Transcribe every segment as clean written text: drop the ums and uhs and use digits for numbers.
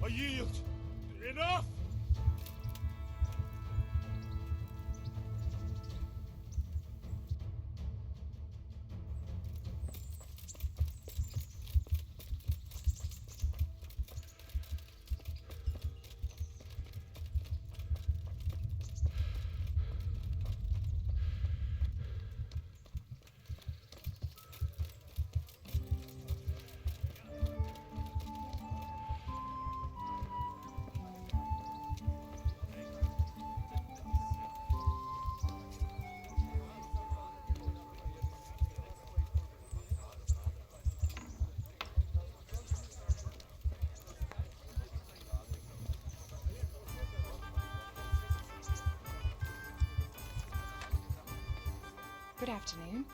I yield. Enough! Good afternoon.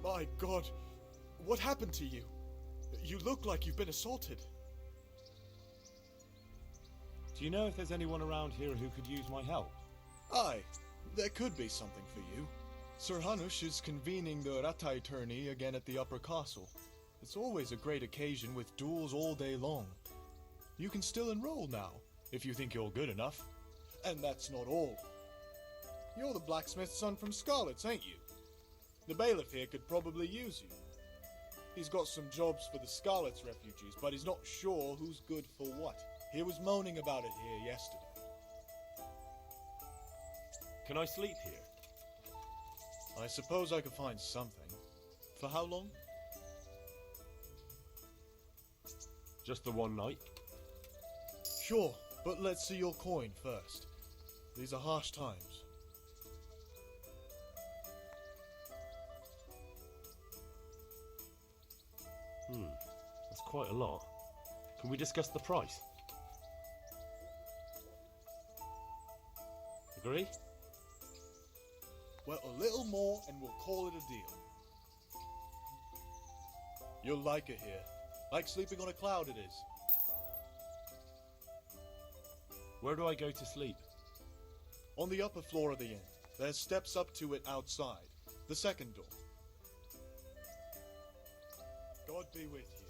My God, what happened to you? You look like you've been assaulted. Do you know if there's anyone around here who could use my help? Aye, there could be something for you. Sir Hanush is convening the Ratai tourney again at the Upper Castle. It's always a great occasion with duels all day long. You can still enroll now, if you think you're good enough. And that's not all. You're the blacksmith's son from Scarlet's, ain't you? The bailiff here could probably use you. He's got some jobs for the Scarlet's refugees, but he's not sure who's good for what. He was moaning about it here yesterday. Can I sleep here? I suppose I could find something. For how long? Just the one night? Sure, but let's see your coin first. These are harsh times. That's quite a lot. Can we discuss the price? Agree? Well, a little more and we'll call it a deal. You'll like it here. Like sleeping on a cloud it is. Where do I go to sleep? On the upper floor of the inn. There's steps up to it outside. The second door. God be with you.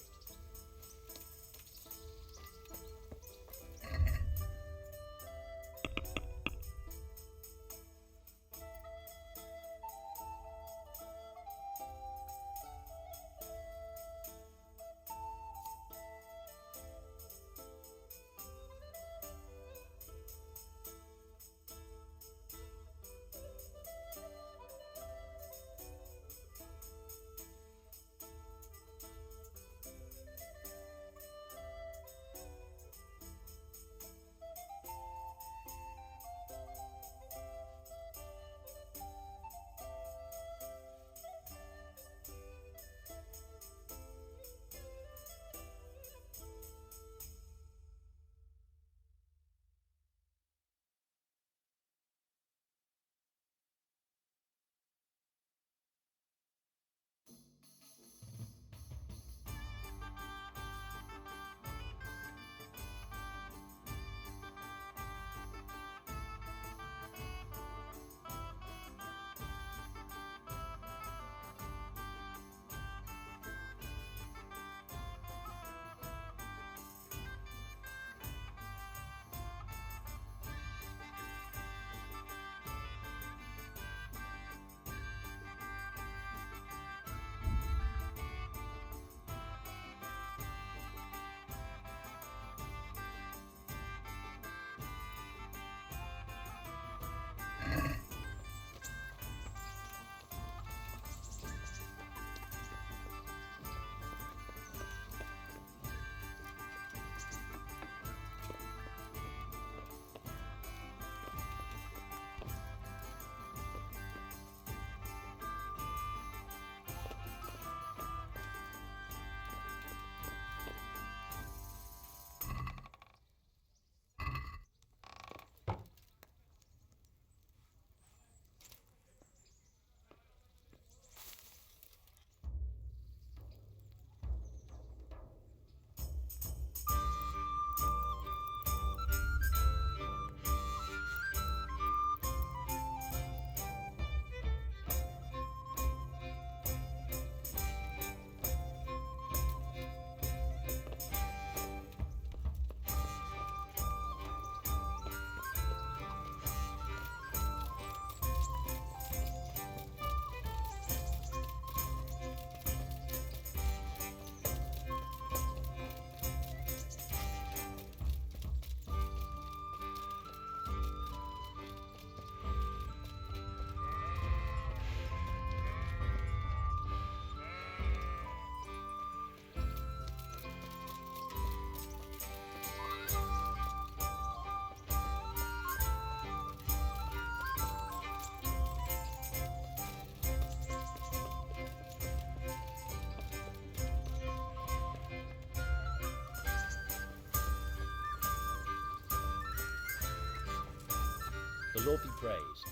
The Lord be praised.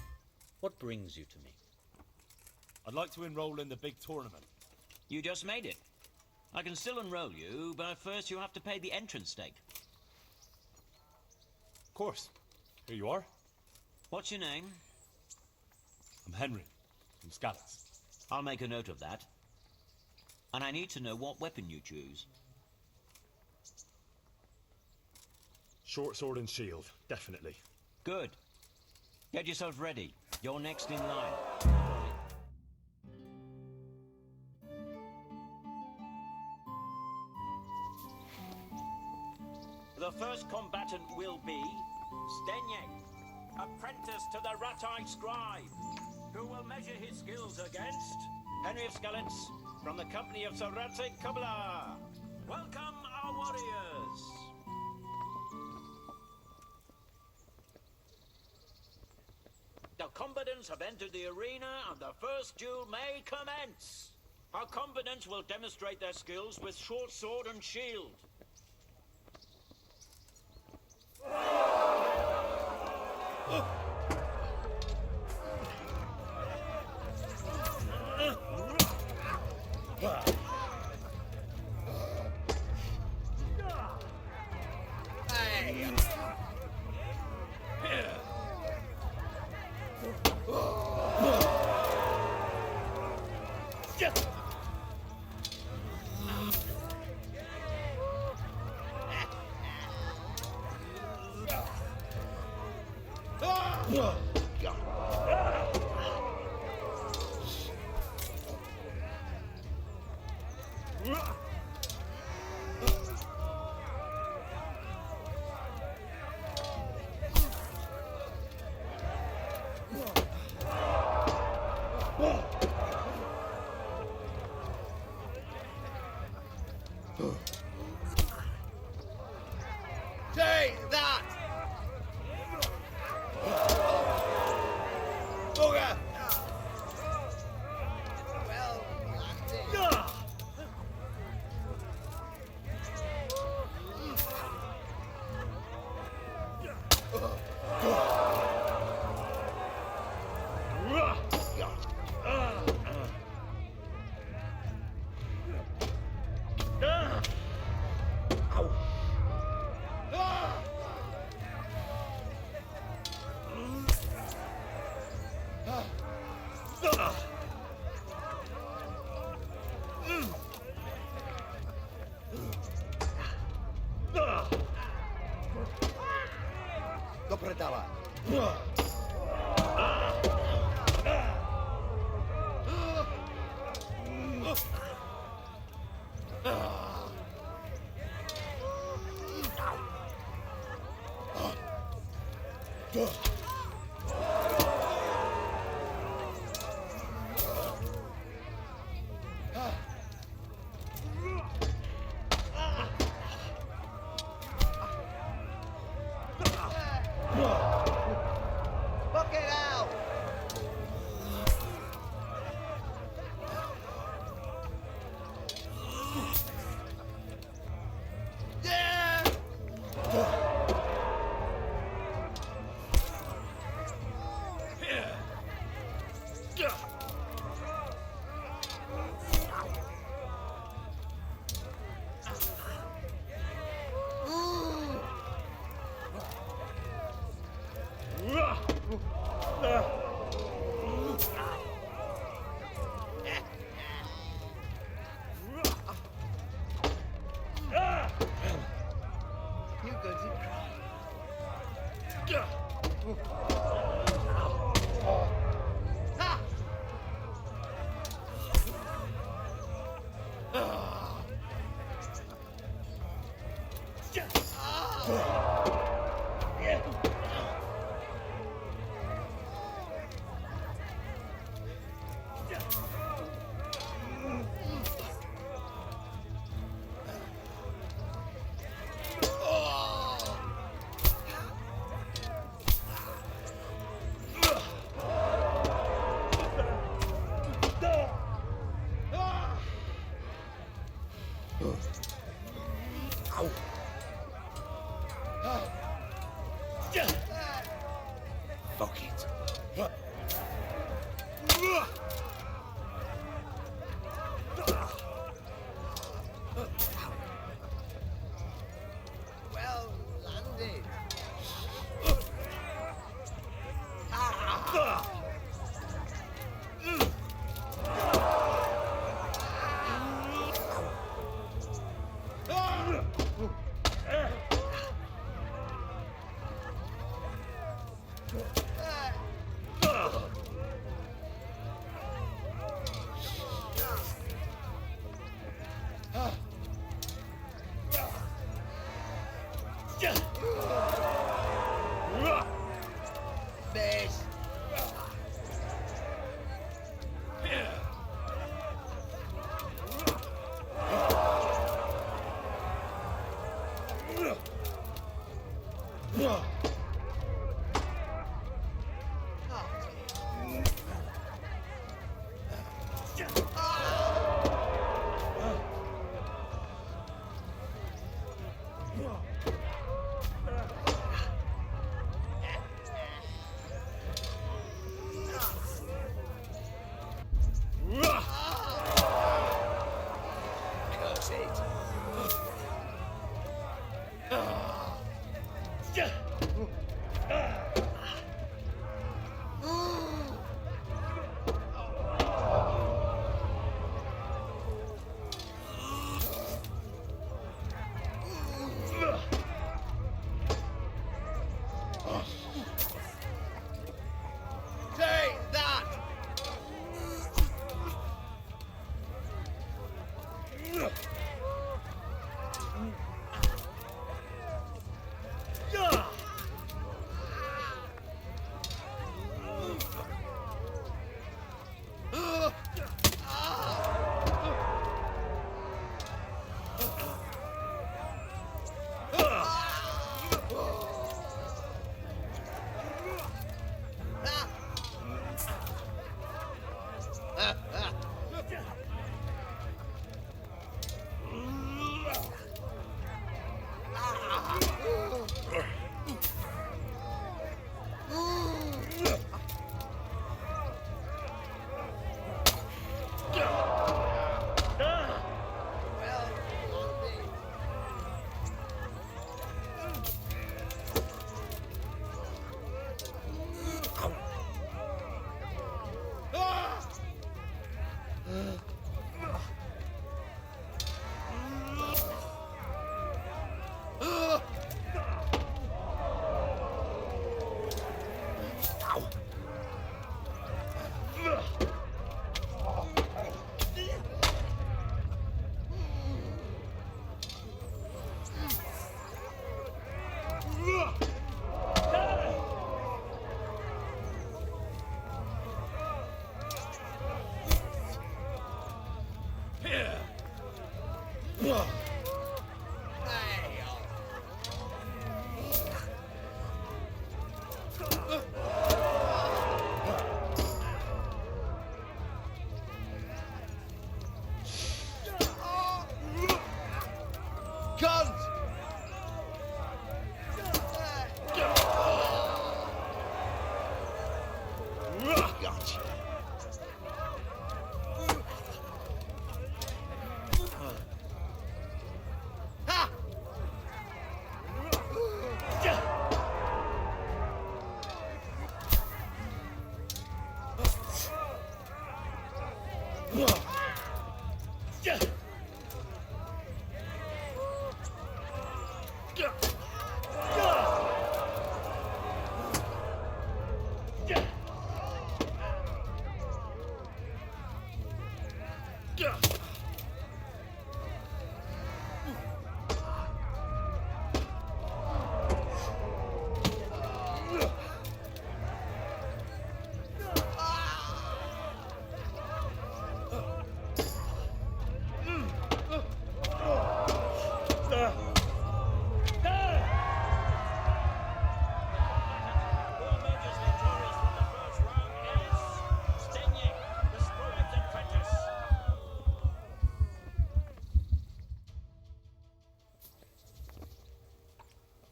What brings you to me? I'd like to enroll in the big tournament. You just made it. I can still enroll you, but first you have to pay the entrance stake. Of course. Here you are. What's your name? I'm Henry, from Scallops. I'll make a note of that. And I need to know what weapon you choose. Short sword and shield, definitely. Good. Get yourself ready. You're next in line. The first combatant will be Stenyek, apprentice to the Ratai scribe, who will measure his skills against Henry of Skalitz from the company of Saratsig Kabbalah. Welcome, our warriors. The combatants have entered the arena and the first duel may commence. Our combatants will demonstrate their skills with short sword and shield. Take that! Bugger! Well, Dobre dała. Fuck it. Well landed. Miss. Curse it. Take that! Guns! Gotcha. Ha!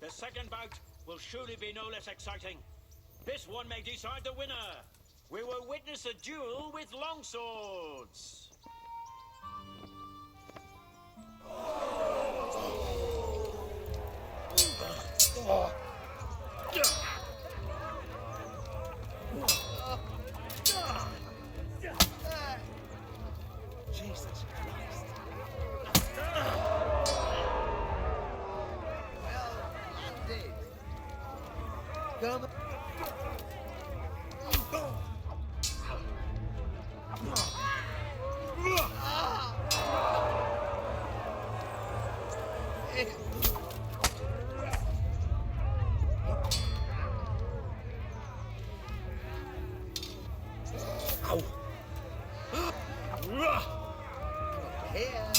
The second bout will surely be no less exciting. This one may decide the winner. We will witness a duel with longswords. Jesus Christ. Well, landed. Come. Here.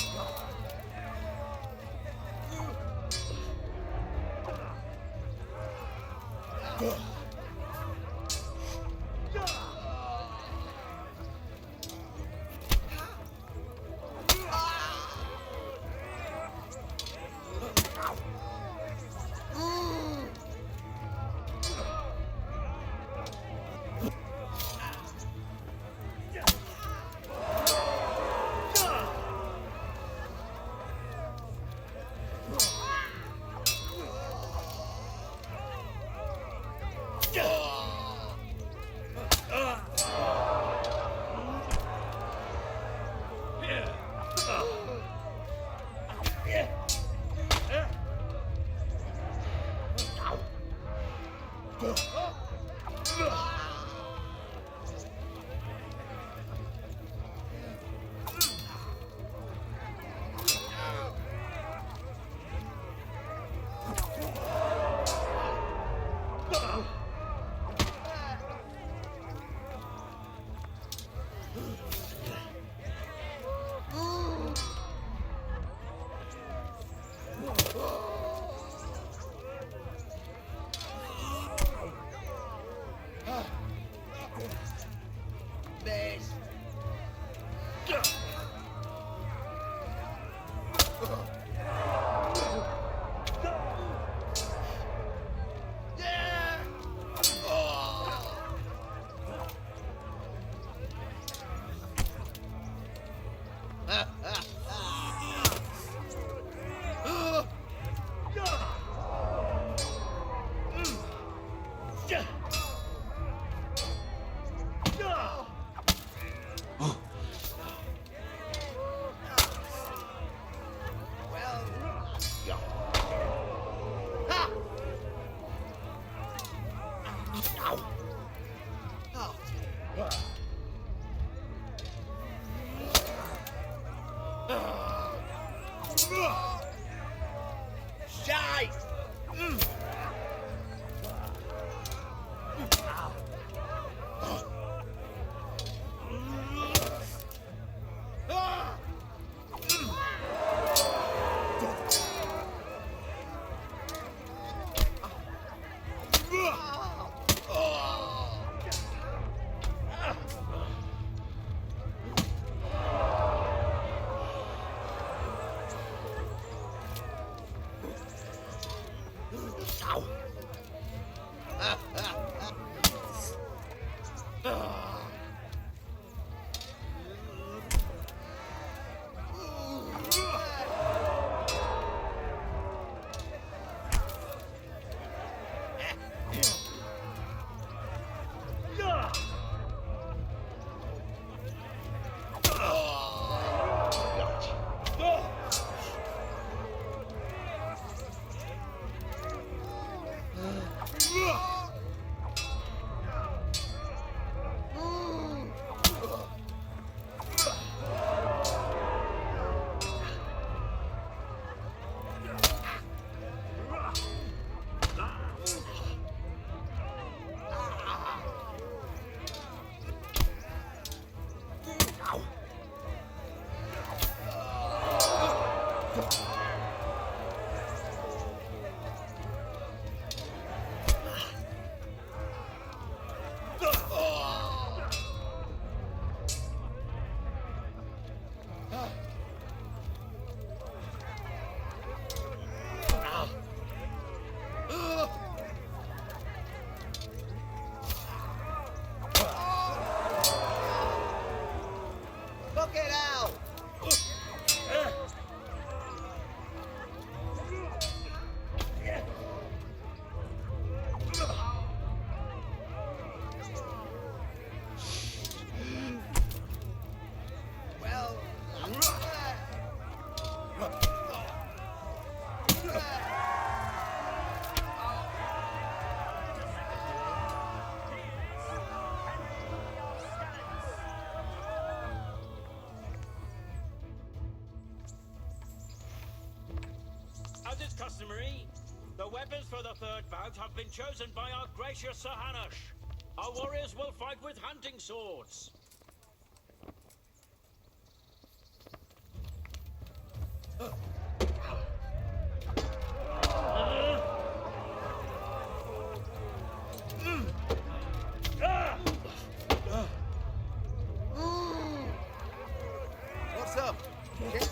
This. Shite! weapons for the third bout have been chosen by our gracious Sir Hanush. Our warriors will fight with hunting swords. What's up? Okay.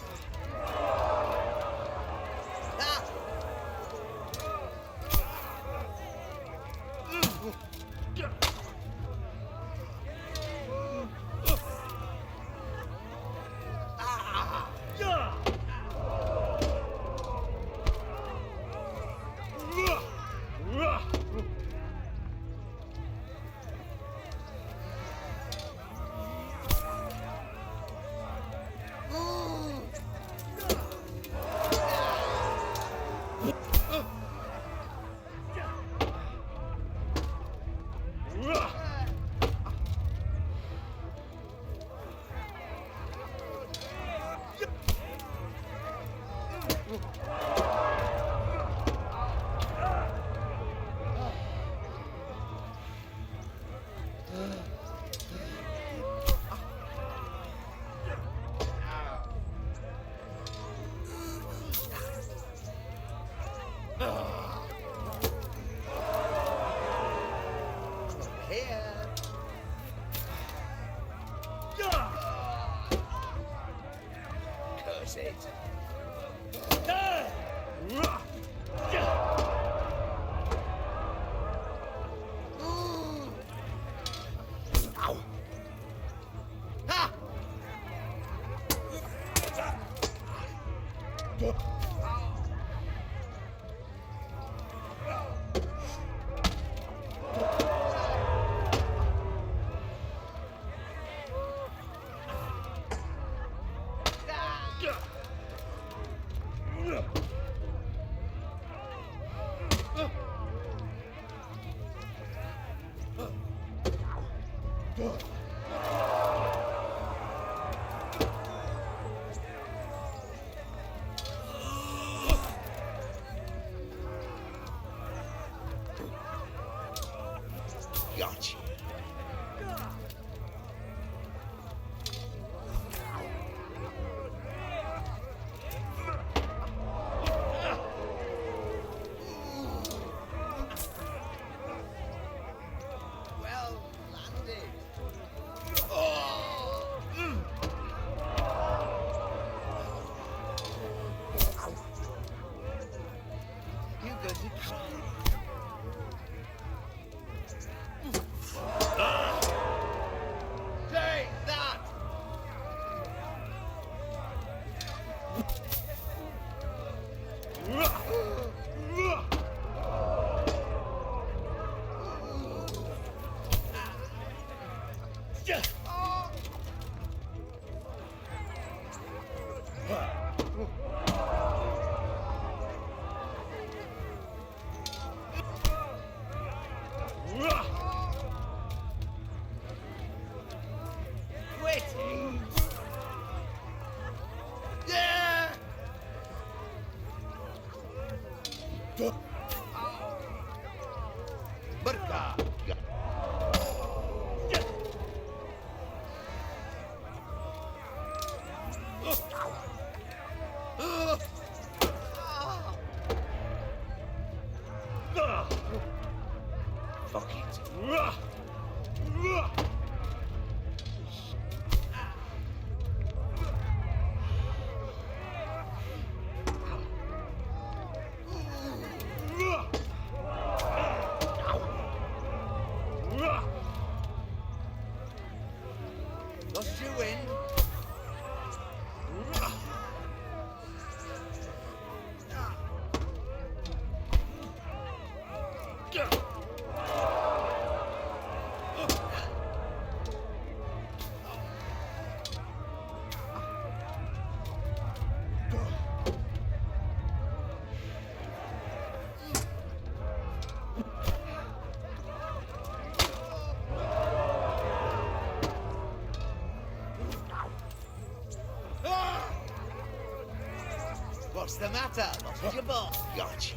Ah! Here. Curse it. Ow. Ha! Gotcha. Well landed. Oh! You good to try? Take that! Quit! Yeah! Berkah! Fuck it. Lost your wind. What's the matter? Lost your ball. Gotcha.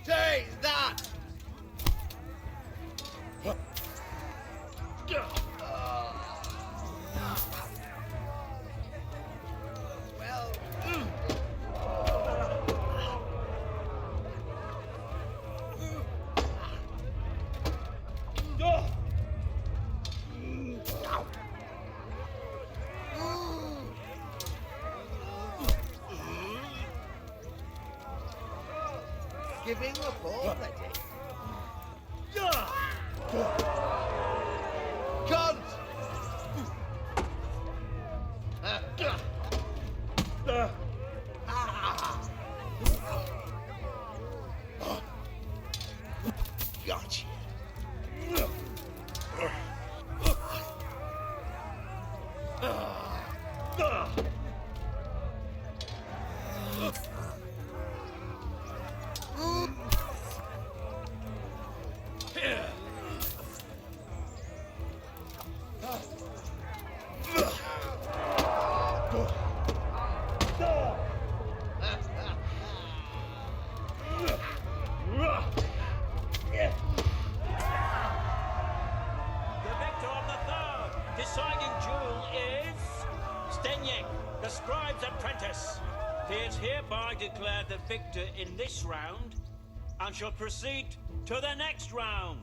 Take that! Well, giving up already. Cunt! Gotcha. The victor of the third deciding duel is Stenyek, the scribe's apprentice. He is hereby declared the victor in this round and shall proceed to the next round.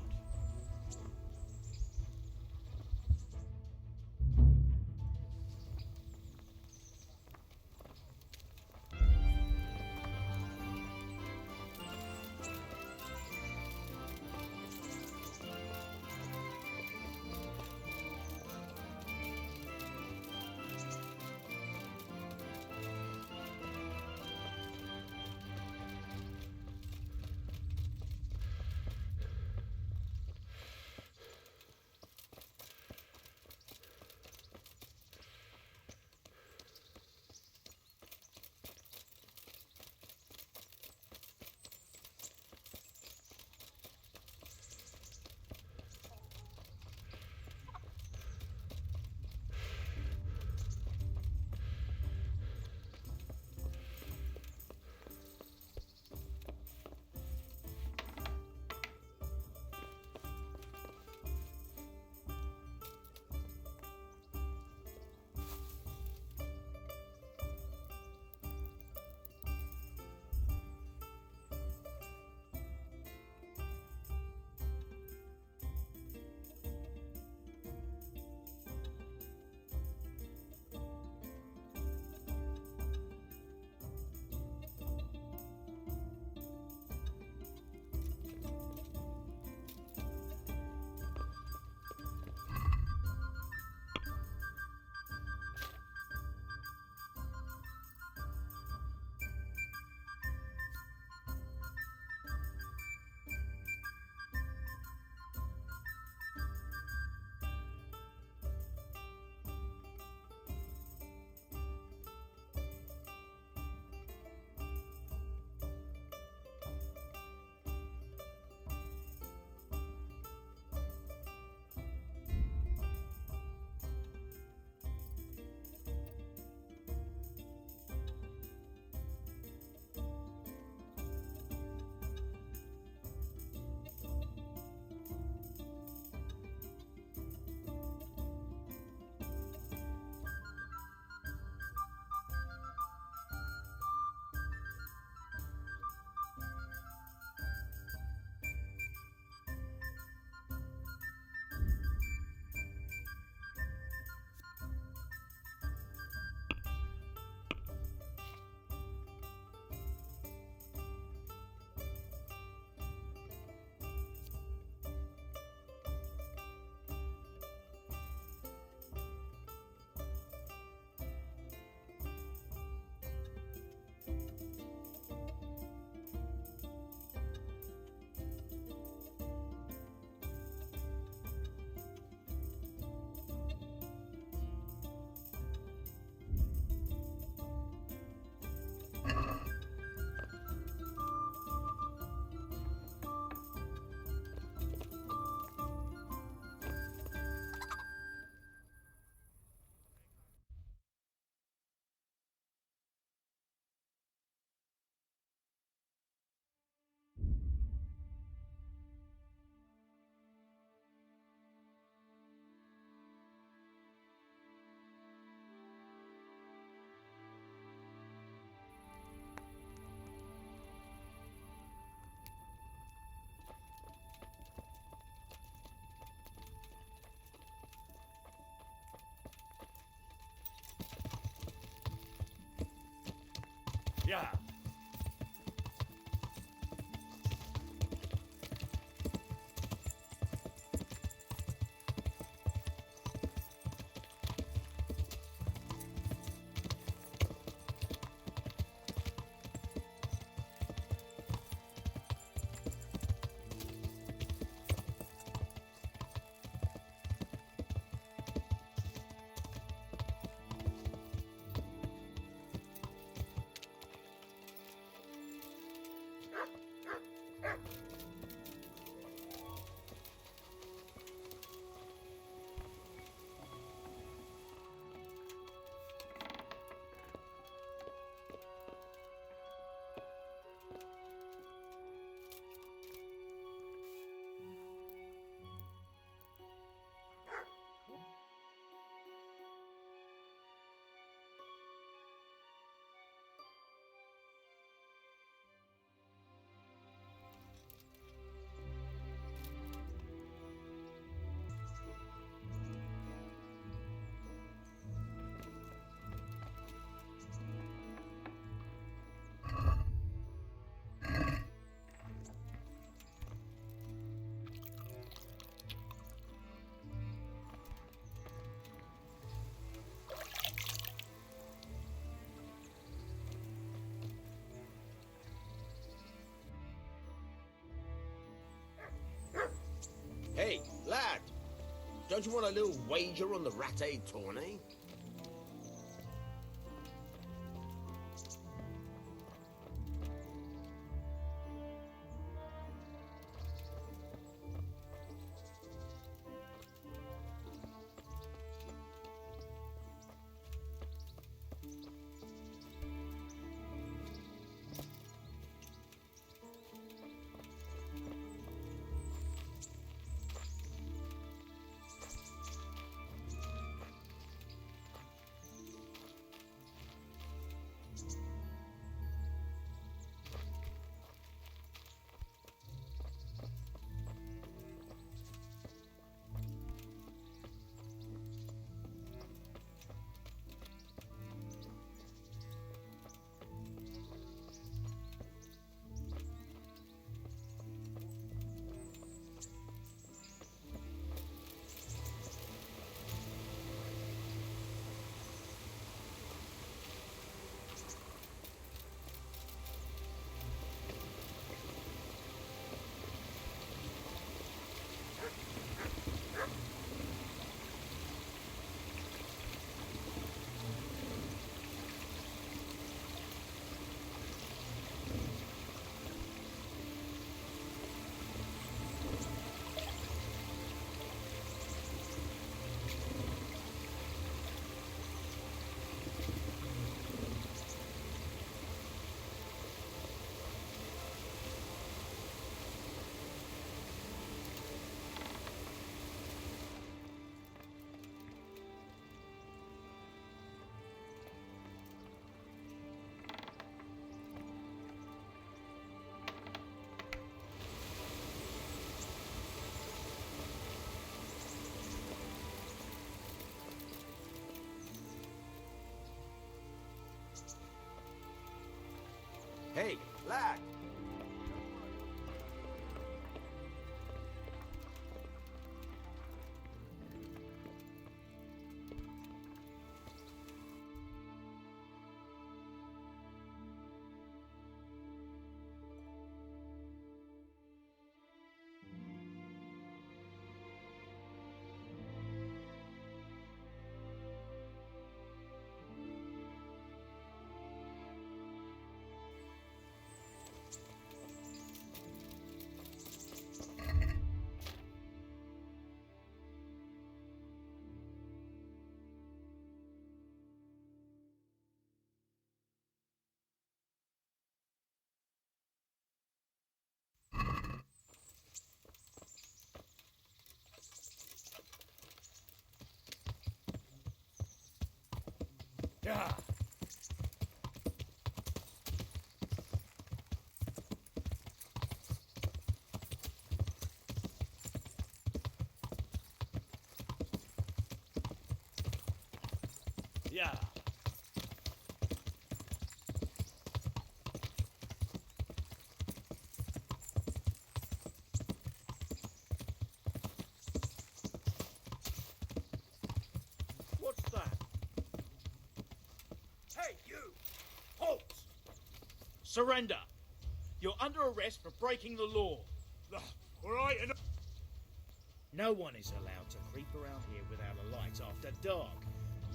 Hey, lad! Don't you want a little wager on the Rattay tourney? Hey, lad! Yeah. Yeah. What's that? Hey, you! Halt! Surrender! You're under arrest for breaking the law. All right, and... No one is allowed to creep around here without a light after dark.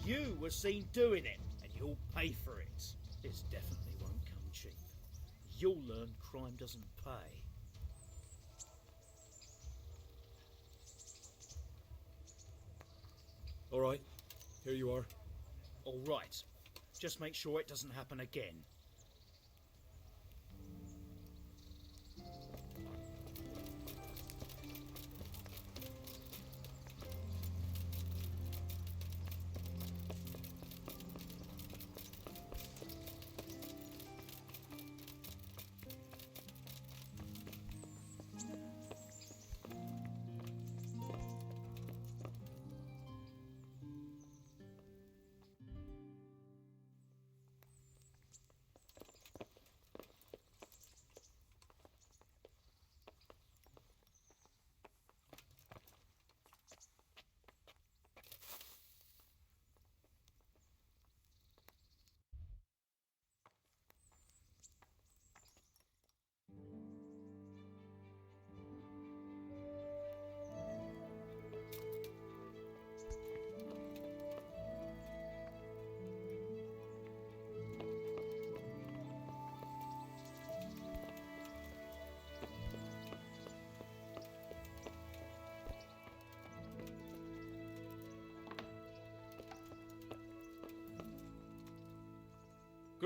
You were seen doing it, and you'll pay for it. This definitely won't come cheap. You'll learn crime doesn't pay. All right, here you are. All right. Just make sure it doesn't happen again.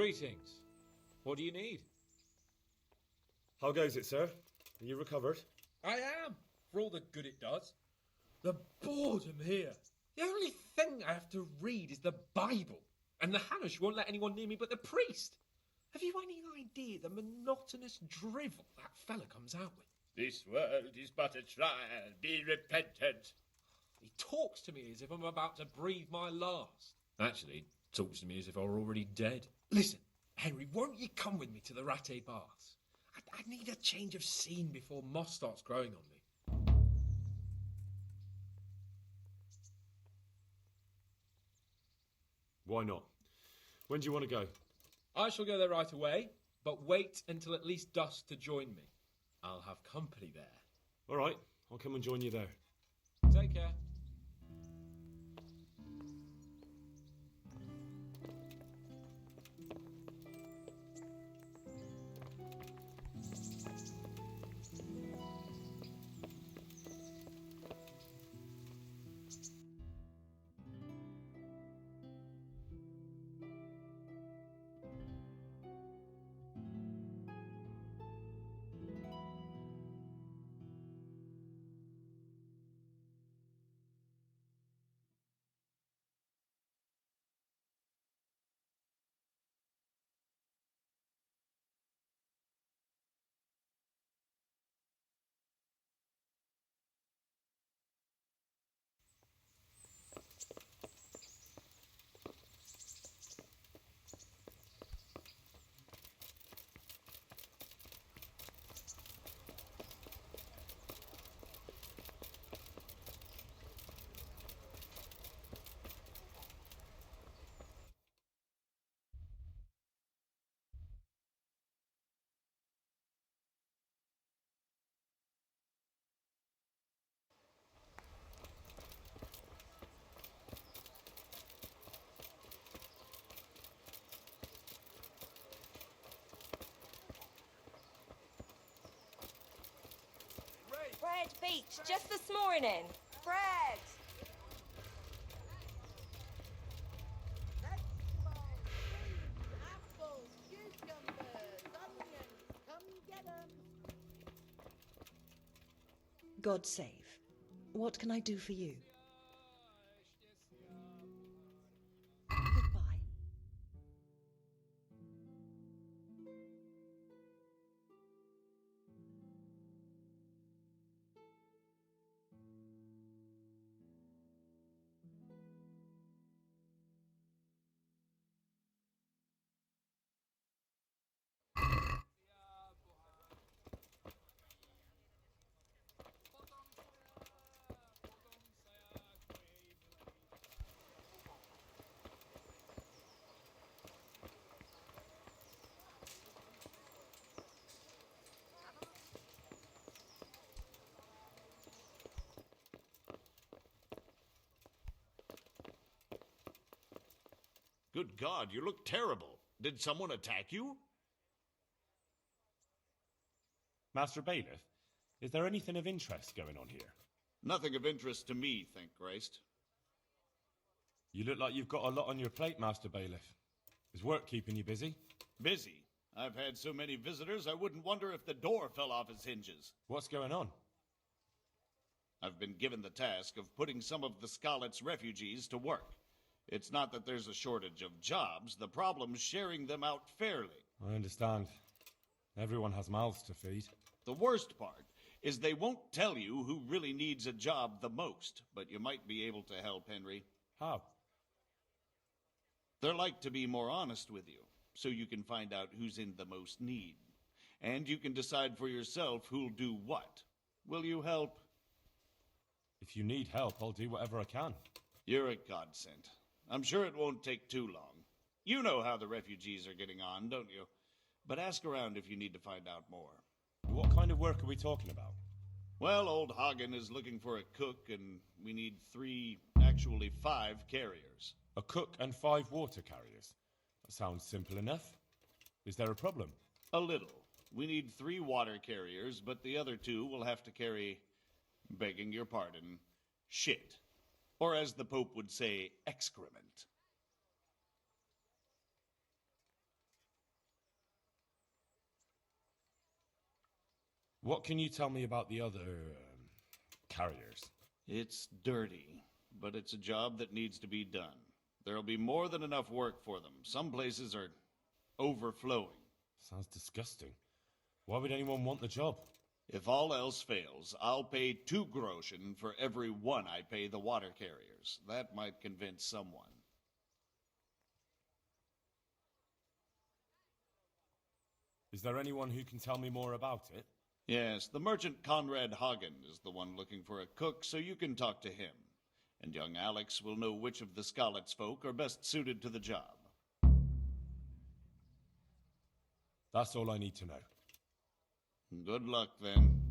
Greetings. What do you need? How goes it, sir? Are you recovered? I am, for all the good it does. The boredom here. The only thing I have to read is the Bible, and the Hanush won't let anyone near me but the priest. Have you any idea the monotonous drivel that fella comes out with? This world is but a trial. Be repentant. He talks to me as if I'm about to breathe my last. Actually, talks to me as if I were already dead. Listen, Henry, won't you come with me to the Rattay Baths? I need a change of scene before moss starts growing on me. Why not? When do you want to go? I shall go there right away, but wait until at least dusk to join me. I'll have company there. All right, I'll come and join you there. Take care. Bread Beach, just this morning. Bread! Apples, cucumbers, onions, come get 'em. God save. What can I do for you? Goodbye. Good God, you look terrible. Did someone attack you? Master Bailiff, is there anything of interest going on here? Nothing of interest to me, thank Christ. You look like you've got a lot on your plate, Master Bailiff. Is work keeping you busy? Busy? I've had so many visitors I wouldn't wonder if the door fell off its hinges. What's going on? I've been given the task of putting some of the Scarlet's refugees to work. It's not that there's a shortage of jobs, the problem's sharing them out fairly. I understand. Everyone has mouths to feed. The worst part is they won't tell you who really needs a job the most, but you might be able to help, Henry. How? They're like to be more honest with you, so you can find out who's in the most need. And you can decide for yourself who'll do what. Will you help? If you need help, I'll do whatever I can. You're a godsend. I'm sure it won't take too long. You know how the refugees are getting on, don't you? But ask around if you need to find out more. What kind of work are we talking about? Well, old Hagen is looking for a cook, and we need 5 carriers. A cook and 5 water carriers. That sounds simple enough. Is there a problem? A little. We need 3 water carriers, but the other 2 will have to carry, begging your pardon, shit. Or as the Pope would say, excrement. What can you tell me about the other carriers? It's dirty, but it's a job that needs to be done. There'll be more than enough work for them. Some places are overflowing. Sounds disgusting. Why would anyone want the job? If all else fails, I'll pay 2 groschen for every 1 I pay the water carriers. That might convince someone. Is there anyone who can tell me more about it? Yes, the merchant Conrad Hagen is the one looking for a cook, so you can talk to him. And young Alex will know which of the Skalitz folk are best suited to the job. That's all I need to know. Good luck, then.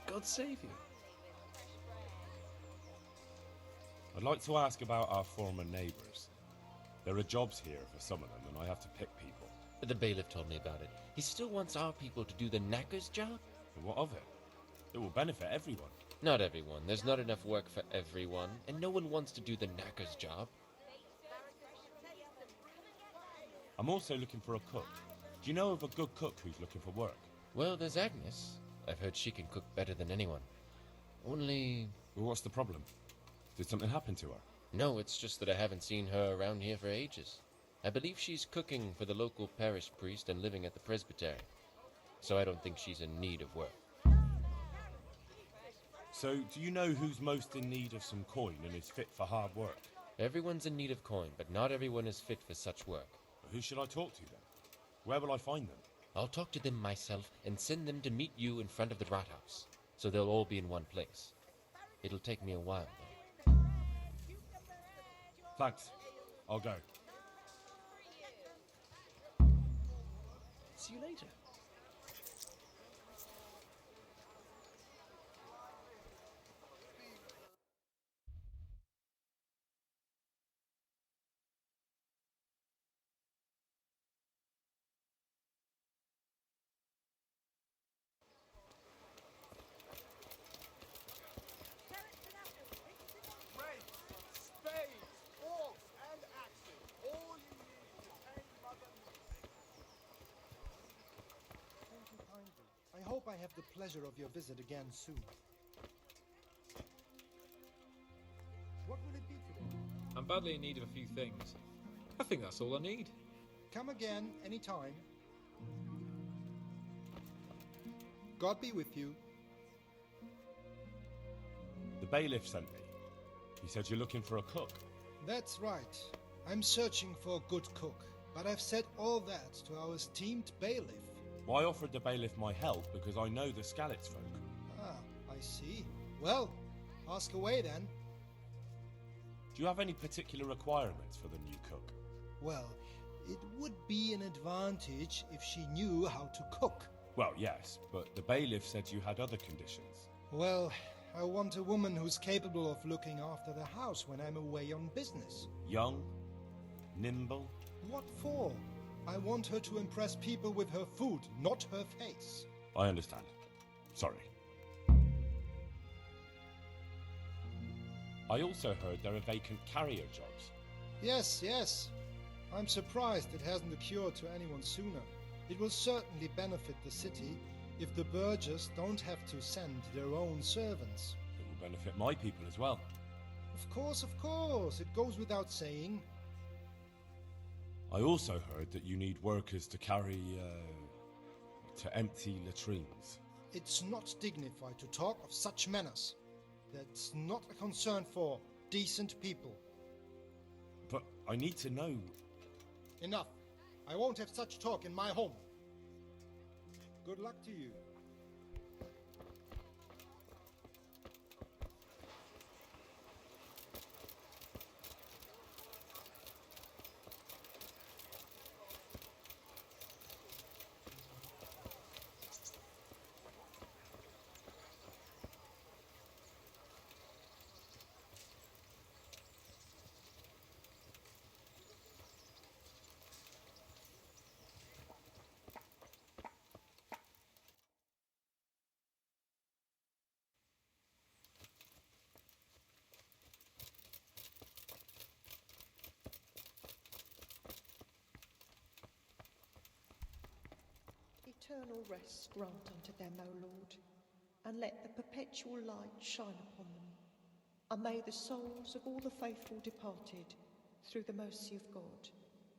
God save you. I'd like to ask about our former neighbours. There are jobs here for some of them, and I have to pick people. The bailiff told me about it. He still wants our people to do the knacker's job? But what of it? It will benefit everyone. Not everyone. There's not enough work for everyone, and no one wants to do the knacker's job. I'm also looking for a cook. Do you know of a good cook who's looking for work? Well, there's Agnes. I've heard she can cook better than anyone. Only... Well, what's the problem? Did something happen to her? No, it's just that I haven't seen her around here for ages. I believe she's cooking for the local parish priest and living at the presbytery. So I don't think she's in need of work. So, do you know who's most in need of some coin and is fit for hard work? Everyone's in need of coin, but not everyone is fit for such work. Well, who should I talk to then? Where will I find them? I'll talk to them myself and send them to meet you in front of the rat house, so they'll all be in one place. It'll take me a while, though. Thanks. I'll go. See you later. I hope I have the pleasure of your visit again soon. What will it be today? I'm badly in need of a few things. I think that's all I need. Come again anytime. God be with you. The bailiff sent me. He said you're looking for a cook. That's right. I'm searching for a good cook, but I've said all that to our esteemed bailiff. Well, I offered the bailiff my help because I know the Skalitz folk. Ah, I see. Well, ask away then. Do you have any particular requirements for the new cook? Well, it would be an advantage if she knew how to cook. Well, yes, but the bailiff said you had other conditions. Well, I want a woman who's capable of looking after the house when I'm away on business. Young? Nimble? What for? I want her to impress people with her food, not her face. I understand. Sorry. I also heard there are vacant carrier jobs. Yes, yes. I'm surprised it hasn't occurred to anyone sooner. It will certainly benefit the city if the burghers don't have to send their own servants. It will benefit my people as well. Of course, of course. It goes without saying. I also heard that you need workers to carry, to empty latrines. It's not dignified to talk of such manners. That's not a concern for decent people. But I need to know... Enough. I won't have such talk in my home. Good luck to you. Eternal rest grant unto them, O Lord, and let the perpetual light shine upon them. And may the souls of all the faithful departed, through the mercy of God,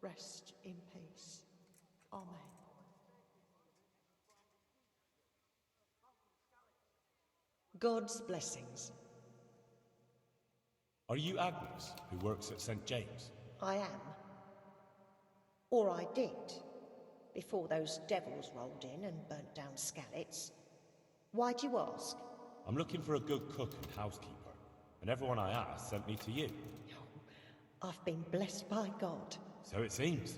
rest in peace. Amen. God's blessings. Are you Agnes, who works at St. James? I am. Or I did, before those devils rolled in and burnt down Skalitz. Why do you ask? I'm looking for a good cook and housekeeper, and everyone I asked sent me to you. I've been blessed by God. So it seems.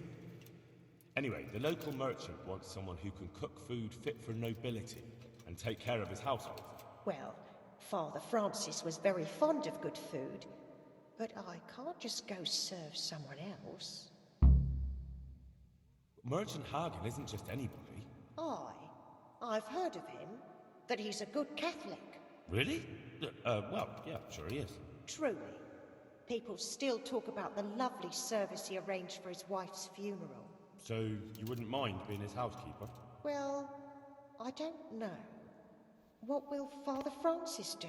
Anyway, the local merchant wants someone who can cook food fit for nobility and take care of his household. Well, Father Francis was very fond of good food, but I can't just go serve someone else. Merchant Hagen isn't just anybody. I've heard of him, that he's a good Catholic. Really? Well, yeah, sure he is. Truly. People still talk about the lovely service he arranged for his wife's funeral. So you wouldn't mind being his housekeeper? Well, I don't know. What will Father Francis do?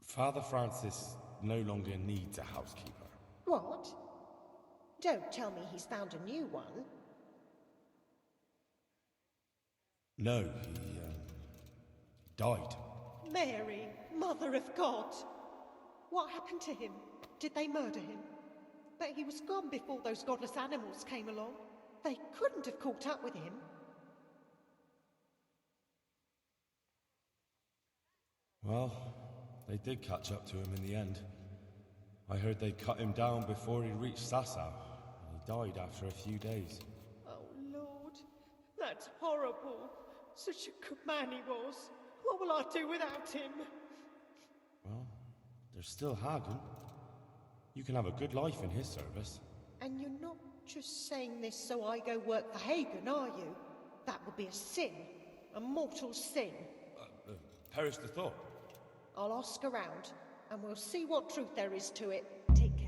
Father Francis no longer needs a housekeeper. What? Don't tell me he's found a new one. No, he died. Mary, Mother of God! What happened to him? Did they murder him? But he was gone before those godless animals came along. They couldn't have caught up with him. Well, they did catch up to him in the end. I heard they cut him down before he reached Sasau, and he died after a few days. Oh, Lord, that's horrible. Such a good man he was. What will I do without him? Well, there's still Hagen. You can have a good life in his service. And you're not just saying this so I go work for Hagen, are you? That would be a sin. A mortal sin. Perish the thought. I'll ask around, and we'll see what truth there is to it. Take care.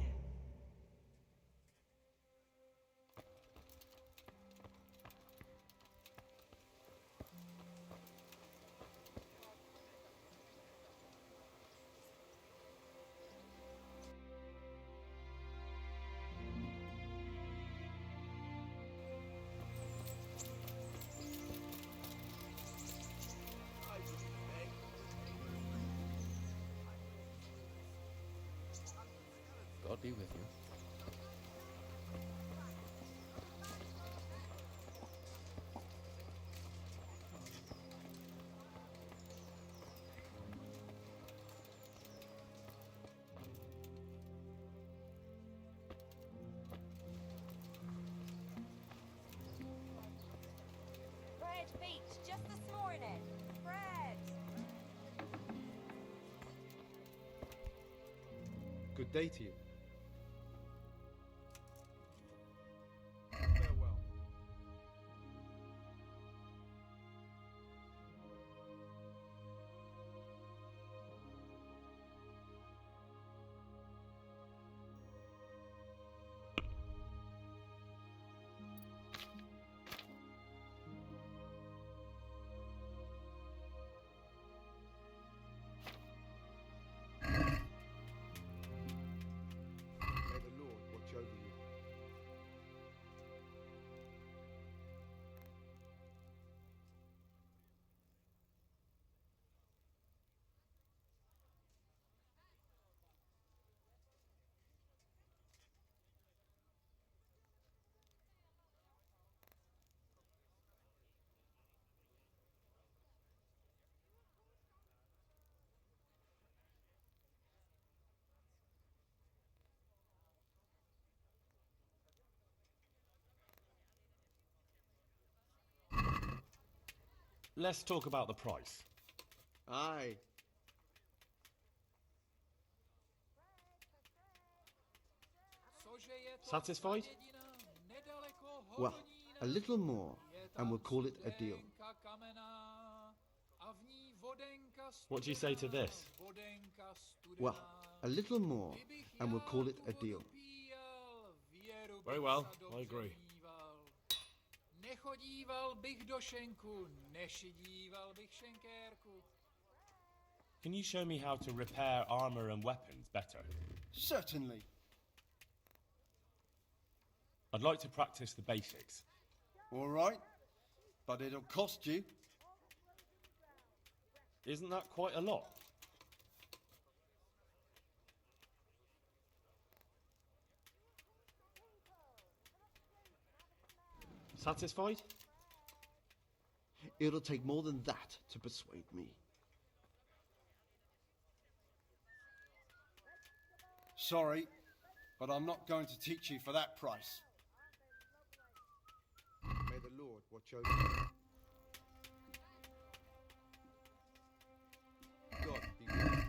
God be with you. Fred Beach, just this morning. Fred! Good day to you. Farewell. Let's talk about the price. Aye. Satisfied? Well, a little more, and we'll call it a deal. What do you say to this? Well, a little more, and we'll call it a deal. Very well, I agree. Can you show me how to repair armor and weapons better? Certainly. I'd like to practice the basics. All right, but it'll cost you. Isn't that quite a lot? Satisfied? It'll take more than that to persuade me. Sorry, but I'm not going to teach you for that price. May the Lord watch over you. God be with you.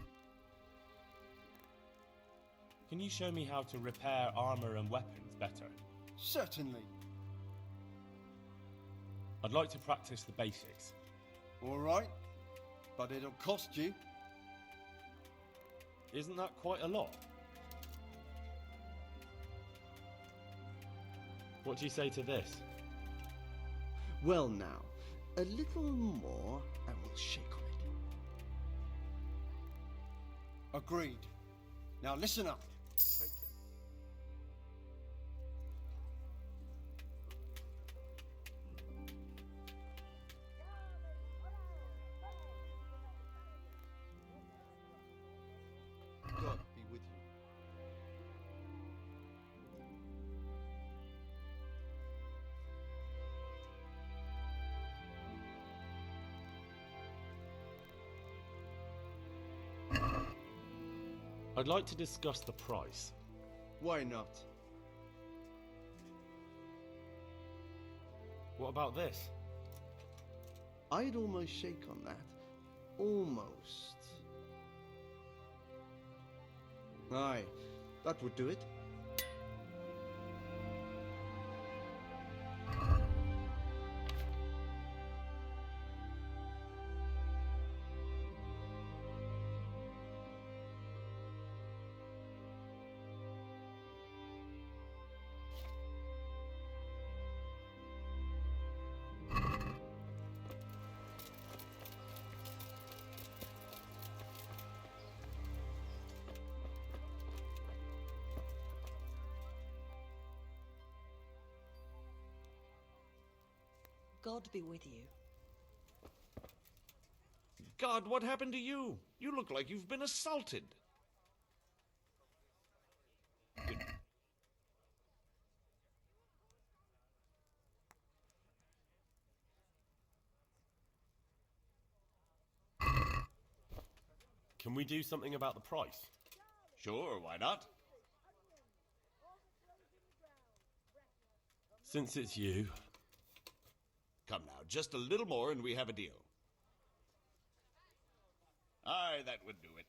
Can you show me how to repair armor and weapons better? Certainly. I'd like to practice the basics. All right, but it'll cost you. Isn't that quite a lot? What do you say to this? Well now, a little more and we'll shake on it. Agreed. Now listen up. God be with you. I'd like to discuss the price. Why not? What about this? I'd almost shake on that. Almost. Aye, that would do it. God be with you. God, what happened to you? You look like you've been assaulted. Can we do something about the price? Sure, why not? Since it's you. Come now, just a little more and we have a deal. Aye, that would do it.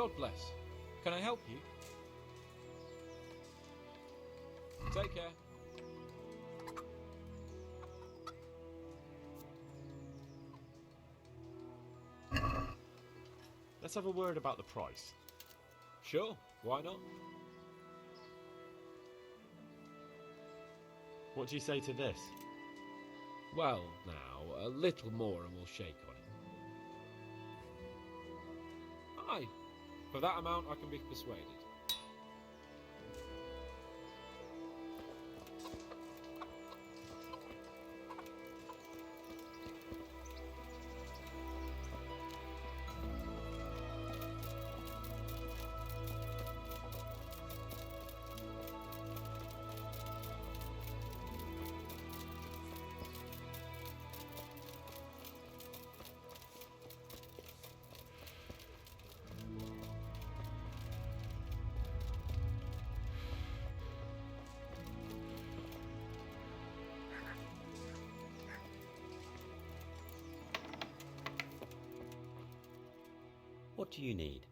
God bless. Can I help you? Take care. Let's have a word about the price. Sure, why not? What do you say to this? Well, now, a little more and we'll shake on it. Aye, for that amount I can be persuaded. What do you need?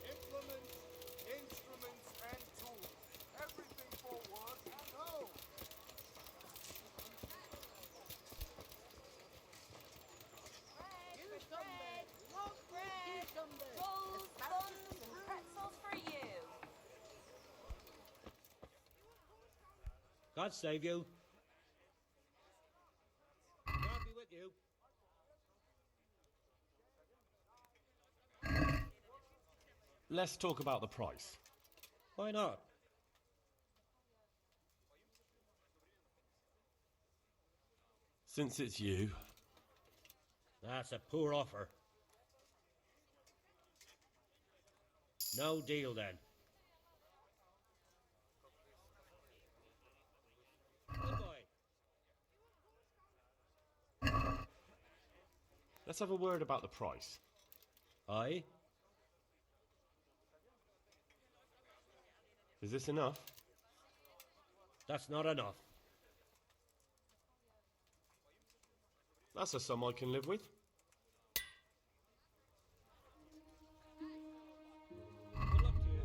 Implements, instruments, and tools. Everything for work and home. Bread, log bread, rolls, buns, and pretzels for you. God save you. God be with you. Let's talk about the price. Why not? Since it's you, That's a poor offer. No deal then. Good boy. let's have a word about the price. Aye? Is this enough? That's not enough. That's a sum I can live with. Good luck to you.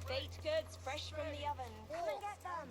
Baked goods fresh from the oven. Come and get them.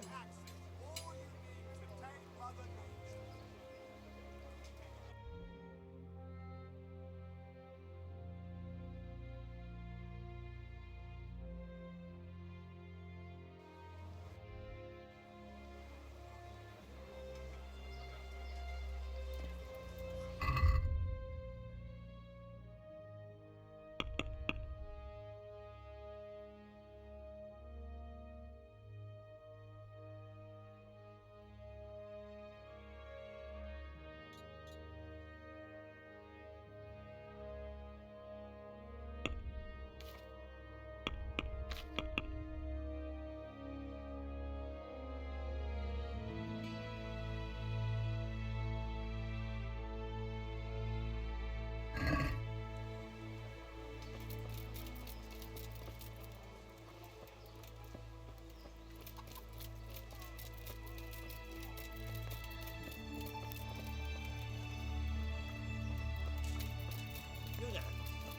You there.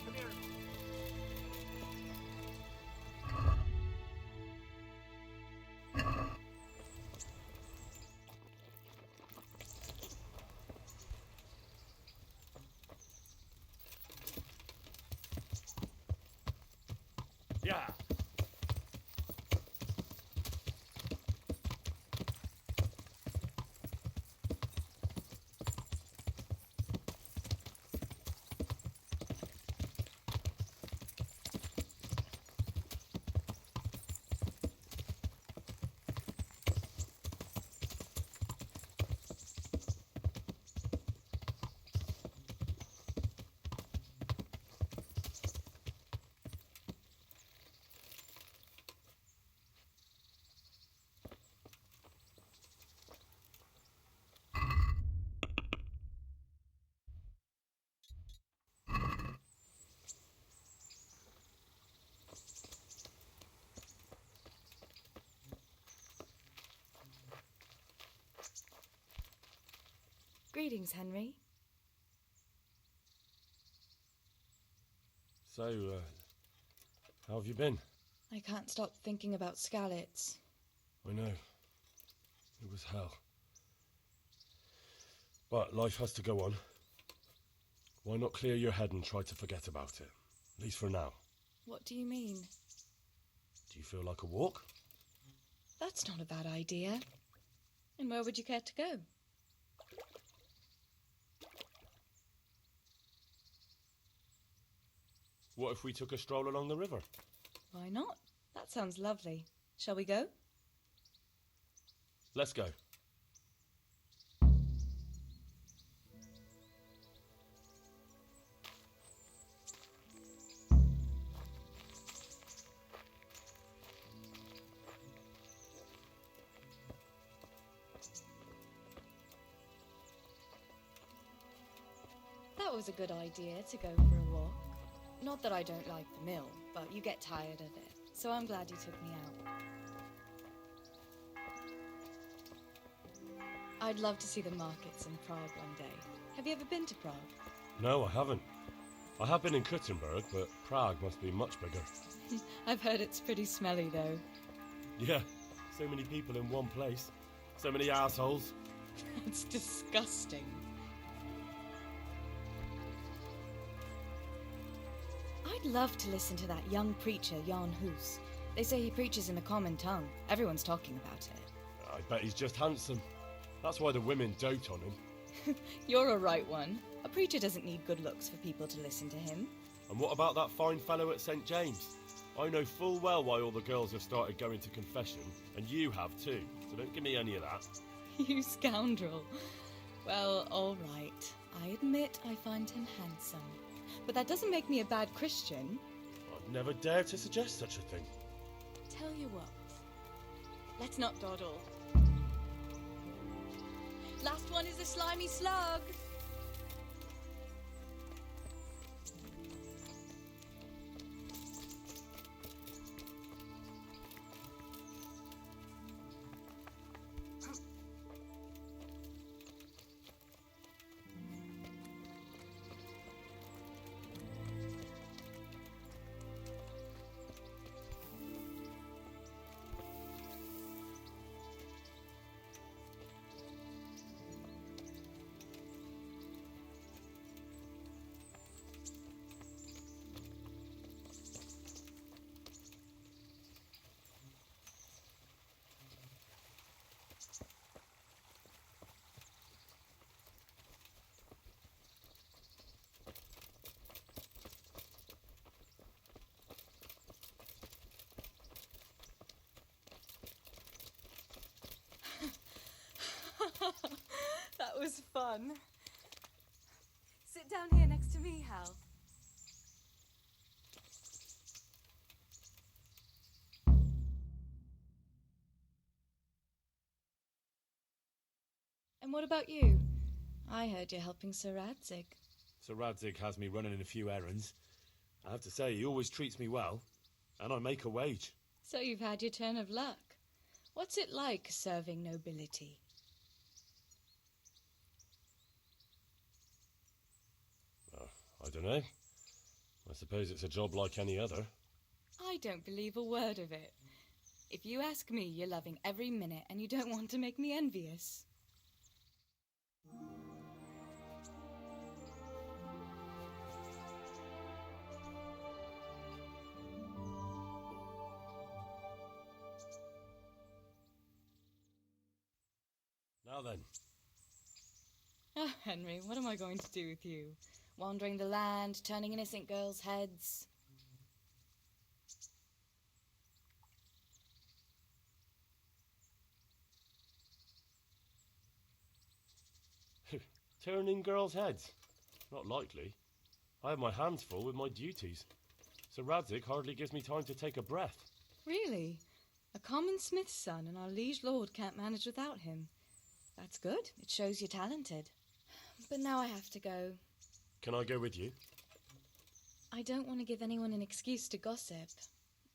Come here. Yeah. Greetings, Henry. So, how have you been? I can't stop thinking about Skalitz. I know. It was hell. But life has to go on. Why not clear your head and try to forget about it? At least for now. What do you mean? Do you feel like a walk? That's not a bad idea. And where would you care to go? What if we took a stroll along the river? Why not? That sounds lovely. Shall we go? Let's go. That was a good idea to go for a walk. Not that I don't like the mill, but you get tired of it. So I'm glad you took me out. I'd love to see the markets in Prague one day. Have you ever been to Prague? No, I haven't. I have been in Kuttenberg, but Prague must be much bigger. I've heard it's pretty smelly, though. Yeah, so many people in one place. So many assholes. It's disgusting. I'd love to listen to that young preacher, Jan Hus. They say he preaches in a common tongue. Everyone's talking about it. I bet he's just handsome. That's why the women dote on him. You're a right one. A preacher doesn't need good looks for people to listen to him. And what about that fine fellow at St. James? I know full well why all the girls have started going to confession, and you have too, so don't give me any of that. You scoundrel. Well, all right. I admit I find him handsome. But that doesn't make me a bad Christian. I'd never dare to suggest such a thing. Tell you what. Let's not dawdle. Last one is a slimy slug. fun. Sit down here next to me, Hal. And what about you? I heard you're helping Sir Radzig. Sir Radzig has me running in a few errands. I have to say, he always treats me well, and I make a wage. So you've had your turn of luck. What's it like serving nobility? I don't know. I suppose it's a job like any other. I don't believe a word of it. If you ask me, you're loving every minute and you don't want to make me envious. Now then. Oh, Henry, what am I going to do with you? Wandering the land, turning innocent girls' heads. Turning girls' heads? Not likely. I have my hands full with my duties. Sir Radzig hardly gives me time to take a breath. Really? A common smith's son and our liege lord can't manage without him. That's good. It shows you're talented. But now I have to go. Can I go with you? I don't want to give anyone an excuse to gossip.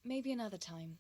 Maybe another time.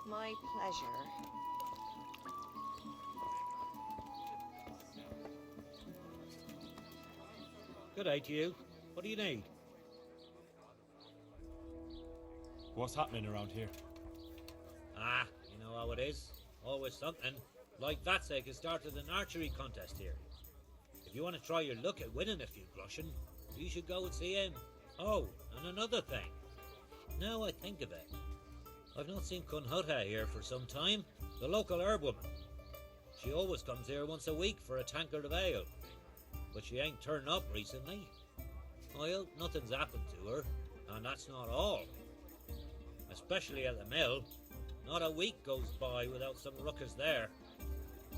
My pleasure. Good day to you. What do you need? What's happening around here? Ah, you know how it is. Always something. Like that sake has started an archery contest here. If you want to try your luck at winning a few groschen, you should go and see him. Oh, and another thing. Now I think of it. I've not seen Cunhutta here for some time, the local herb woman. She always comes here once a week for a tankard of ale, but she ain't turned up recently. I hope nothing's happened to her, and that's not all. I especially at the mill. Not a week goes by without some ruckus there.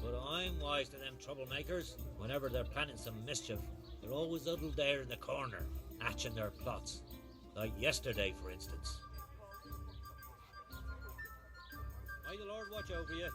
But I'm wise to them troublemakers. Whenever they're planning some mischief, they're always huddled there in the corner, hatching their plots. Like yesterday, for instance. May the Lord watch over you.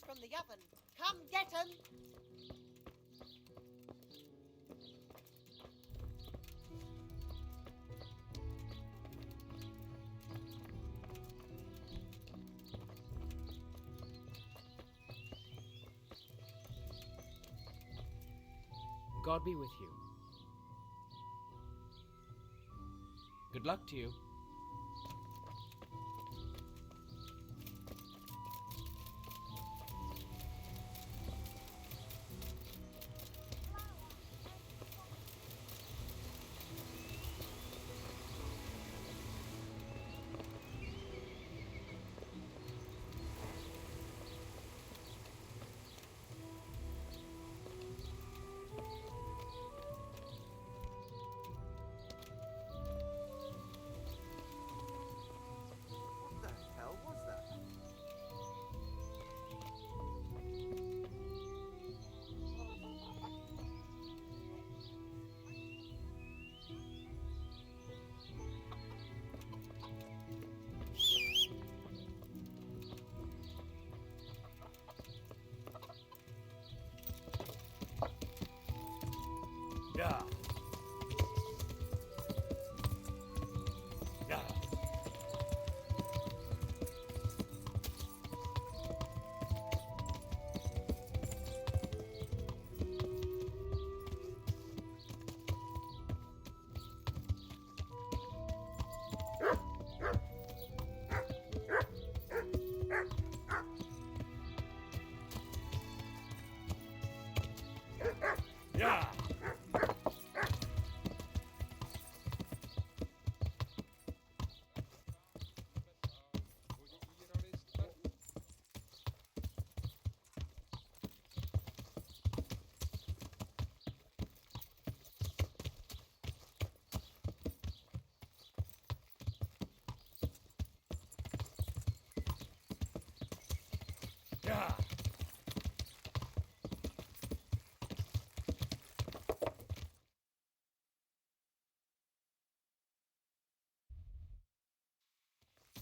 From the oven. Come get 'em! God be with you. Good luck to you. Yeah. Yeah. Yeah. Yeah.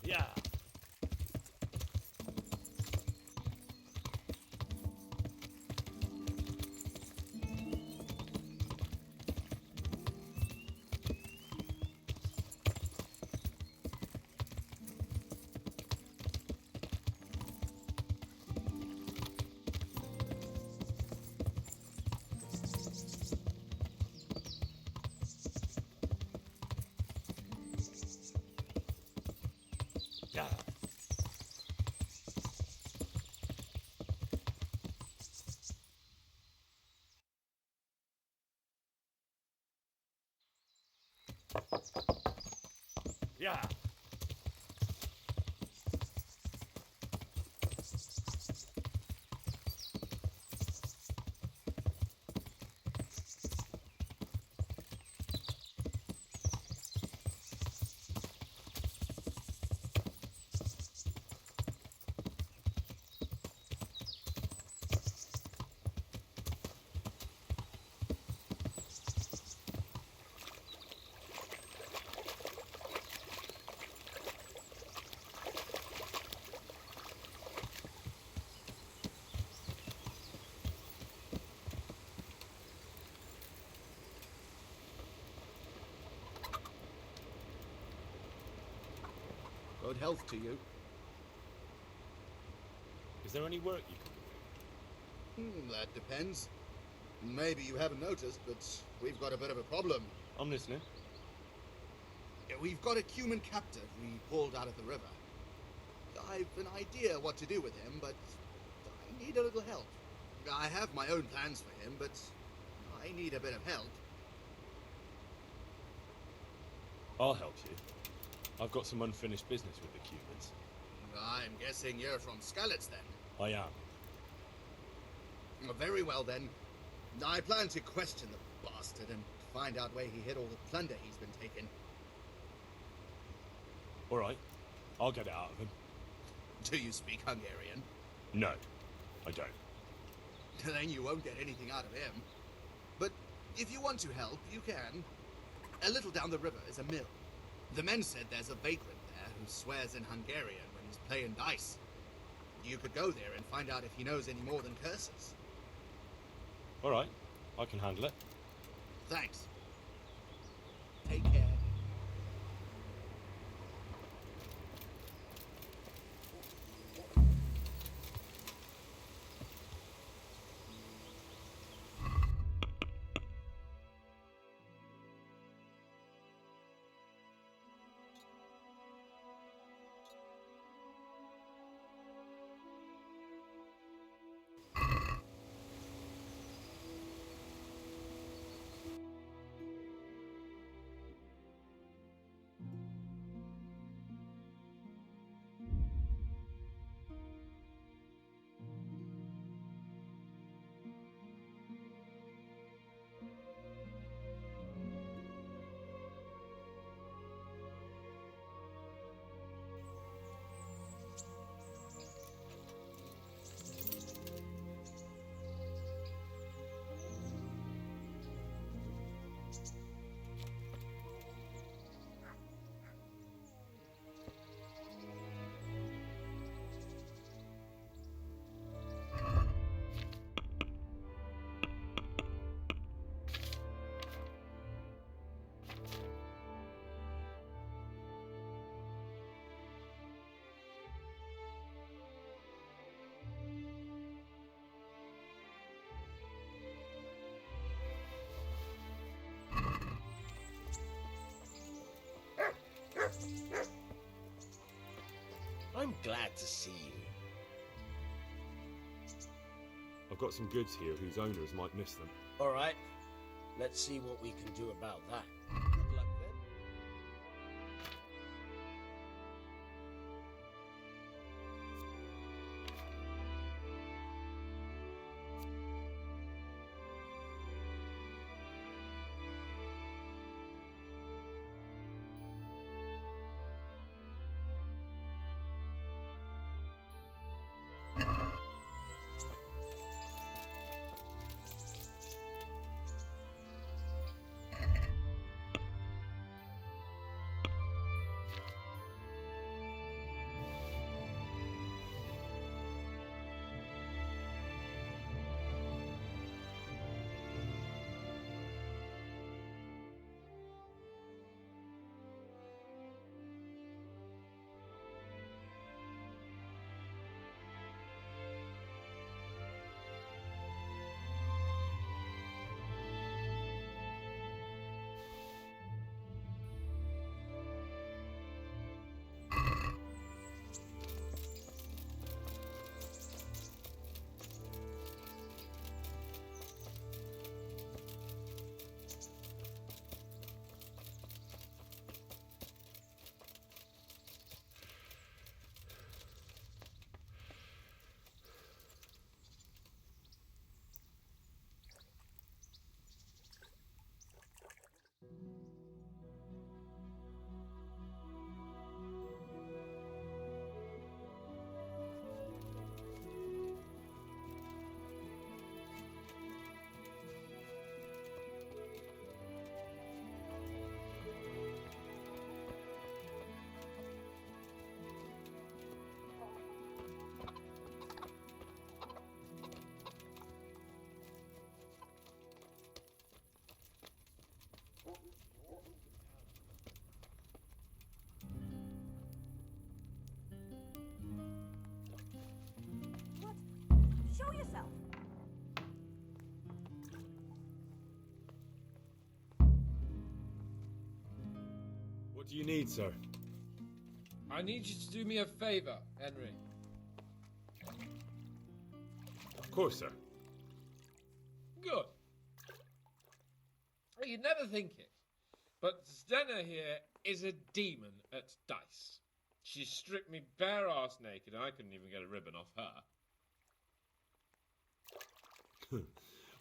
Yeah. Yeah. Yeah. health to you. Is there any work you can do? That depends. Maybe you haven't noticed, but we've got a bit of a problem. I'm listening. We've got a human captive we pulled out of the river. I've an idea what to do with him, but I need a little help. I have my own plans for him, but I need a bit of help. I'll help you. I've got some unfinished business with the Cumans. I'm guessing you're from Skalitz, then? I am. Very well, then. I plan to question the bastard and find out where he hid all the plunder he's been taking. All right. I'll get it out of him. Do you speak Hungarian? No, I don't. Then you won't get anything out of him. But if you want to help, you can. A little down the river is a mill. The men said there's a vagrant there who swears in Hungarian when he's playing dice. You could go there and find out if he knows any more than curses. All right. I can handle it. Thanks. Take care. I'm glad to see you. I've got some goods here whose owners might miss them. All right. Let's see what we can do about that. Show yourself. What do you need, sir? I need you to do me a favor, Henry. Of course, sir. Good. You'd never think it, but Stenna here is a demon at dice. She stripped me bare arse naked and I couldn't even get a ribbon off her.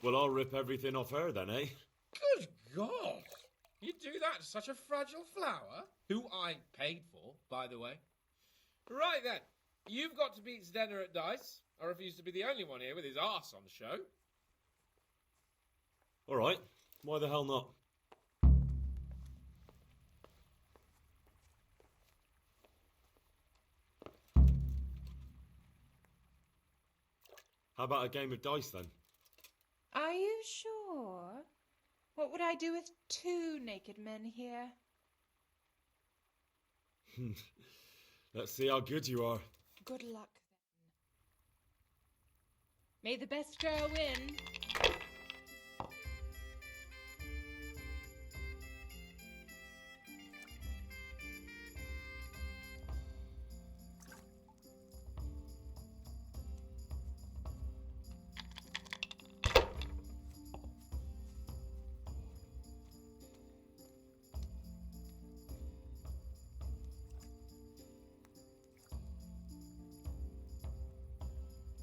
Well, I'll rip everything off her then, eh? Good God! You do that to such a fragile flower? Who I paid for, by the way. Right then, you've got to beat Stenna at dice. I refuse to be the only one here with his arse on show. All right. Why the hell not? How about a game of dice then? Are you sure? What would I do with two naked men here? Let's see how good you are. Good luck, then. May the best girl win.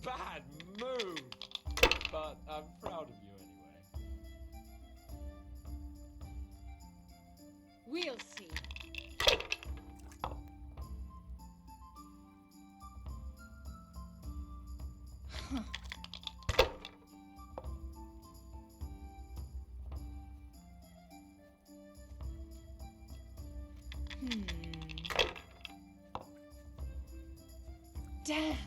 Bad move! But I'm proud of you anyway. We'll see. Huh. Damn.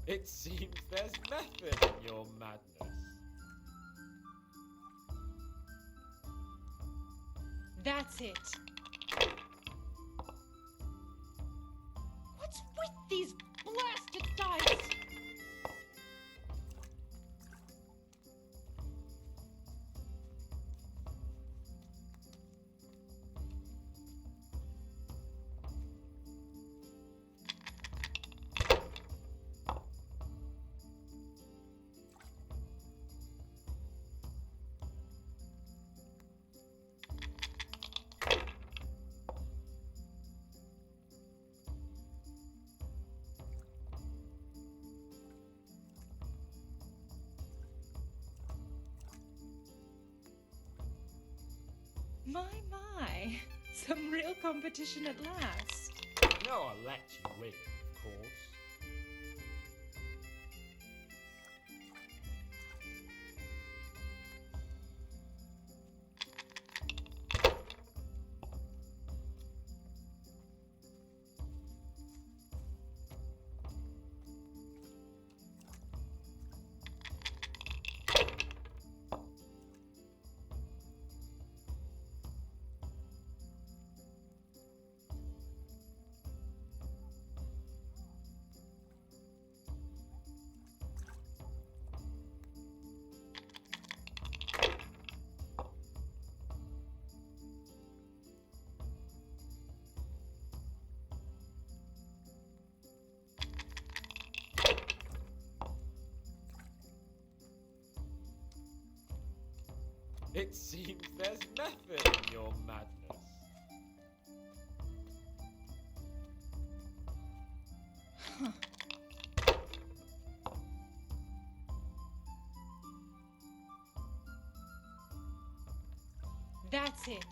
It seems there's method in your madness. That's it. What's with these blasted dice? My. Some real competition at last. You know I'll let you win, of course. It seems there's method in your madness. Huh. That's it.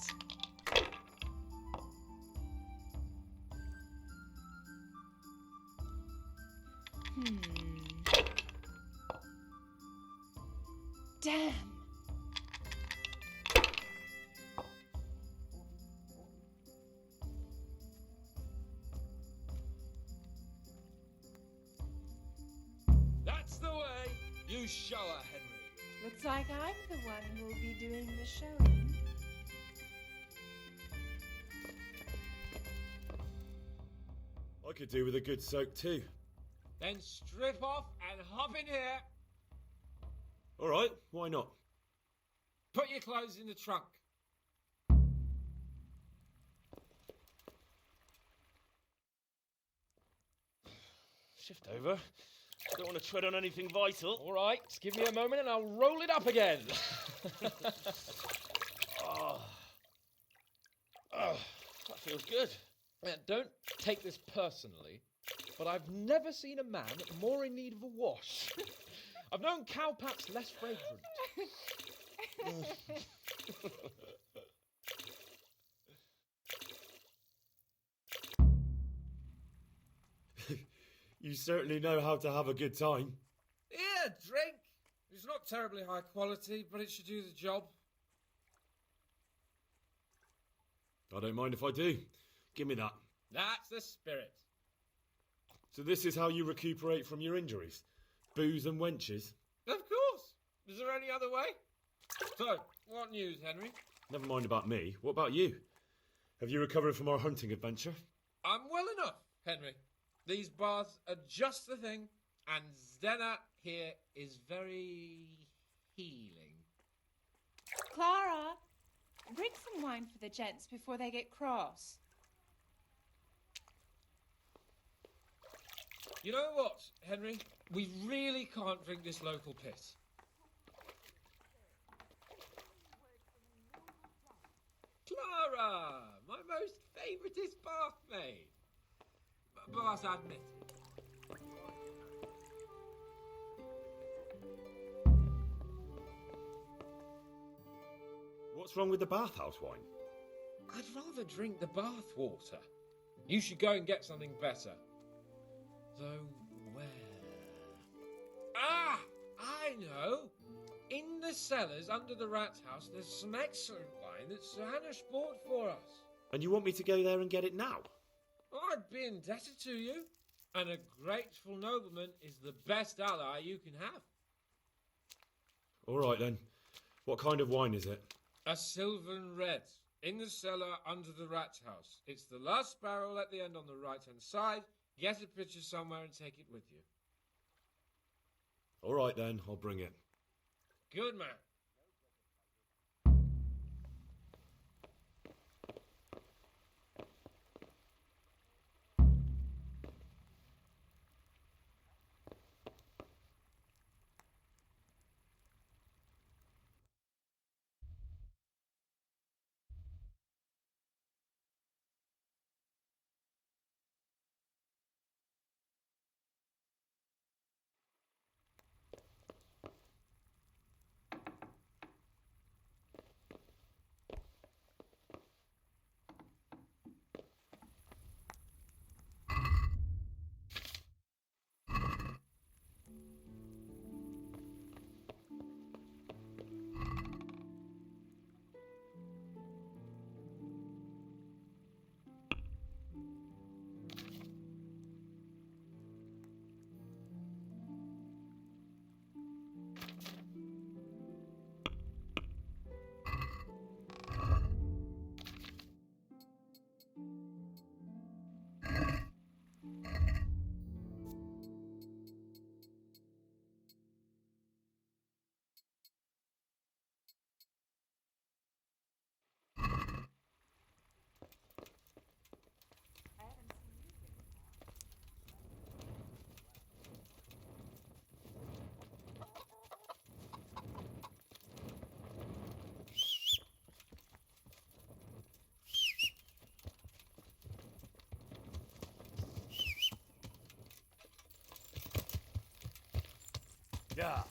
Damn. That's the way. You show her, Henry. Looks like I'm the one who'll be doing the showing. I could do with a good soak too. Then strip off and hop in here. All right, why not? Put your clothes in the trunk. Shift over. I don't want to tread on anything vital. All right, just give me a moment and I'll roll it up again. Oh, that feels good. Don't take this personally, but I've never seen a man more in need of a wash. I've known cowpats less fragrant. You certainly know how to have a good time. Yeah, drink. It's not terribly high quality, but it should do the job. I don't mind if I do. Give me that. That's the spirit. So this is how you recuperate from your injuries? Booze and wenches? Of course. Is there any other way? So, what news, Henry? Never mind about me. What about you? Have you recovered from our hunting adventure? I'm well enough, Henry. These baths are just the thing, and Zdena here is very healing. Clara, bring some wine for the gents before they get cross. You know what, Henry? We really can't drink this local piss. Clara, my most favouriteest bath maid. Bath admitted. What's wrong with the bathhouse wine? I'd rather drink the bath water. You should go and get something better. Though where? Ah! I know! In the cellars under the rat house, there's some excellent wine that Sir Hanish bought for us. And you want me to go there and get it now? I'd be indebted to you. And a grateful nobleman is the best ally you can have. All right then. What kind of wine is it? A Sylvan Red. In the cellar under the rat house. It's the last barrel at the end on the right-hand side. Get a pitcher somewhere and take it with you. All right then, I'll bring it. Good man. Yeah.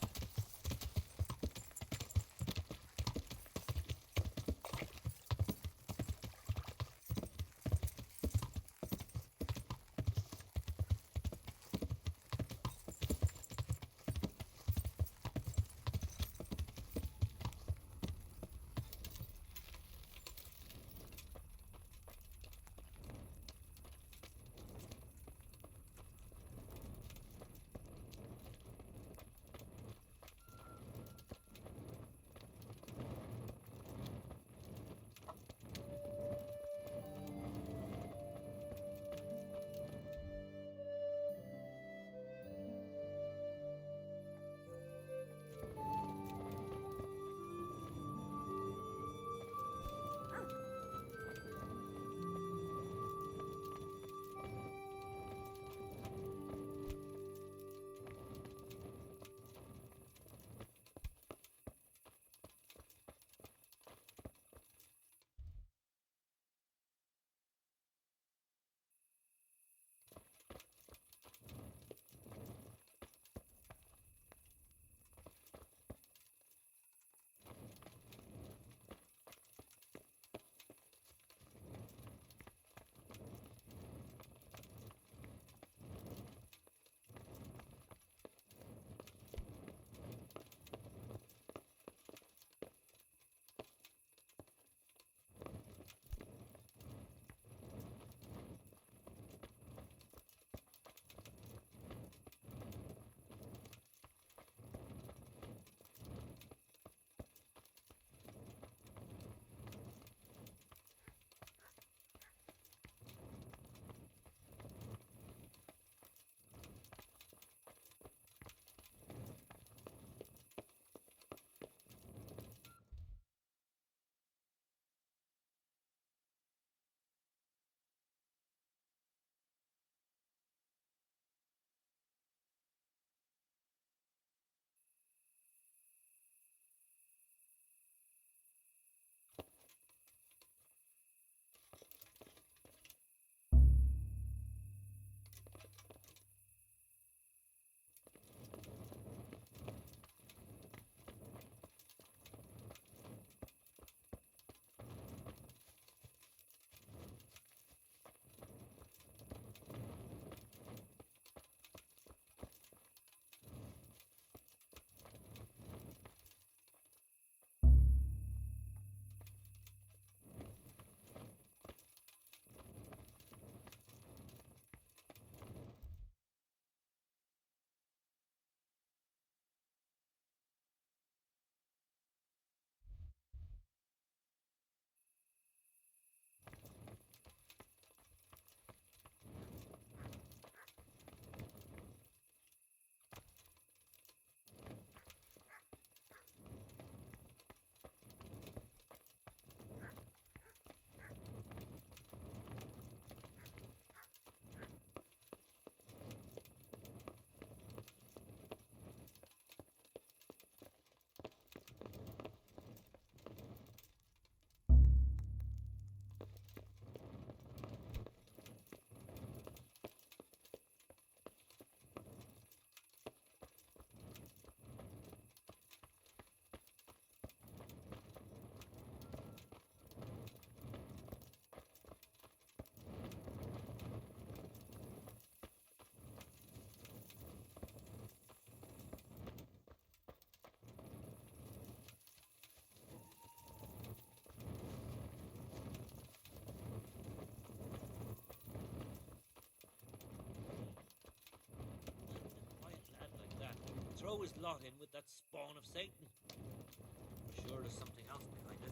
throw his lot in with that spawn of Satan. I'm sure there's something else behind it.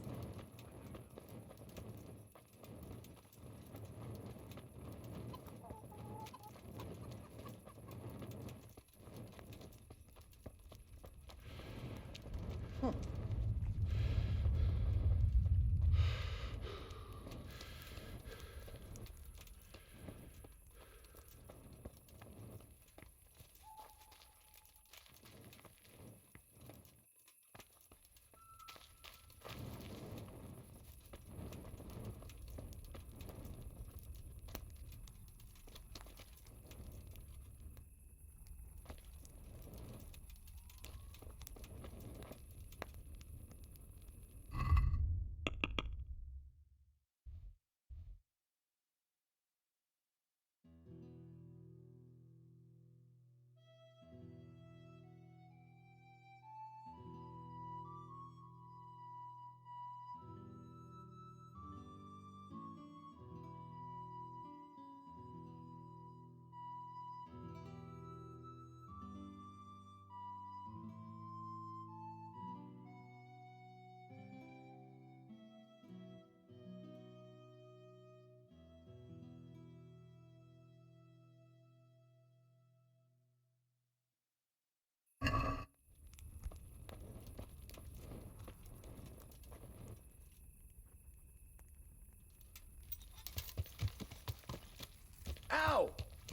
Ow!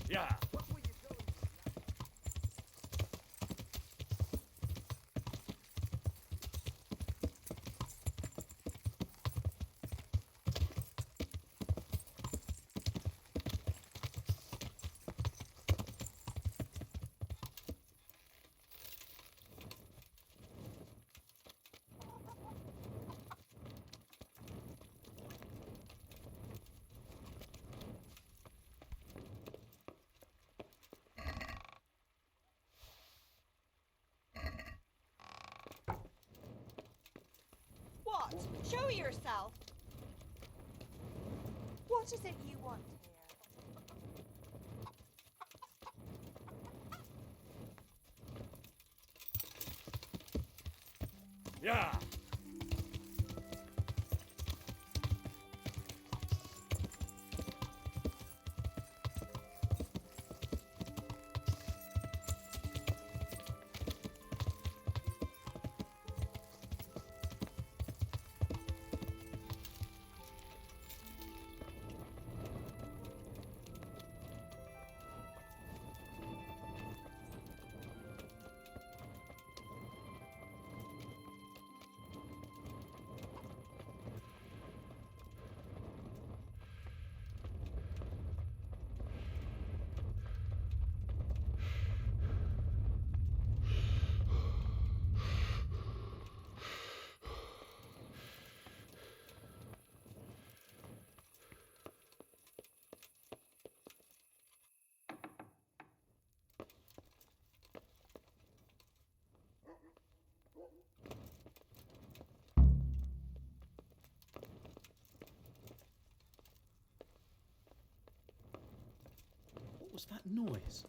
Yeah. What? Show yourself. What is it you want here? Yeah. What was that noise?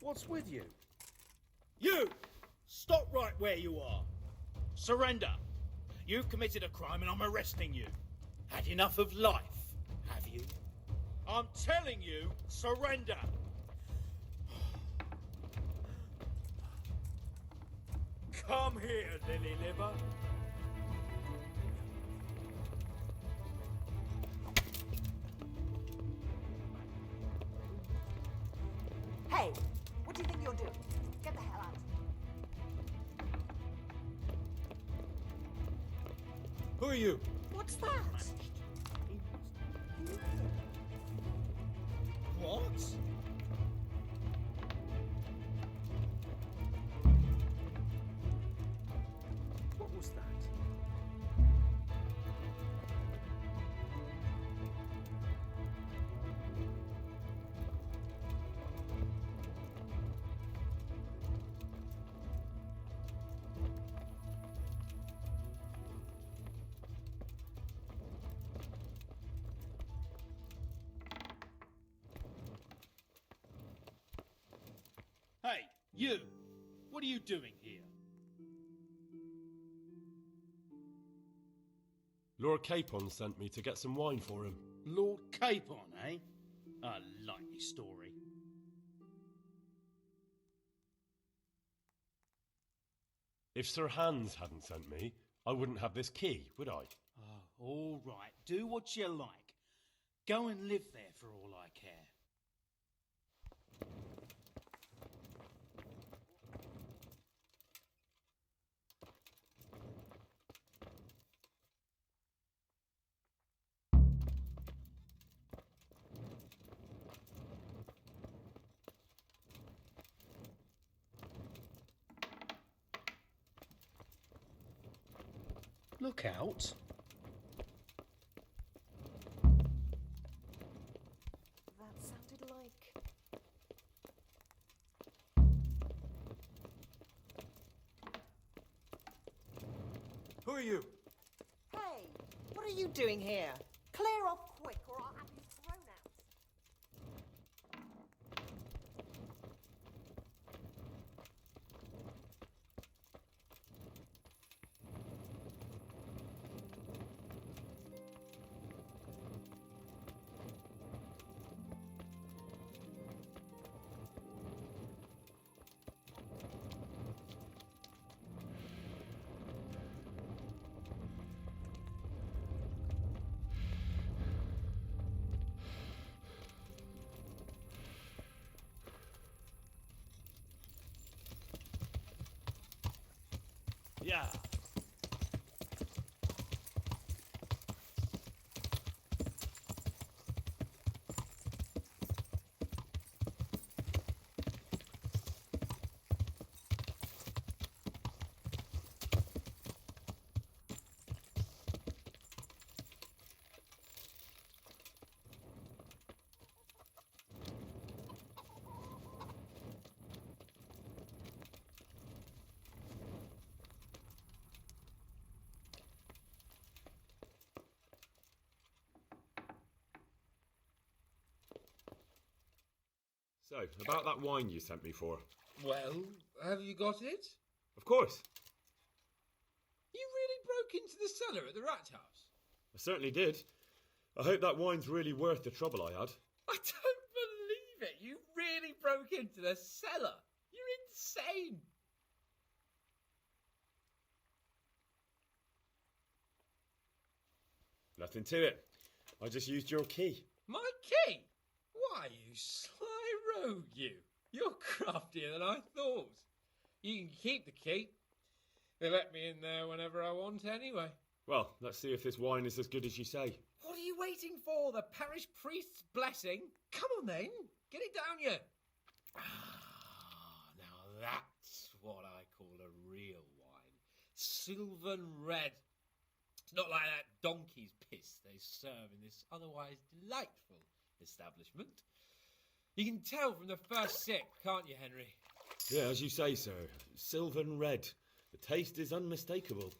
What's with you? You! Stop right where you are. Surrender. You've committed a crime and I'm arresting you. Had enough of life, have you? I'm telling you, surrender. Come here, lily liver. Hey, what do you think you're doing? Get the hell out. Who are you? What's that? What? What was that? You! What are you doing here? Lord Capon sent me to get some wine for him. Lord Capon, eh? A likely story. If Sir Hans hadn't sent me, I wouldn't have this key, would I? Oh, all right. Do what you like. Go and live there for all I care. Look out. That sounded like... Who are you? Hey, what are you doing here? Clear off quick or I'll have you thrown out. Yeah. So, about that wine you sent me for. Well, have you got it? Of course. You really broke into the cellar at the rat house? I certainly did. I hope that wine's really worth the trouble I had. I don't believe it. You really broke into the cellar. You're insane. Nothing to it. I just used your key. My key? Why, you sly rogue, you. You're craftier than I thought. You can keep the key. They let me in there whenever I want anyway. Well, let's see if this wine is as good as you say. What are you waiting for? The parish priest's blessing? Come on then. Get it down you. Now that's what I call a real wine. Sylvan red. It's not like that donkey's piss they serve in this otherwise delightful establishment. You can tell from the first sip, can't you, Henry? Yeah, as you say, sir. Sylvan red. The taste is unmistakable.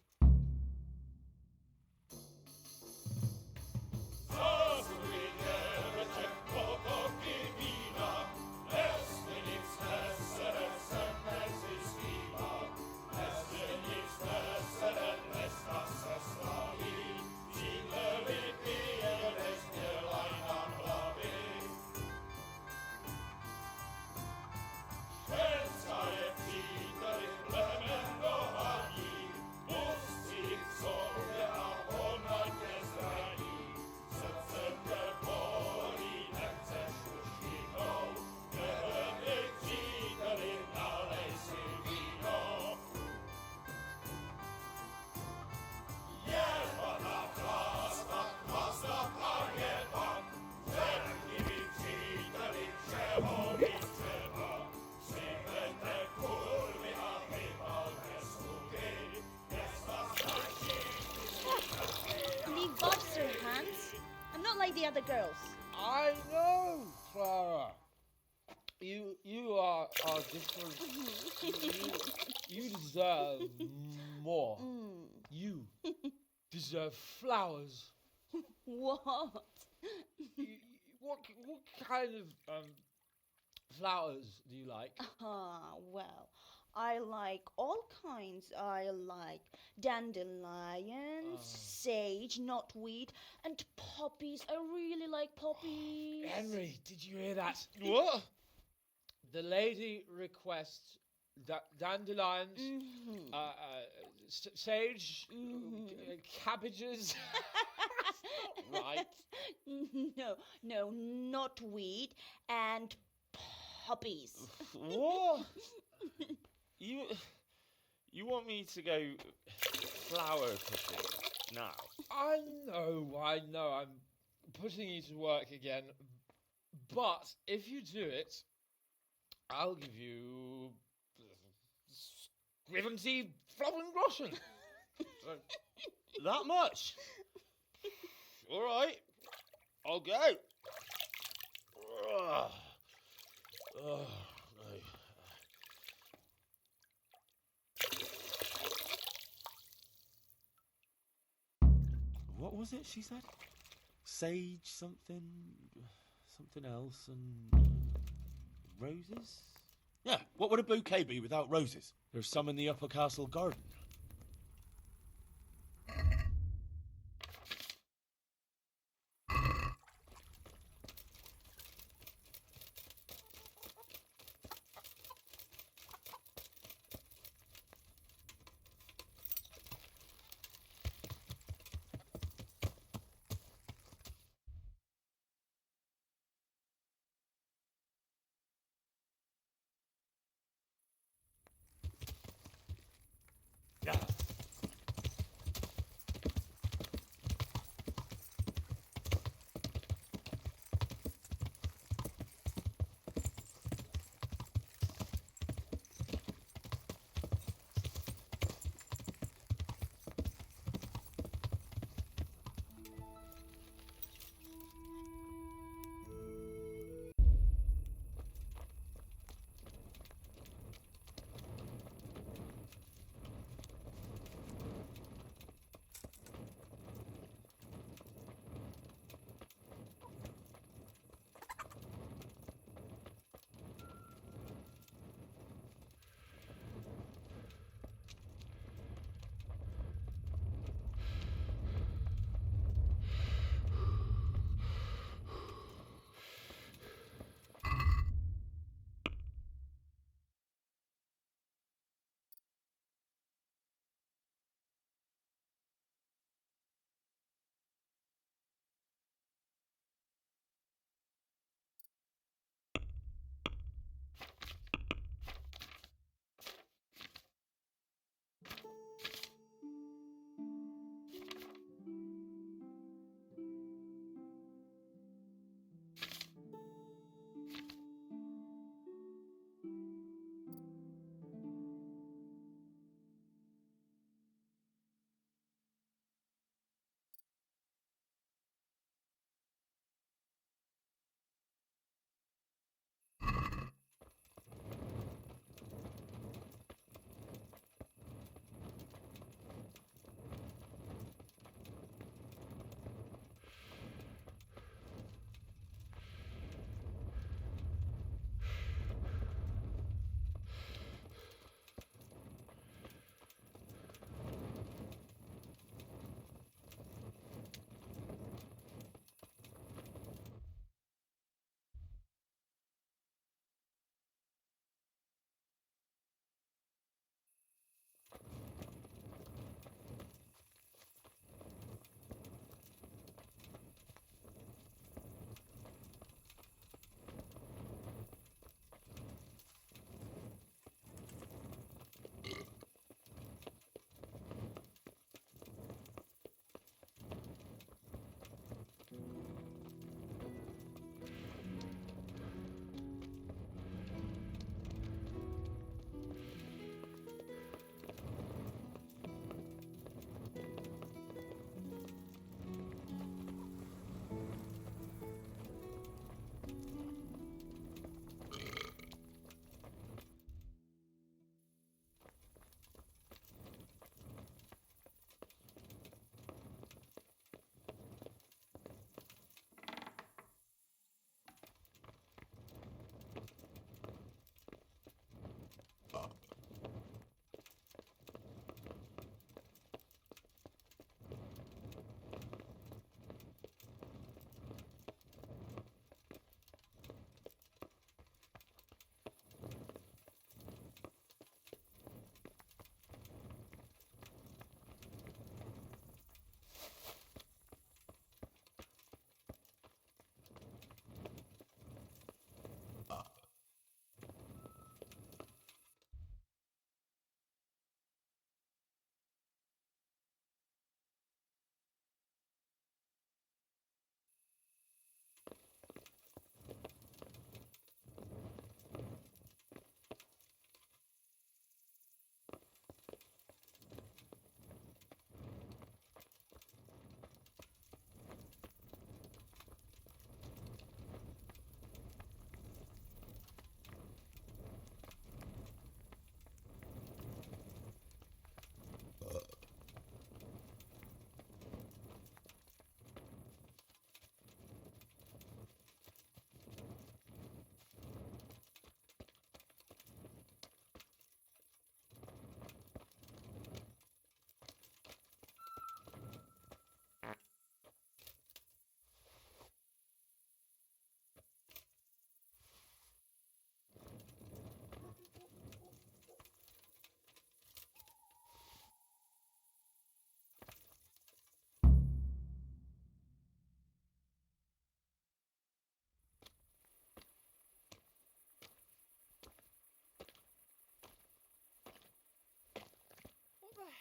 The other girls. I know, Clara. You are different. you deserve more. You deserve flowers. What? What kind of flowers do you like? Ah, well, I like all kinds. I like dandelions, sage, knotweed, and poppies. I really like poppies. Henry, did you hear that? What? The lady requests dandelions, sage, cabbages. Right. No, knotweed and poppies. What? You want me to go flower picking now? I know. I'm putting you to work again. But if you do it, I'll give you 70 Flowengroschen. That much? All right, I'll go. No. What was it she said? Sage something else, and roses? Yeah, what would a bouquet be without roses? There's some in the upper castle garden.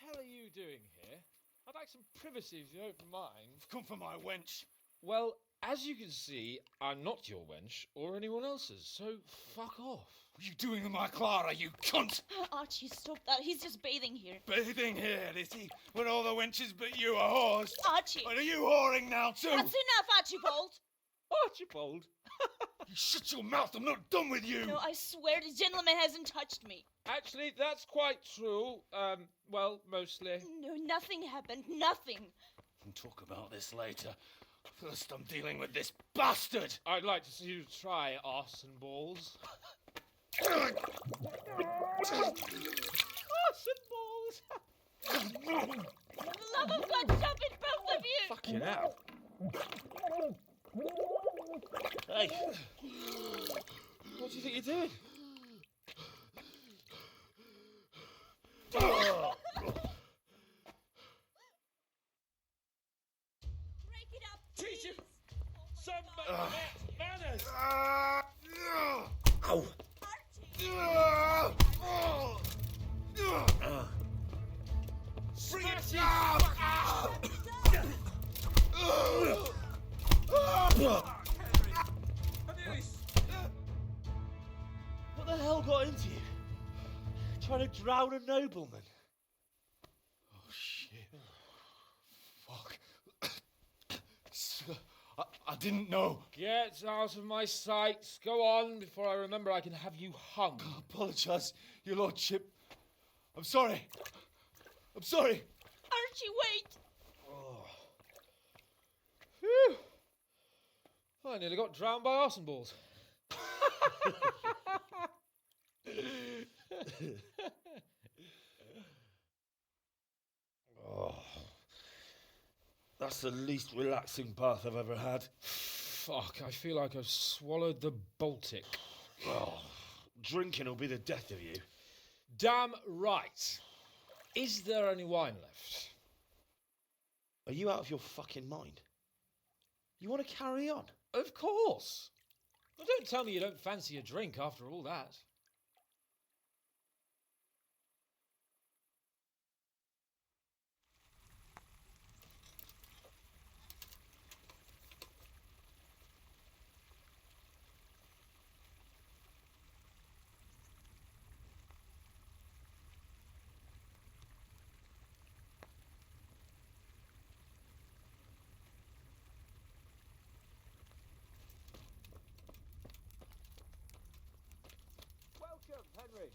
hell are you doing here? I'd like some privacy if you don't mind. Come for my wench. Well, as you can see, I'm not your wench or anyone else's, so fuck off. What are you doing with my Clara, you cunt? Archie, stop that. He's just bathing here. Bathing here, is he? When all the wenches but you are whores. Archie! But are you whoring now too? That's enough, Archibald! Archibald? You shut your mouth, I'm not done with you! No, I swear this gentleman hasn't touched me. Actually, that's quite true. Well, mostly. No, nothing happened. Nothing. We'll talk about this later. First, I'm dealing with this bastard! I'd like to see you try arse and balls. Arse and balls! For the love of God, stop it, both of you! Fucking hell. Hey, What do you think you're doing? Break it up, Teach him some manners! ow! Bring it What the hell got into you? Trying to drown a nobleman? Oh, shit. Fuck. I didn't know. Get out of my sight. Go on before I remember I can have you hung. I apologise, your lordship. I'm sorry. I'm sorry. Archie, wait! Phew. I nearly got drowned by arse and balls. Oh, that's the least relaxing bath I've ever had. Fuck, I feel like I've swallowed the Baltic. Oh, drinking will be the death of you. Damn right. Is there any wine left? Are you out of your fucking mind? You want to carry on? Of course. Well, don't tell me you don't fancy a drink after all that. Welcome, Henry.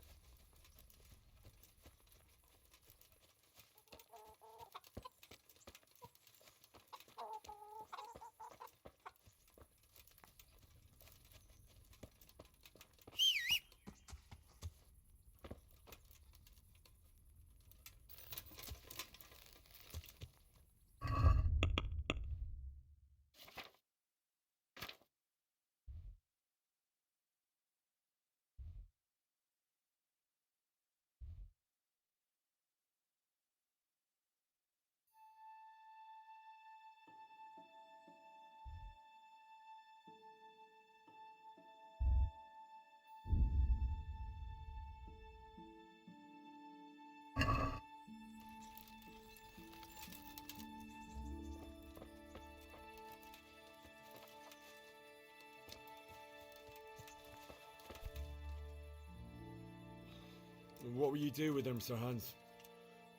What will you do with them, Sir Hans?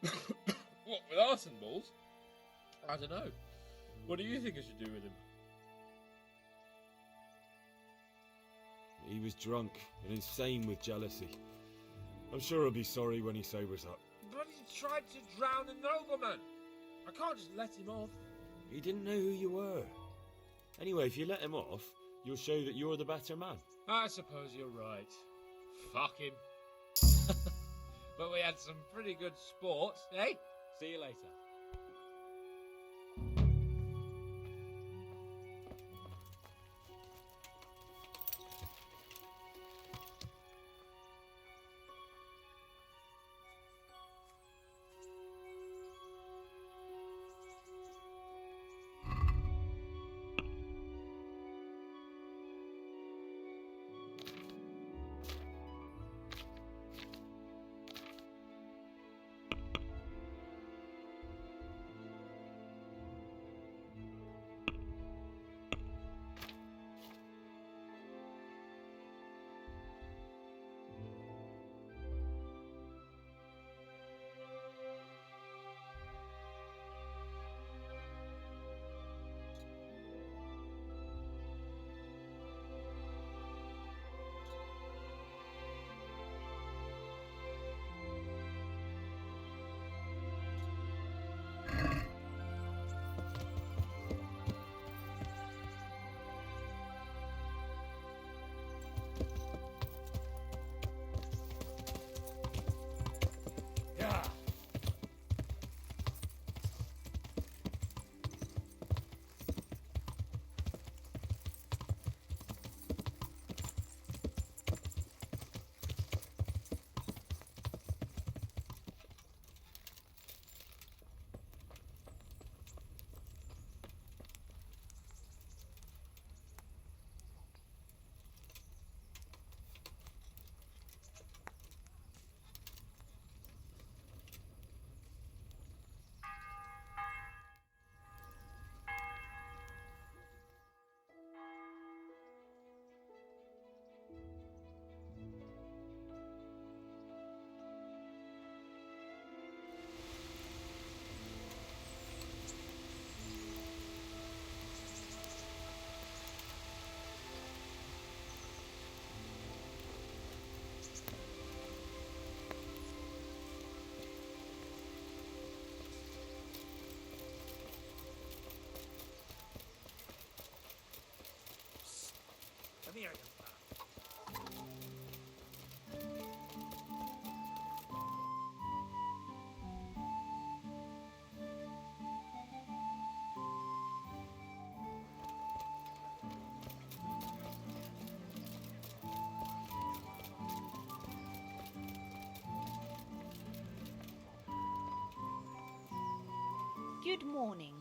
What, with arse and balls? I don't know. What do you think I should do with him? He was drunk and insane with jealousy. I'm sure he'll be sorry when he sobers up. But he tried to drown a nobleman. I can't just let him off. He didn't know who you were. Anyway, if you let him off, you'll show that you're the better man. I suppose you're right. Fuck him. But we had some pretty good sport, eh? See you later. Good morning.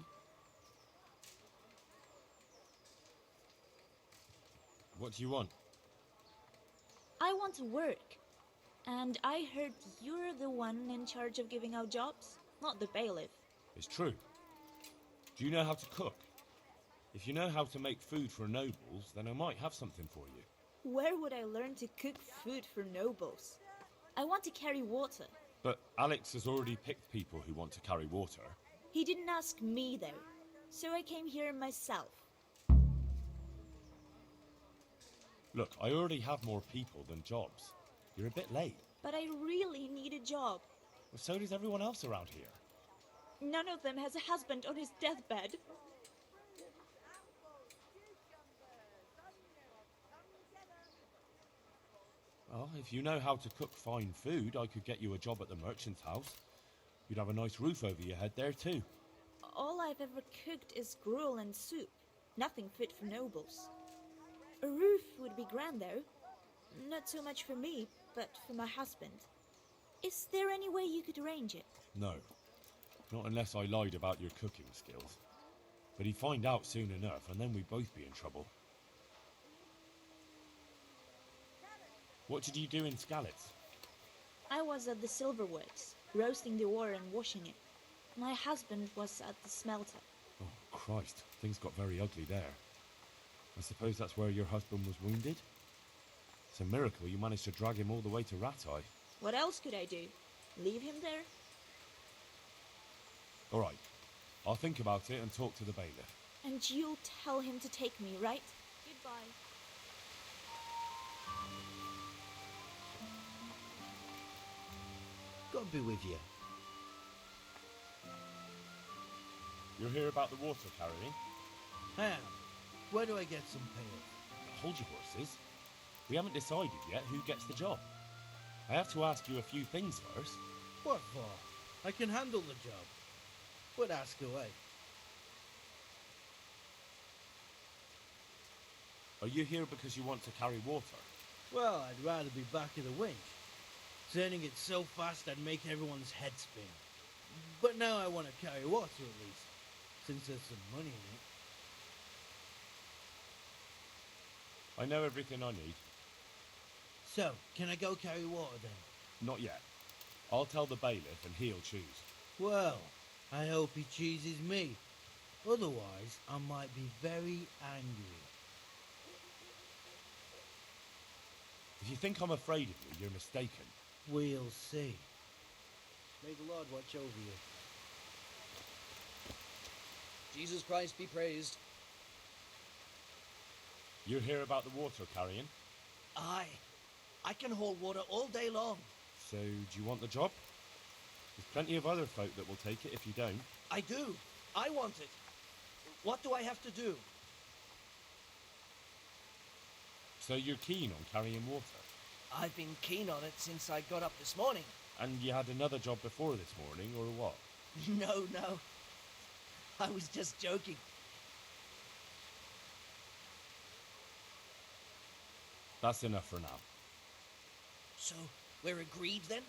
What do you want? I want to work. And I heard you're the one in charge of giving out jobs, not the bailiff. It's true. Do you know how to cook? If you know how to make food for nobles, then I might have something for you. Where would I learn to cook food for nobles? I want to carry water. But Alex has already picked people who want to carry water. He didn't ask me, though, so I came here myself. Look, I already have more people than jobs. You're a bit late. But I really need a job. Well, so does everyone else around here. None of them has a husband on his deathbed. Well, if you know how to cook fine food, I could get you a job at the merchant's house. You'd have a nice roof over your head there, too. All I've ever cooked is gruel and soup. Nothing fit for nobles. A roof would be grand, though. Not so much for me, but for my husband. Is there any way you could arrange it? No. Not unless I lied about your cooking skills. But he'd find out soon enough, and then we'd both be in trouble. What did you do in Skalitz? I was at the silver works, roasting the ore and washing it. My husband was at the smelter. Oh, Christ. Things got very ugly there. I suppose that's where your husband was wounded? It's a miracle you managed to drag him all the way to Ratai. What else could I do? Leave him there? All right. I'll think about it and talk to the bailiff. And you'll tell him to take me, right? Goodbye. God be with you. You're here about the water carrying? Ham, where do I get some pails? Hold your horses. We haven't decided yet who gets the job. I have to ask you a few things first. What for? I can handle the job. But ask away. Are you here because you want to carry water? Well, I'd rather be back at the winch. Turning it so fast I'd make everyone's head spin. But now I want to carry water at least, since there's some money in it. I know everything I need. So, can I go carry water then? Not yet. I'll tell the bailiff and he'll choose. Well, I hope he chooses me. Otherwise, I might be very angry. If you think I'm afraid of you, you're mistaken. We'll see. May the Lord watch over you. Jesus Christ be praised. You're here about the water carrying? Aye. I can haul water all day long. So, do you want the job? There's plenty of other folk that will take it if you don't. I do. I want it. What do I have to do? So you're keen on carrying water? I've been keen on it since I got up this morning. And you had another job before this morning, or what? No. I was just joking. That's enough for now. So, we're agreed then?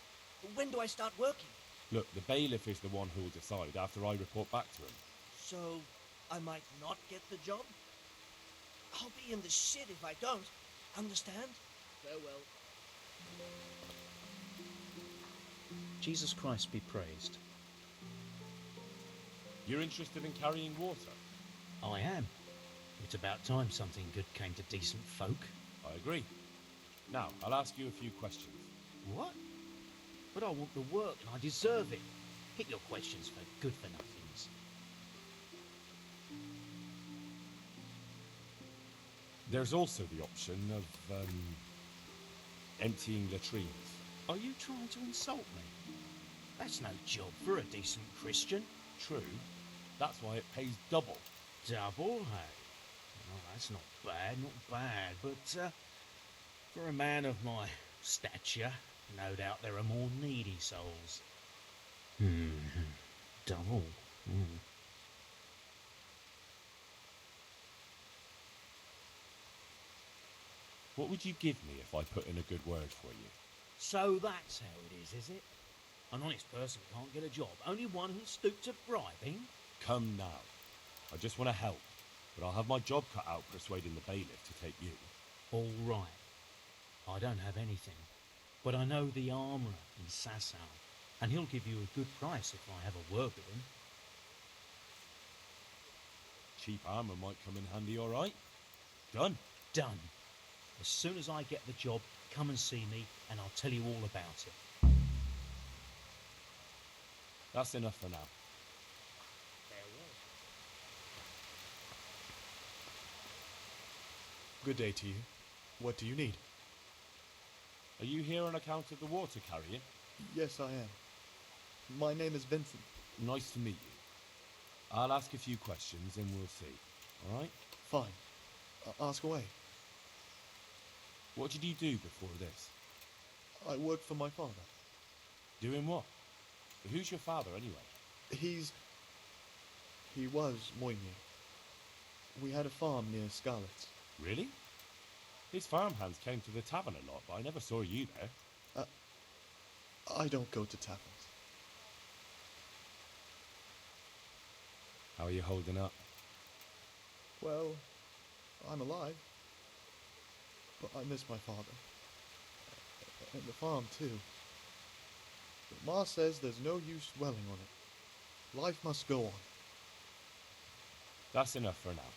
When do I start working? Look, the bailiff is the one who'll decide after I report back to him. So, I might not get the job? I'll be in the shit if I don't. Understand? Farewell. Jesus Christ be praised. You're interested in carrying water? I am. It's about time something good came to decent folk. I agree. Now, I'll ask you a few questions. What? But I want the work and I deserve it. Hit your questions for good-for-nothings. There's also the option of, emptying latrines. Are you trying to insult me? That's no job for a decent Christian. True. That's why it pays double. Double, hey? Oh, that's not bad, but for a man of my stature, no doubt there are more needy souls. Double. What would you give me if I put in a good word for you? So that's how it is it? An honest person can't get a job, only one who's stooped to bribing? Come now. I just want to help, but I'll have my job cut out persuading the bailiff to take you. All right. I don't have anything, but I know the armourer in Sasau, and he'll give you a good price if I have a word with him. Cheap armour might come in handy, all right? Done. Done. As soon as I get the job, come and see me, and I'll tell you all about it. That's enough for now. Good day to you. What do you need? Are you here on account of the water carrying? Yes, I am. My name is Vincent. Nice to meet you. I'll ask a few questions and we'll see. All right? Fine. Ask away. What did you do before this? I work for my father. Doing what? Who's your father, anyway? He was Moimir. We had a farm near Scarlet's. Really? His farmhands came to the tavern a lot, but I never saw you there. I don't go to taverns. How are you holding up? Well, I'm alive. But I miss my father. And the farm, too. But Ma says there's no use dwelling on it. Life must go on. That's enough for now.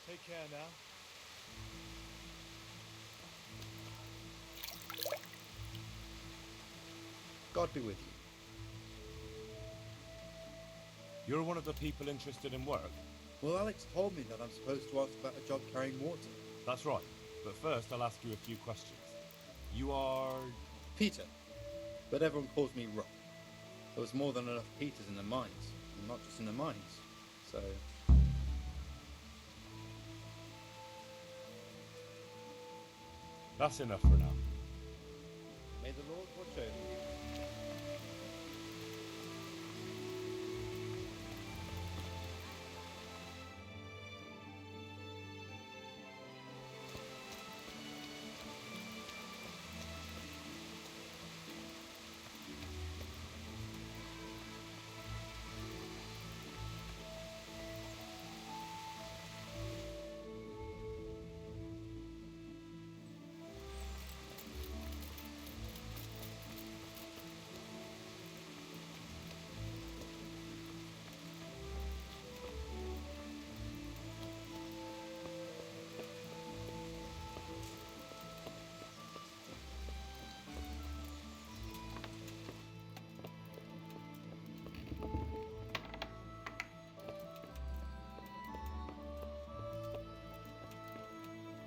Take care now. God be with you. You're one of the people interested in work? Well, Alex told me that I'm supposed to ask about a job carrying water. That's right. But first, I'll ask you a few questions. You are... Peter. But everyone calls me Rock. There was more than enough Peters in the mines. And not just in the mines. So... That's enough for now. May the Lord watch over you.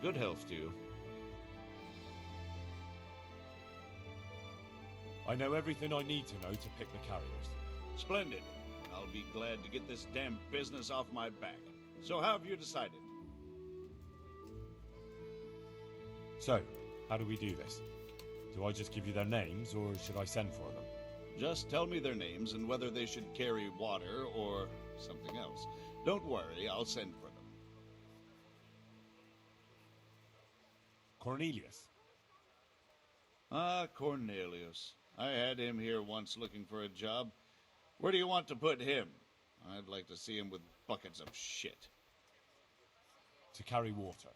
Good health to you. I know everything I need to know to pick the carriers. Splendid. I'll be glad to get this damn business off my back. So how have you decided? So, how do we do this? Do I just give you their names, or should I send for them? Just tell me their names and whether they should carry water or something else. Don't worry, I'll send for them. Cornelius. Ah, Cornelius. I had him here once looking for a job. Where do you want to put him? I'd like to see him with buckets of shit. To carry water.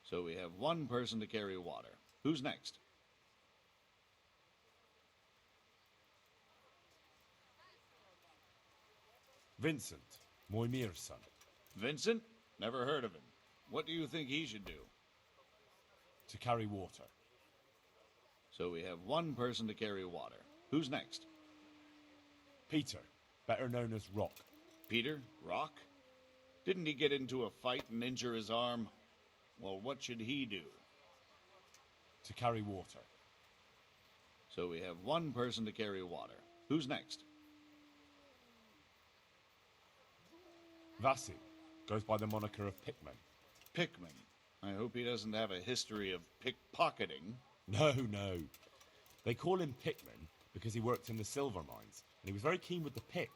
So we have one person to carry water. Who's next? Vincent, Moimir's son. Vincent? Never heard of him. What do you think he should do? To carry water. So we have one person to carry water. Who's next? Peter, better known as Rock. Peter? Rock? Didn't he get into a fight and injure his arm? Well, what should he do? To carry water. So we have one person to carry water. Who's next? Vasi, goes by the moniker of Pickman. Pickman. I hope he doesn't have a history of pickpocketing. No. They call him Pickman because he worked in the silver mines, and he was very keen with the pick.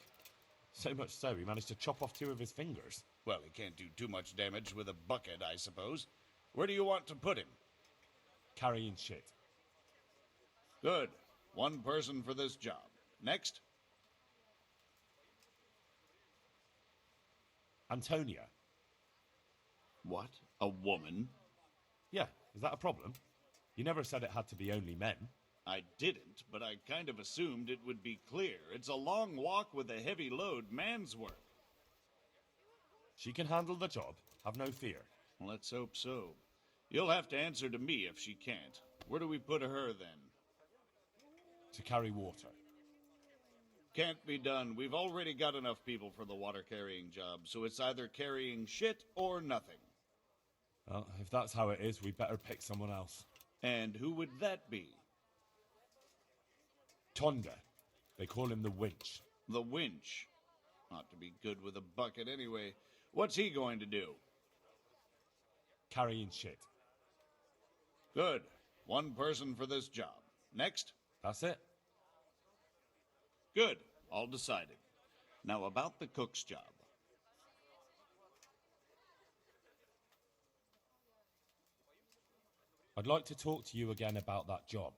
So much so, he managed to chop off 2 of his fingers. Well, he can't do too much damage with a bucket, I suppose. Where do you want to put him? Carrying shit. Good. One person for this job. Next? Antonia. What? A woman? Yeah, is that a problem? You never said it had to be only men. I didn't, but I kind of assumed it would be clear. It's a long walk with a heavy load, man's work. She can handle the job, have no fear. Let's hope so. You'll have to answer to me if she can't. Where do we put her, then? To carry water. Can't be done. We've already got enough people for the water-carrying job, so it's either carrying shit or nothing. Well, if that's how it is, we'd better pick someone else. And who would that be? Tonda. They call him the Winch. The Winch? Ought to be good with a bucket anyway. What's he going to do? Carrying shit. Good. One person for this job. Next? That's it. Good. All decided. Now about the cook's job. I'd like to talk to you again about that job.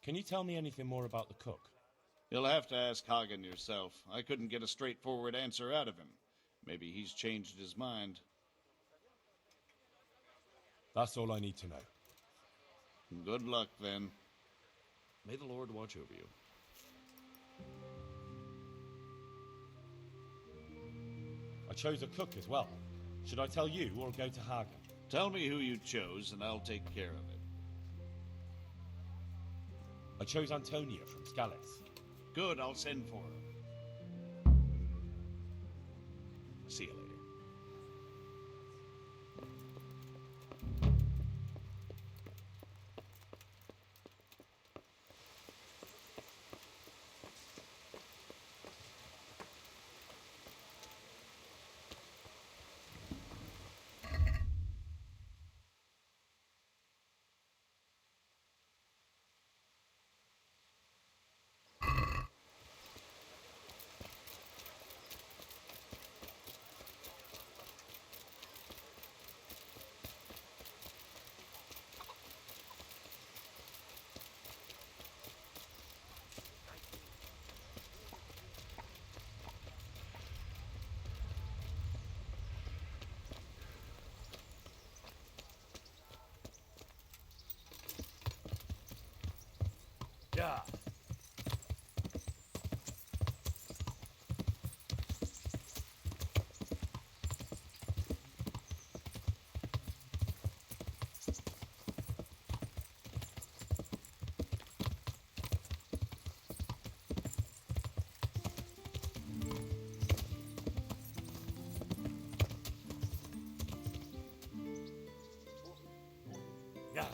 Can you tell me anything more about the cook? You'll have to ask Hagen yourself. I couldn't get a straightforward answer out of him. Maybe he's changed his mind. That's all I need to know. Good luck, then. May the Lord watch over you. I chose a cook as well. Should I tell you or go to Hagen? Tell me who you chose, and I'll take care of it. I chose Antonia from Scallis. Good, I'll send for her. See you later. Yeah. Yeah.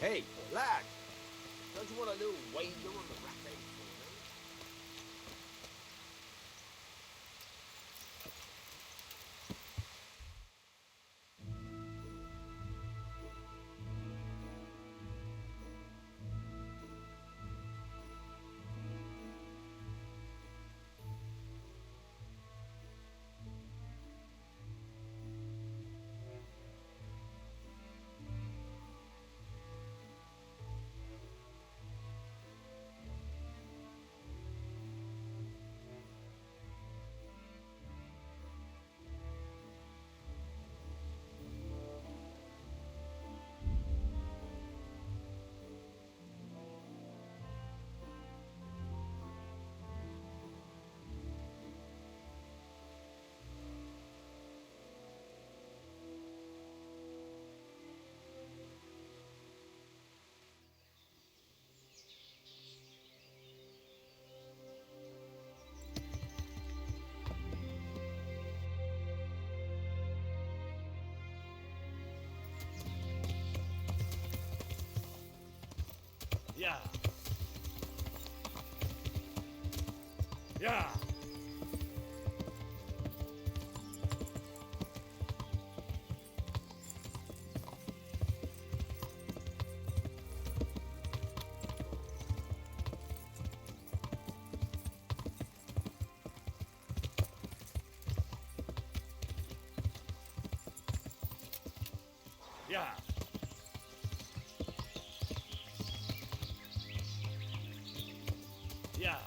Hey, lad! Don't you want a little wager on the rat egg? Yeah. Yeah. Yeah. Yeah.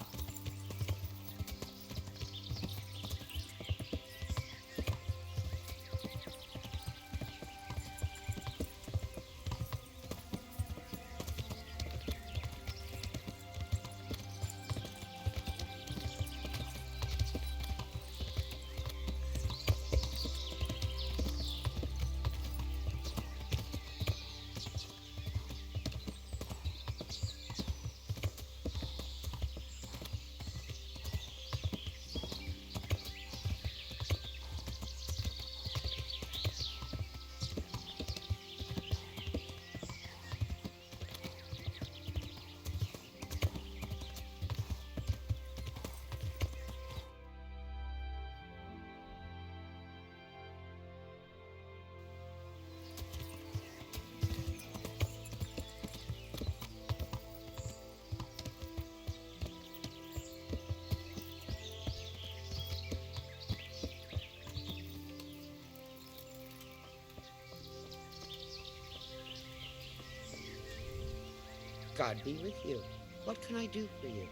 God be with you. What can I do for you?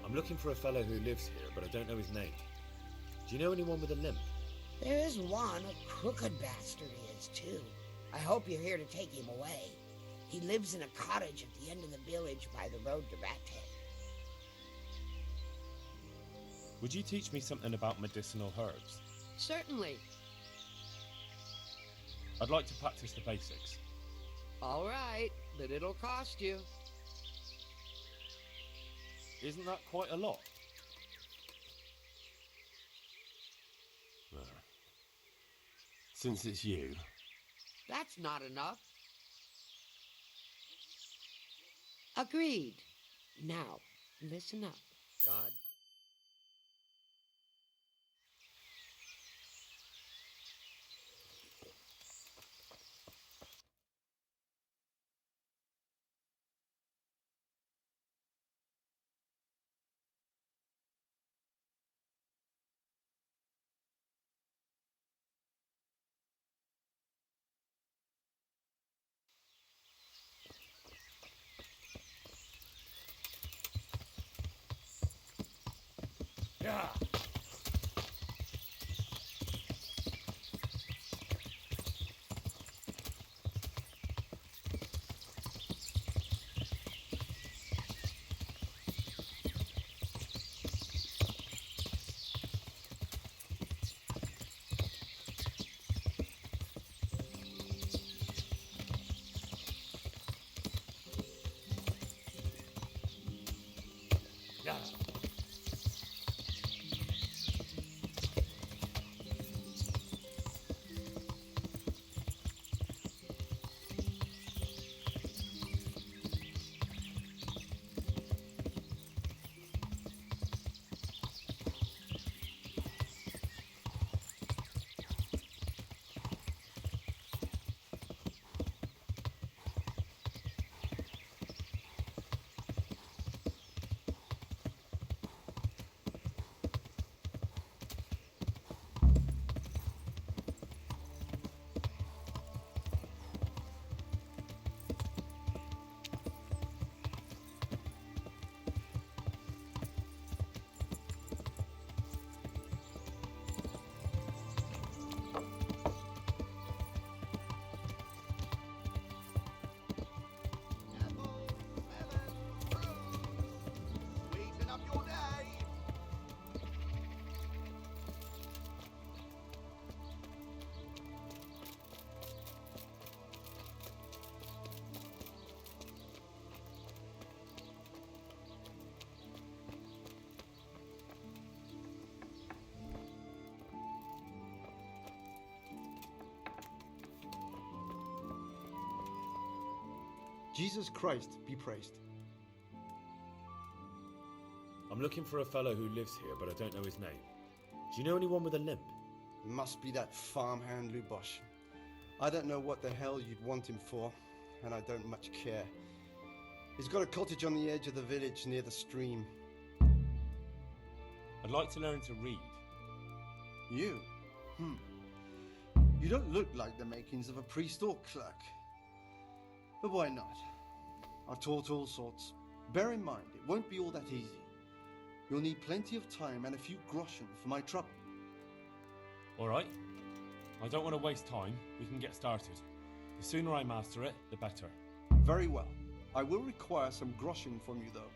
I'm looking for a fellow who lives here, but I don't know his name. Do you know anyone with a limp? There is one, a crooked bastard he is, too. I hope you're here to take him away. He lives in a cottage at the end of the village by the road to Rathead. Would you teach me something about medicinal herbs? Certainly. I'd like to practice the basics. All right, but it'll cost you. Isn't that quite a lot? Well, since it's you. That's not enough. Agreed. Now, listen up. God. Yeah. Yeah. Jesus Christ be praised. I'm looking for a fellow who lives here, but I don't know his name. Do you know anyone with a limp? Must be that farmhand Lubosh. I don't know what the hell you'd want him for, and I don't much care. He's got a cottage on the edge of the village near the stream. I'd like to learn to read. You? You don't look like the makings of a priest or clerk. But why not? I've taught all sorts. Bear in mind, it won't be all that easy. You'll need plenty of time and a few groschen for my trouble. All right. I don't want to waste time. We can get started. The sooner I master it, the better. Very well. I will require some groschen from you, though,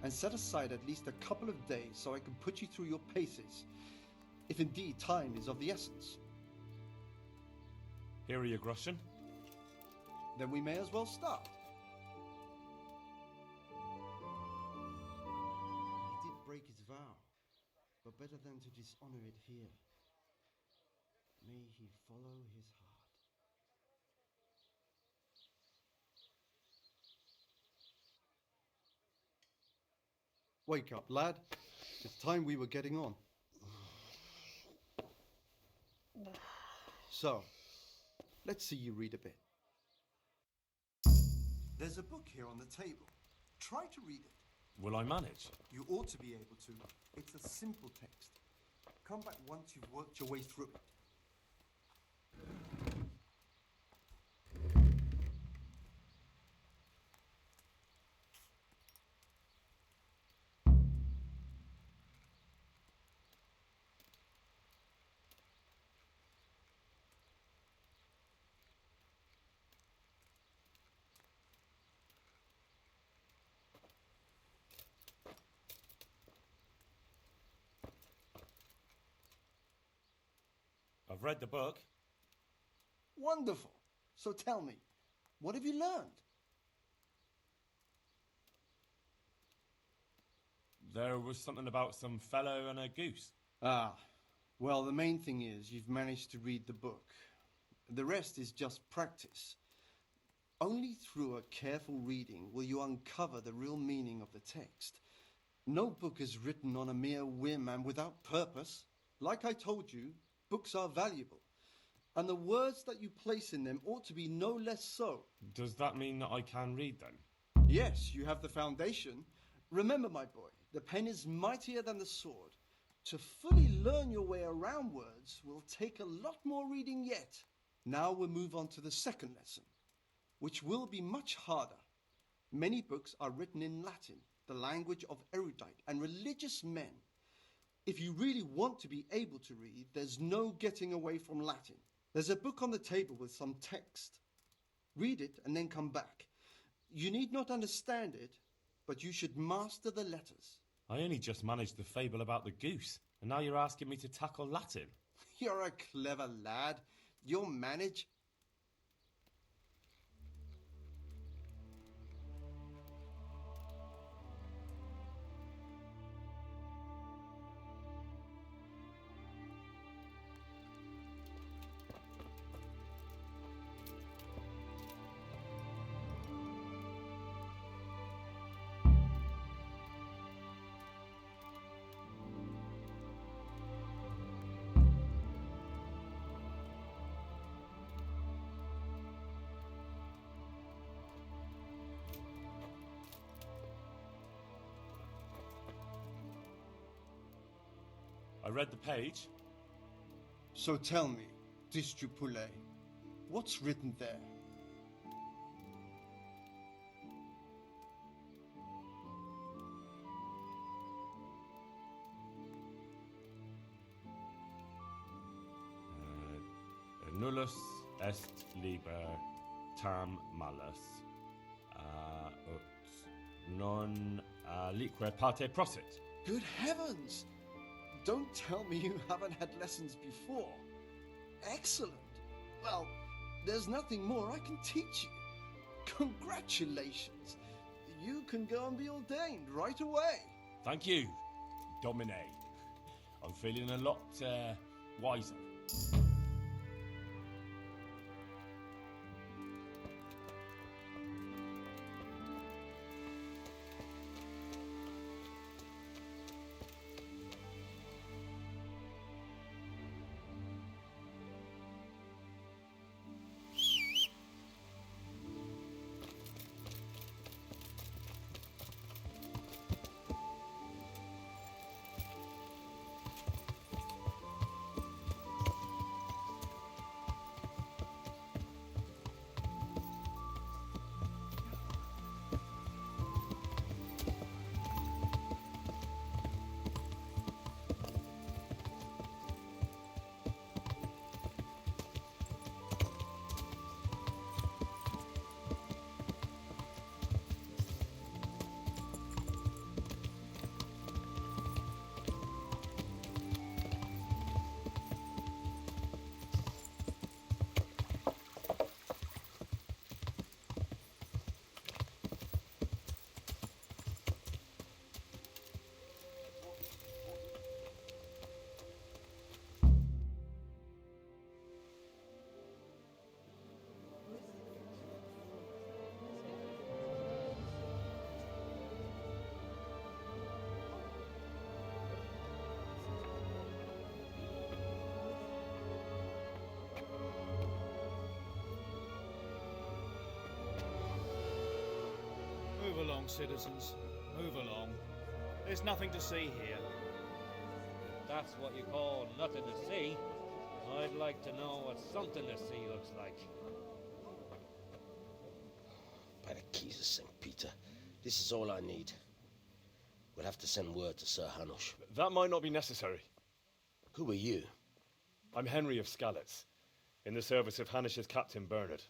and set aside at least a couple of days so I can put you through your paces, if indeed time is of the essence. Here are your groschen. Then we may as well start. He did break his vow, but better than to dishonor it here. May he follow his heart. Wake up, lad. It's time we were getting on. So, let's see you read a bit. There's a book here on the table. Try to read it. Will I manage? You ought to be able to. It's a simple text. Come back once you've worked your way through it. I've read the book. Wonderful. So tell me, what have you learned? There was something about some fellow and a goose. Ah, well, the main thing is you've managed to read the book. The rest is just practice. Only through a careful reading will you uncover the real meaning of the text. No book is written on a mere whim and without purpose. Like I told you, books are valuable, and the words that you place in them ought to be no less so. Does that mean that I can read then? Yes, you have the foundation. Remember, my boy, the pen is mightier than the sword. To fully learn your way around words will take a lot more reading yet. Now we'll move on to the second lesson, which will be much harder. Many books are written in Latin, the language of erudite and religious men. If you really want to be able to read, there's no getting away from Latin. There's a book on the table with some text. Read it and then come back. You need not understand it, but you should master the letters. I only just managed the fable about the goose, and now you're asking me to tackle Latin. You're a clever lad. You'll manage. I read the page. So tell me, Distrupule, what's written there? Nullus est liber tam malus, ut non alique parte prosit. Good heavens! Don't tell me you haven't had lessons before. Excellent. Well, there's nothing more I can teach you. Congratulations. You can go and be ordained right away. Thank you, Domine. I'm feeling a lot wiser. Move along, citizens. Move along. There's nothing to see here. If that's what you call nothing to see, I'd like to know what something to see looks like. By the keys of St. Peter, this is all I need. We'll have to send word to Sir Hanush. That might not be necessary. Who are you? I'm Henry of Skalitz, in the service of Hanush's Captain Bernard.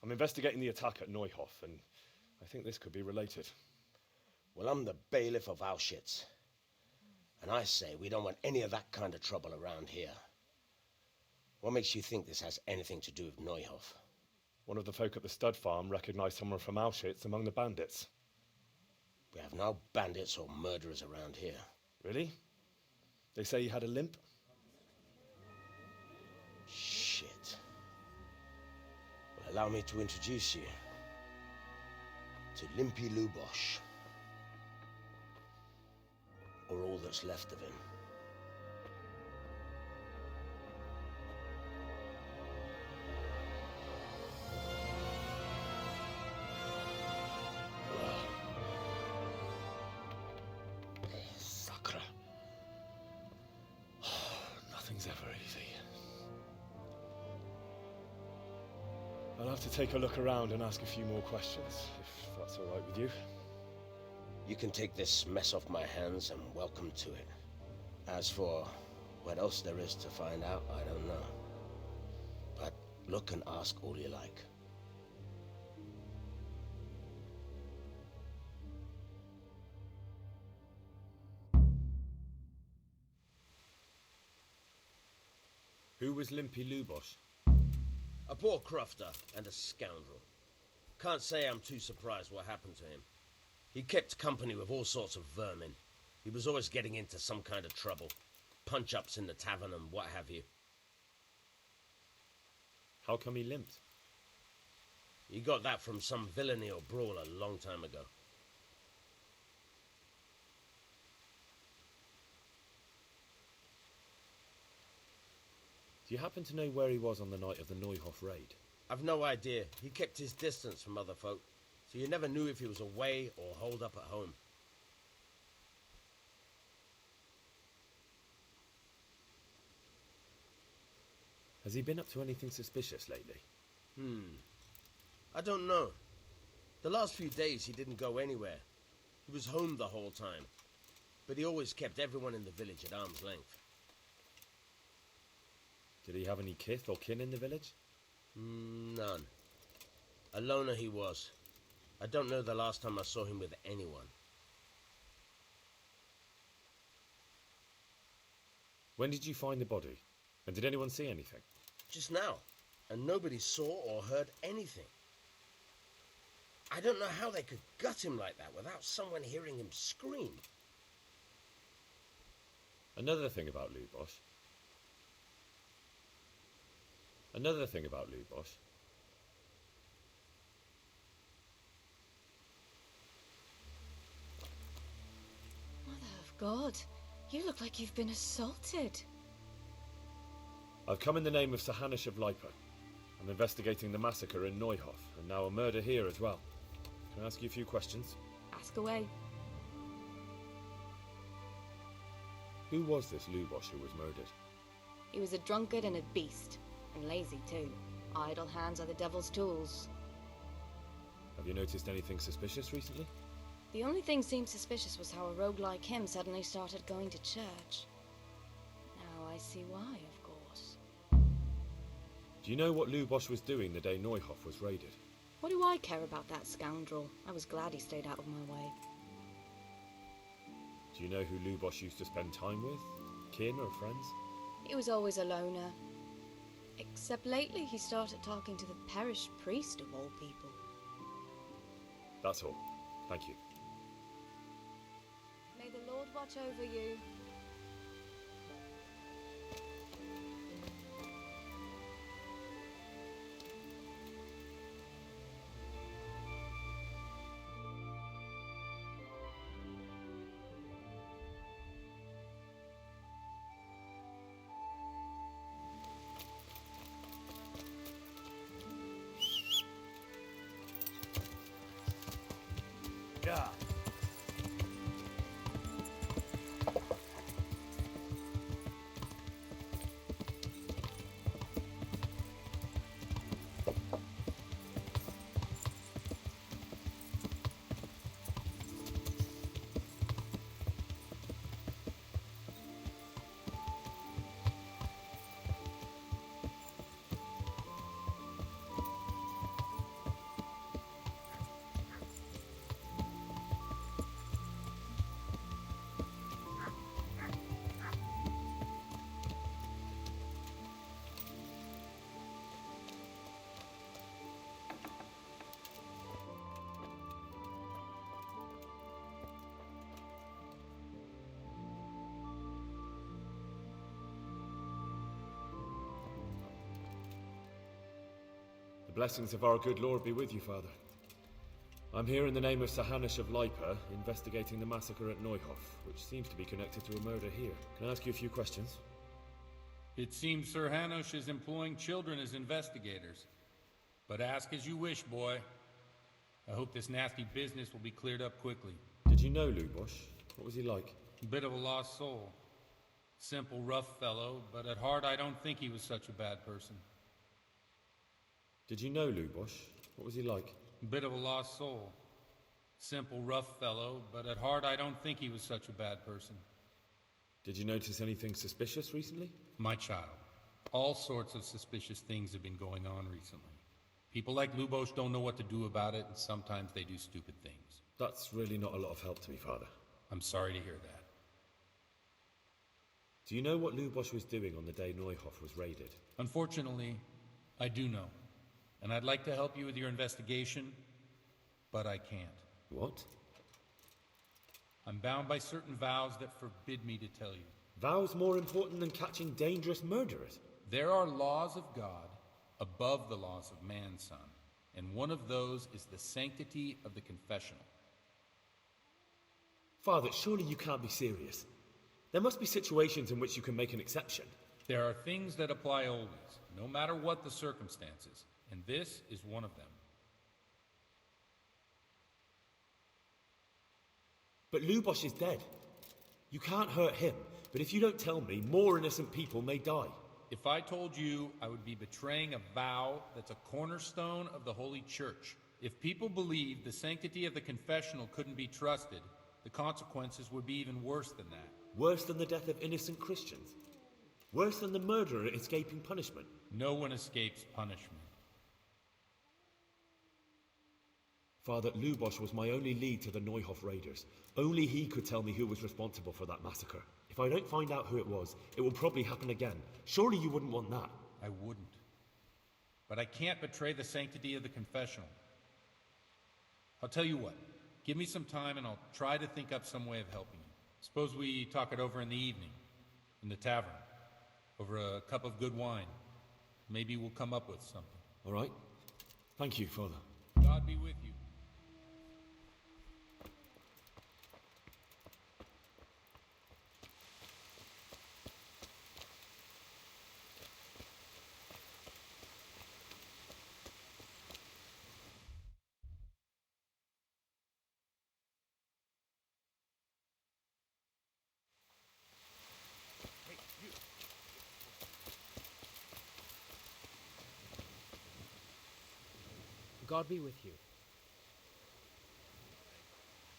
I'm investigating the attack at Neuhof, and I think this could be related. Well, I'm the bailiff of Auschwitz. And I say we don't want any of that kind of trouble around here. What makes you think this has anything to do with Neuhof? One of the folk at the stud farm recognized someone from Auschwitz among the bandits. We have no bandits or murderers around here. Really? They say he had a limp? Shit. Well, allow me to introduce you to Limpy Lubosh. Or all that's left of him. Sakra. Nothing's ever easy. I'll have to take a look around and ask a few more questions, if that's all right with you. You can take this mess off my hands and welcome to it. As for what else there is to find out, I don't know. But look and ask all you like. Who was Limpy Lubosh? A poor crofter and a scoundrel. Can't say I'm too surprised what happened to him. He kept company with all sorts of vermin. He was always getting into some kind of trouble. Punch-ups in the tavern and what have you. How come he limped? He got that from some villainy or brawl a long time ago. Do you happen to know where he was on the night of the Neuhof raid? I've no idea. He kept his distance from other folk, so you never knew if he was away or holed up at home. Has he been up to anything suspicious lately? I don't know. The last few days he didn't go anywhere. He was home the whole time. But he always kept everyone in the village at arm's length. Did he have any kith or kin in the village? None. A loner he was. I don't know the last time I saw him with anyone. When did you find the body? And did anyone see anything? Just now. And nobody saw or heard anything. I don't know how they could gut him like that without someone hearing him scream. Another thing about Lubosh. Mother of God, you look like you've been assaulted. I've come in the name of Sir Hanush of Lipa. I'm investigating the massacre in Neuhof, and now a murder here as well. Can I ask you a few questions? Ask away. Who was this Lubosh who was murdered? He was a drunkard and a beast, and lazy too. Idle hands are the devil's tools. Have you noticed anything suspicious recently? The only thing seemed suspicious was how a rogue like him suddenly started going to church. Now I see why, of course. Do you know what Lubosh was doing the day Neuhof was raided? What do I care about that scoundrel? I was glad he stayed out of my way. Do you know who Lubosh used to spend time with? Kin or friends? He was always a loner. Except lately he started talking to the parish priest of all people. That's all. Thank you. May the Lord watch over you. The blessings of our good Lord be with you, Father. I'm here in the name of Sir Hanish of Lipa, investigating the massacre at Neuhof, which seems to be connected to a murder here. Can I ask you a few questions? It seems Sir Hanush is employing children as investigators. But ask as you wish, boy. I hope this nasty business will be cleared up quickly. Did you know Lubosh? What was he like? A bit of a lost soul. Simple, rough fellow, but at heart I don't think he was such a bad person. Did you know Lubosh? What was he like? A bit of a lost soul. Simple, rough fellow, but at heart I don't think he was such a bad person. Did you notice anything suspicious recently? My child, all sorts of suspicious things have been going on recently. People like Lubosh don't know what to do about it, and sometimes they do stupid things. That's really not a lot of help to me, Father. I'm sorry to hear that. Do you know what Lubosh was doing on the day Neuhof was raided? Unfortunately, I do know. And I'd like to help you with your investigation, but I can't. What? I'm bound by certain vows that forbid me to tell you. Vows more important than catching dangerous murderers? There are laws of God above the laws of man, son. And one of those is the sanctity of the confessional. Father, surely you can't be serious. There must be situations in which you can make an exception. There are things that apply always, no matter what the circumstances. And this is one of them. But Lubosh is dead. You can't hurt him, but if you don't tell me, more innocent people may die. If I told you, I would be betraying a vow that's a cornerstone of the Holy Church. If people believed the sanctity of the confessional couldn't be trusted, the consequences would be even worse than that. Worse than the death of innocent Christians? Worse than the murderer escaping punishment? No one escapes punishment. Father, Lubosh was my only lead to the Neuhof raiders. Only he could tell me who was responsible for that massacre. If I don't find out who it was, it will probably happen again. Surely you wouldn't want that. I wouldn't. But I can't betray the sanctity of the confessional. I'll tell you what. Give me some time and I'll try to think up some way of helping you. Suppose we talk it over in the evening, in the tavern, over a cup of good wine. Maybe we'll come up with something. All right. Thank you, Father. God be with you. God be with you.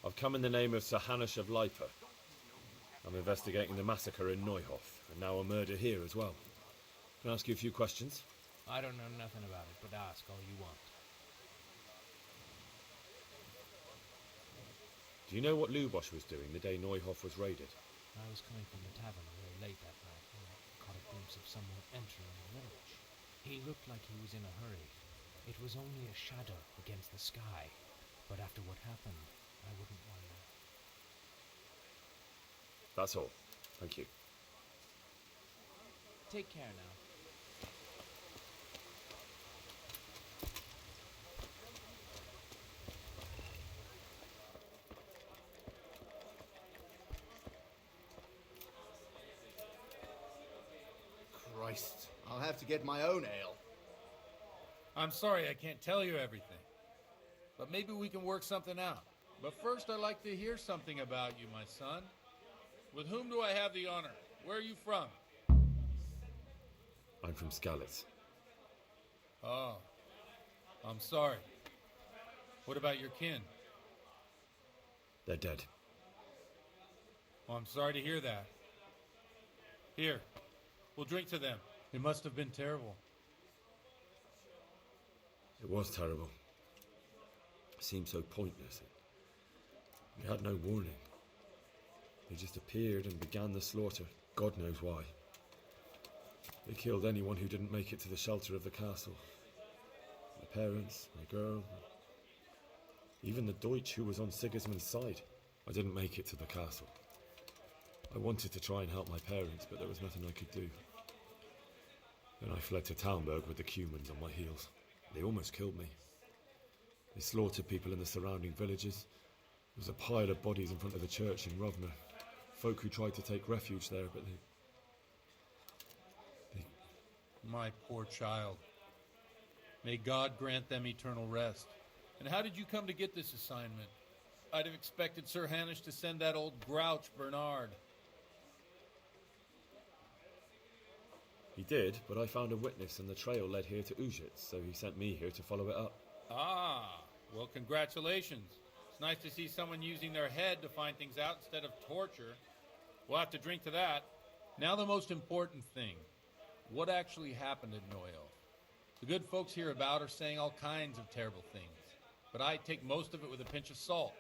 I've come in the name of Sir Hanish of Lipa. I'm investigating the massacre in Neuhof, and now a murder here as well. Can I ask you a few questions? I don't know nothing about it, but ask all you want. Do you know what Lubosh was doing the day Neuhof was raided? I was coming from the tavern very late that night when I caught a glimpse of someone entering the village. He looked like he was in a hurry. It was only a shadow against the sky, but after what happened, I wouldn't wonder. That's all. Thank you. Take care now. Christ, I'll have to get my own ale. I'm sorry I can't tell you everything. But maybe we can work something out. But first I'd like to hear something about you, my son. With whom do I have the honor? Where are you from? I'm from Skalitz. Oh, I'm sorry. What about your kin? They're dead. Oh, I'm sorry to hear that. Here, we'll drink to them. It must have been terrible. It was terrible. It seemed so pointless. We had no warning. They just appeared and began the slaughter. God knows why. They killed anyone who didn't make it to the shelter of the castle. My parents, my girl, even the Deutsch who was on Sigismund's side. I didn't make it to the castle. I wanted to try and help my parents, but there was nothing I could do. Then I fled to Talmberg with the Cumans on my heels. They almost killed me. They slaughtered people in the surrounding villages. There was a pile of bodies in front of the church in Rovna. Folk who tried to take refuge there, but they... My poor child. May God grant them eternal rest. And how did you come to get this assignment? I'd have expected Sir Hanish to send that old grouch, Bernard. He did, but I found a witness and the trail led here to Ujit, so he sent me here to follow it up. Ah, well, congratulations. It's nice to see someone using their head to find things out instead of torture. We'll have to drink to that. Now the most important thing. What actually happened at Noel? The good folks hereabout are saying all kinds of terrible things, but I take most of it with a pinch of salt.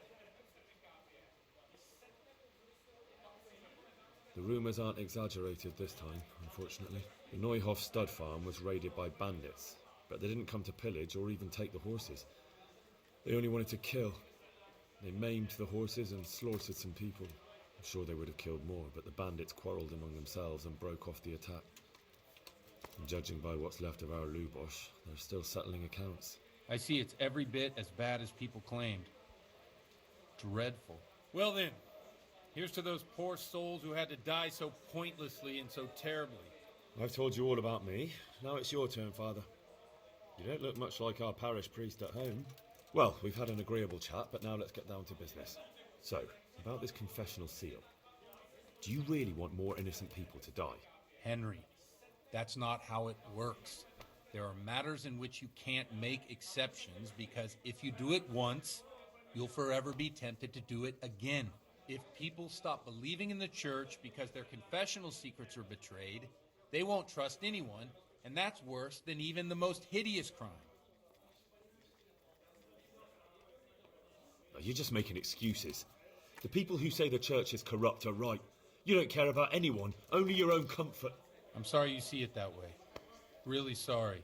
The rumours aren't exaggerated this time, unfortunately. The Neuhoff stud farm was raided by bandits, but they didn't come to pillage or even take the horses. They only wanted to kill. They maimed the horses and slaughtered some people. I'm sure they would have killed more, but the bandits quarrelled among themselves and broke off the attack. And judging by what's left of our Lubosh, they're still settling accounts. I see it's every bit as bad as people claimed. Dreadful. Well then, here's to those poor souls who had to die so pointlessly and so terribly. I've told you all about me. Now it's your turn, Father. You don't look much like our parish priest at home. Well, we've had an agreeable chat, but now let's get down to business. So, about this confessional seal. Do you really want more innocent people to die? Henry, that's not how it works. There are matters in which you can't make exceptions because if you do it once, you'll forever be tempted to do it again. If people stop believing in the church because their confessional secrets are betrayed, they won't trust anyone, and that's worse than even the most hideous crime. No, you're just making excuses. The people who say the church is corrupt are right. You don't care about anyone, only your own comfort. I'm sorry you see it that way. Really sorry.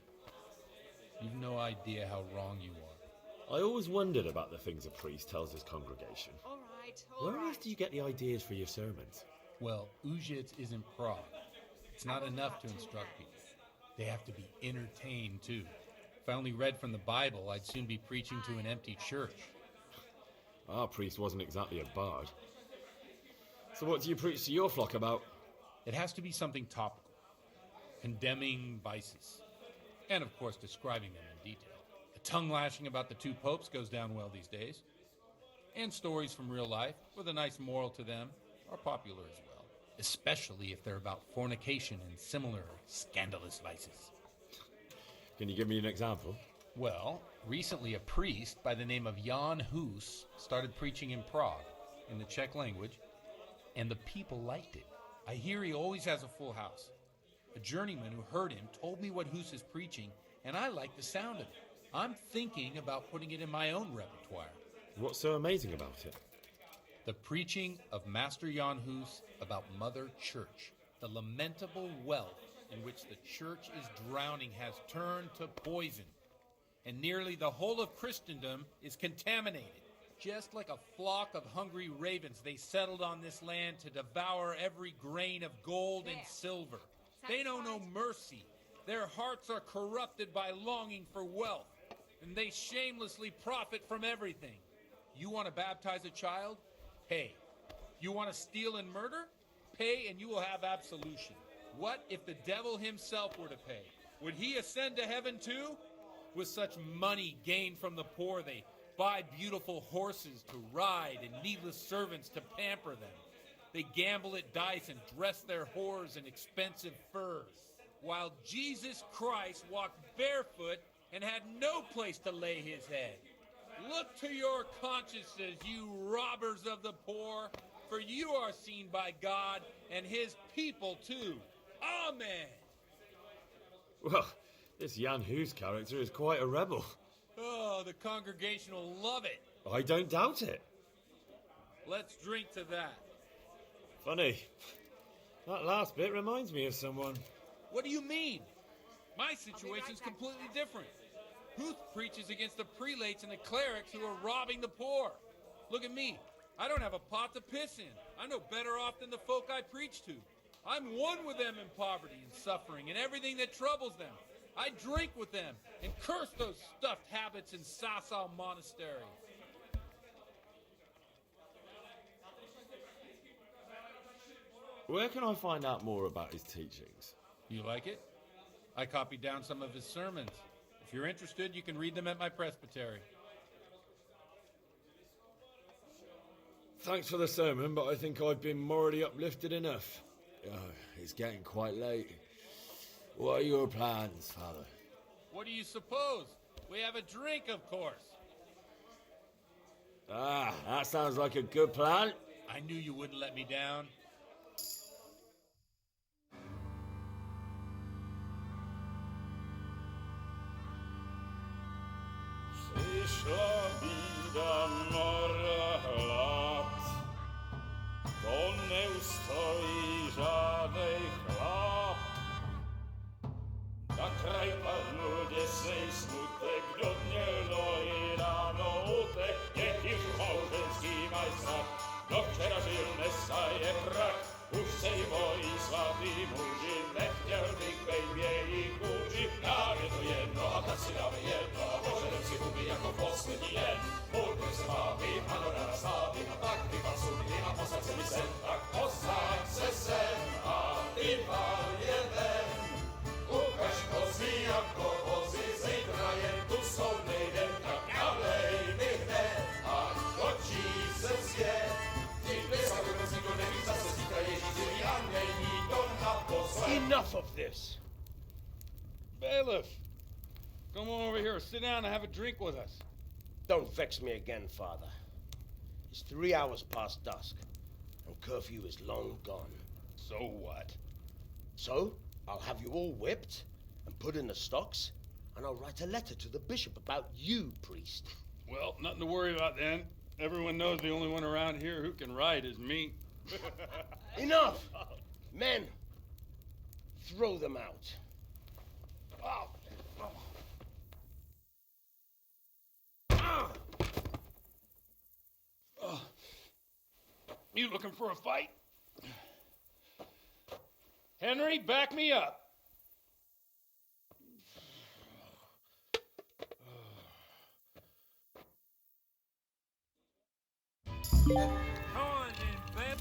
You've no idea how wrong you are. I always wondered about the things a priest tells his congregation. All right. Where else do you get the ideas for your sermons? Well, Ujits is in Prague. It's not enough to instruct people. They have to be entertained, too. If I only read from the Bible, I'd soon be preaching to an empty church. Our priest wasn't exactly a bard. So what do you preach to your flock about? It has to be something topical. Condemning vices. And, of course, describing them in detail. A tongue-lashing about the two popes goes down well these days. And stories from real life, with a nice moral to them, are popular as well. Especially if they're about fornication and similar scandalous vices. Can you give me an example? Well, recently a priest by the name of Jan Hus started preaching in Prague, in the Czech language, and the people liked it. I hear he always has a full house. A journeyman who heard him told me what Hus is preaching, and I like the sound of it. I'm thinking about putting it in my own repertoire. What's so amazing about it? The preaching of Master Jan Hus about Mother Church. The lamentable wealth in which the church is drowning has turned to poison. And nearly the whole of Christendom is contaminated. Just like a flock of hungry ravens, they settled on this land to devour every grain of gold and silver. They know no mercy. Their hearts are corrupted by longing for wealth, and they shamelessly profit from everything. You want to baptize a child? Pay. You want to steal and murder? Pay and you will have absolution. What if the devil himself were to pay? Would he ascend to heaven too? With such money gained from the poor, they buy beautiful horses to ride and needless servants to pamper them. They gamble at dice and dress their whores in expensive furs. While Jesus Christ walked barefoot and had no place to lay his head. Look to your consciences, you robbers of the poor, for you are seen by God and his people too. Amen. Well, this Jan Hus character is quite a rebel. Oh, the congregation will love it. I don't doubt it. Let's drink to that. Funny. That last bit reminds me of someone. What do you mean? My situation's completely different. Huth preaches against the prelates and the clerics who are robbing the poor. Look at me. I don't have a pot to piss in. I'm no better off than the folk I preach to. I'm one with them in poverty and suffering and everything that troubles them. I drink with them and curse those stuffed habits in Sasau Monastery. Where can I find out more about his teachings? You like it? I copied down some of his sermons. If you're interested, you can read them at my presbytery. Thanks for the sermon, but I think I've been morally uplifted enough. Oh, it's getting quite late. What are your plans, Father? What do you suppose? We have a drink, of course. Ah, that sounds like a good plan. I knew you wouldn't let me down. Przyszła bida mora lat, to nie ustoi żadnej chlap. Na kraj panuje sej smutek, do dnielo i rano utek, niech ich małżeński majstak, do wczorajszym staje brak. Już sej boi słaby murzyn, nechciał tych bejmie i kurzy. Nawet to jedno, a tacy nawet jedno, a Boże lepszy hubi jako posledni jen. Murny słaby, panorama stawy, a tak chyba sudny, a posad se mi sen, tak posad se sen, a ty pal jeden. Ukaż kozy, jako kozy, zejdrajem tu solny jeden, tak nalejny hnę, a to ci se zje. Enough of this! Bailiff! Come on over here, sit down and have a drink with us. Don't vex me again, Father. It's 3 hours past dusk, and curfew is long gone. So what? So, I'll have you all whipped and put in the stocks, and I'll write a letter to the bishop about you, priest. Well, nothing to worry about then. Everyone knows the only one around here who can write is me. Enough! Men, throw them out. You looking for a fight? Henry, back me up. Come on in, babe.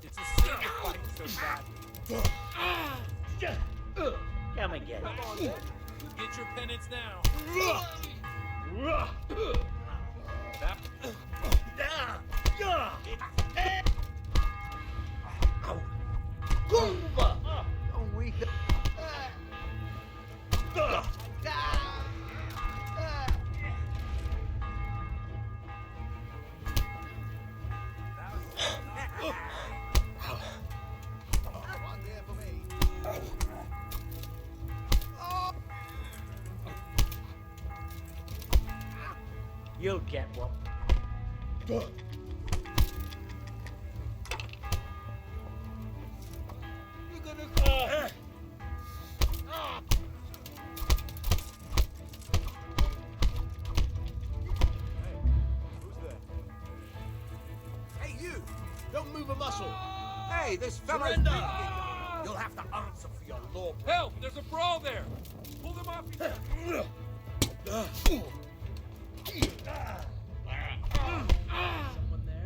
It's a sin to fight so badly. Come and get it. Come on, get your penance now. That... Curva! Don't we... You'll get one. Hey, you! Don't move a muscle! Hey, this fellow's... Surrender! You'll have to answer for your law. Help! There's a brawl there! Pull them off each other! Someone there?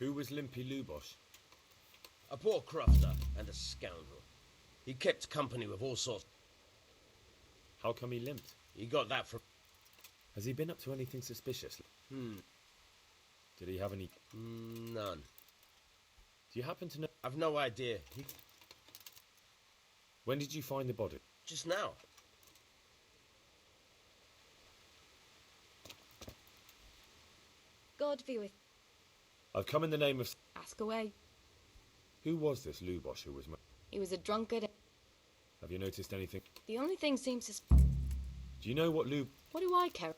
Who was Limpy Lubosh? A poor crofter and a scoundrel. He kept company with all sorts. How come he limped? He got that from... Has he been up to anything suspicious? Did he have any... None. Do you happen to know... I've no idea. When did you find the body? Just now. God be with. I've come in the name of... Ask away. Who was this Lubosh who was... He was a drunkard. Have you noticed anything? The only thing seems to... Do you know what Lub... What do I care?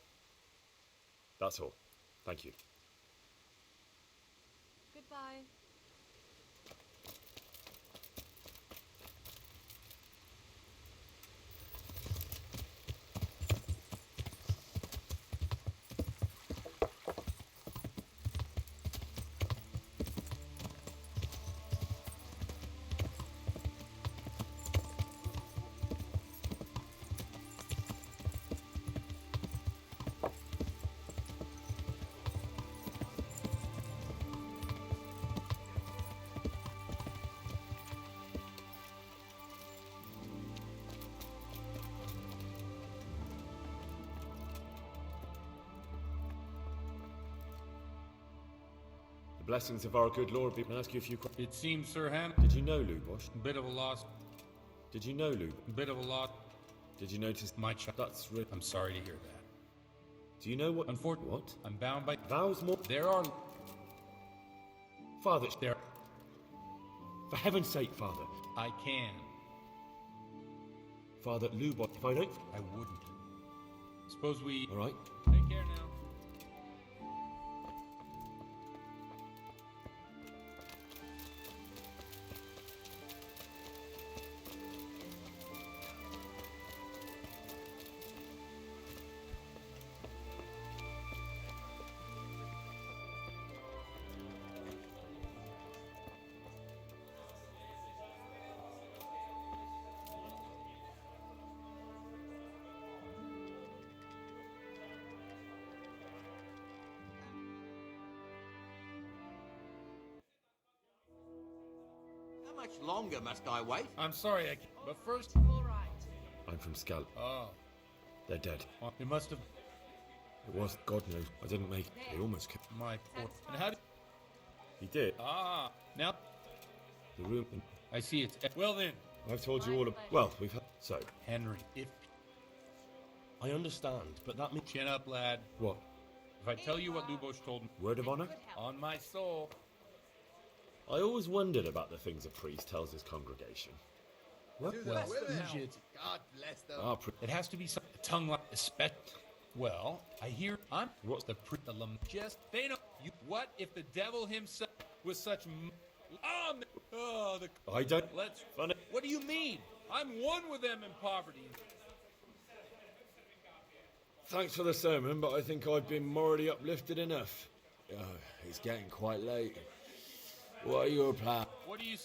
That's all. Thank you. Goodbye. The blessings of our good Lord be... Can I ask you a few questions? It seems, Sir Han... Did you know Lubosh? Bit of a loss. Did you know Lub? Bit of a lot. Did you notice... My child. That's... I'm sorry to hear that. Do you know what... Unfortunately... What? I'm bound by... Vows more... There are... Father... There... For heaven's sake, Father. I can. Father, Lubosh, if I don't... I wouldn't. Suppose we... All right. Take care now. How much longer must I wait? I'm sorry, I can't. But first... All right. I'm from Scallop. Oh. They're dead. It must have... It was, God knows. I didn't make... They almost killed... My poor... And how did... He did. Ah. Now... The room... I see it's... Well then. I've told you all of... Well, we've had... So... Henry, if... I understand, but that means... Chin up, lad. What? If I tell you what Lubosh told me... Word of honor? On my soul. I always wondered about the things a priest tells his congregation. What? Well, God bless them. It has to be some tongue like a spec. Well, I hear I'm What's the just they know you. What if the devil himself was such? I don't... Let's. Funny. What do you mean? I'm one with them in poverty. Thanks for the sermon, but I think I've been morally uplifted enough. Oh, it's getting quite late. What are your plans? What do you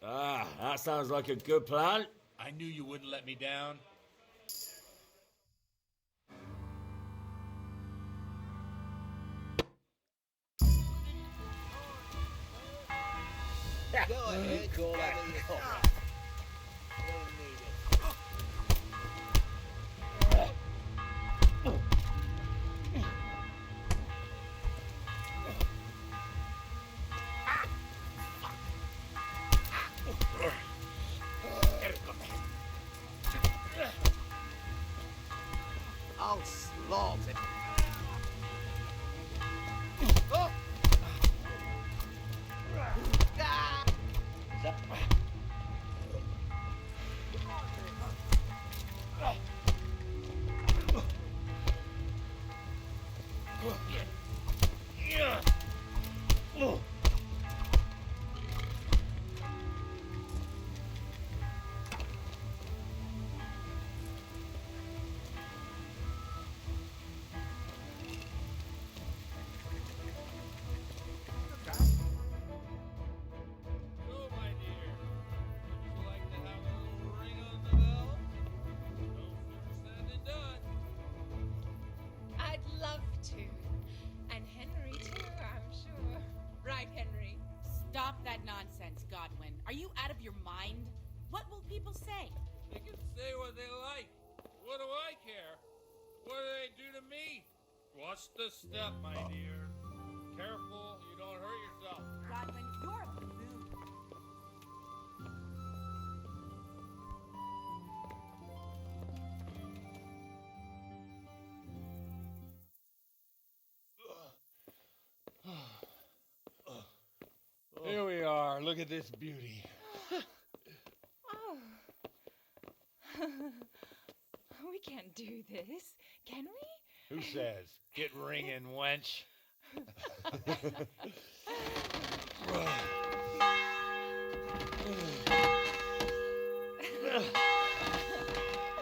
That sounds like a good plan. I knew you wouldn't let me down. Go ahead, go ahead. I'll slaughter. Oh! Watch the step, my dear. Careful, you don't hurt yourself. Godwin, you're a baboon. Here we are. Look at this beauty. Oh. We can't do this, can we? Who says? Get ringing, wench.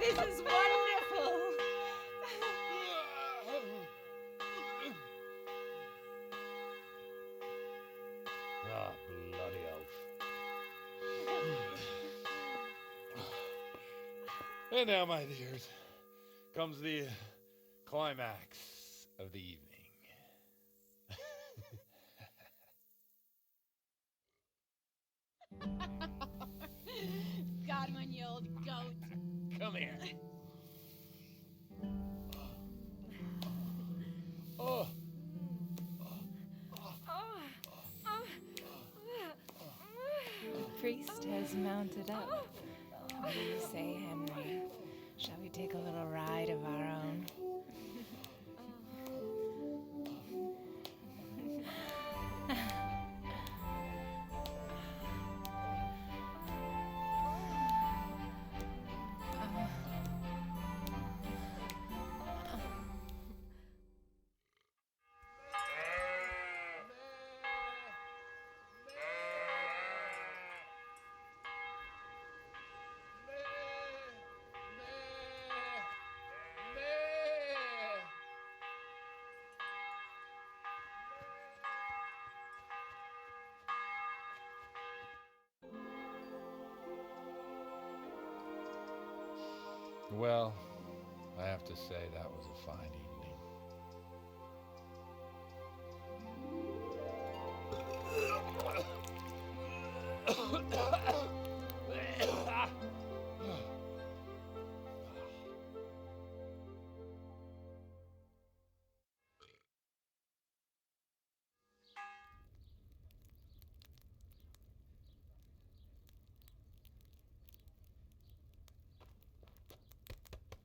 This is wonderful. Ah, bloody oath. And now, my dears, comes the climax of the evening. Godwin, you old goat. Come here. Oh. The priest has mounted up. What do you say, Henry? Shall we take a little ride of our own? Well, I have to say that was a fine evening.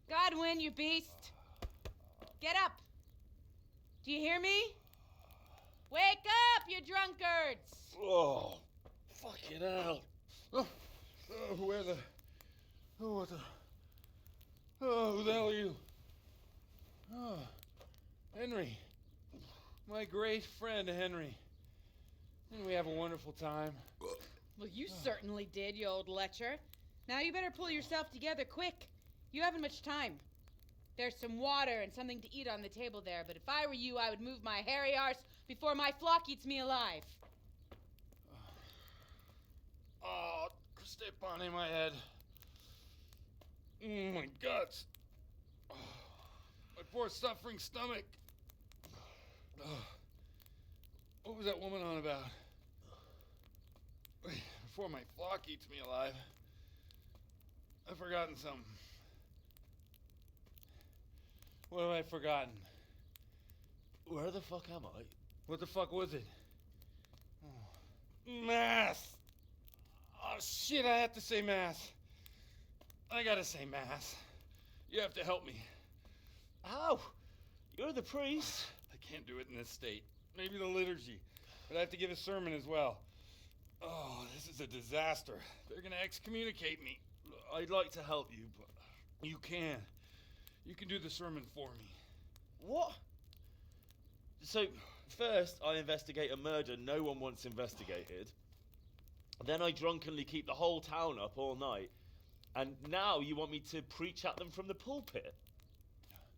Godwin, you beast! Get up! Do you hear me? Wake up, you drunkards! Oh, fucking hell. Where the... Oh, what the... Oh, who the hell are you? Oh, Henry. My great friend, Henry. Didn't we have a wonderful time? Well, you certainly did, you old lecher. Now you better pull yourself together quick. You haven't much time. There's some water and something to eat on the table there, but if I were you, I would move my hairy arse before my flock eats me alive. Oh, step on in my head. My guts. Oh, my poor suffering stomach. Oh, what was that woman on about? Before my flock eats me alive. I've forgotten something. What have I forgotten? Where the fuck am I? What the fuck was it? Oh. Mass! Oh shit, I have to say mass. I gotta say mass. You have to help me. How? You're the priest. I can't do it in this state. Maybe the liturgy. But I have to give a sermon as well. Oh, this is a disaster. They're gonna excommunicate me. I'd like to help you, but... You can. You can do the sermon for me. What? So, first I investigate a murder no one wants investigated. Then I drunkenly keep the whole town up all night. And now you want me to preach at them from the pulpit?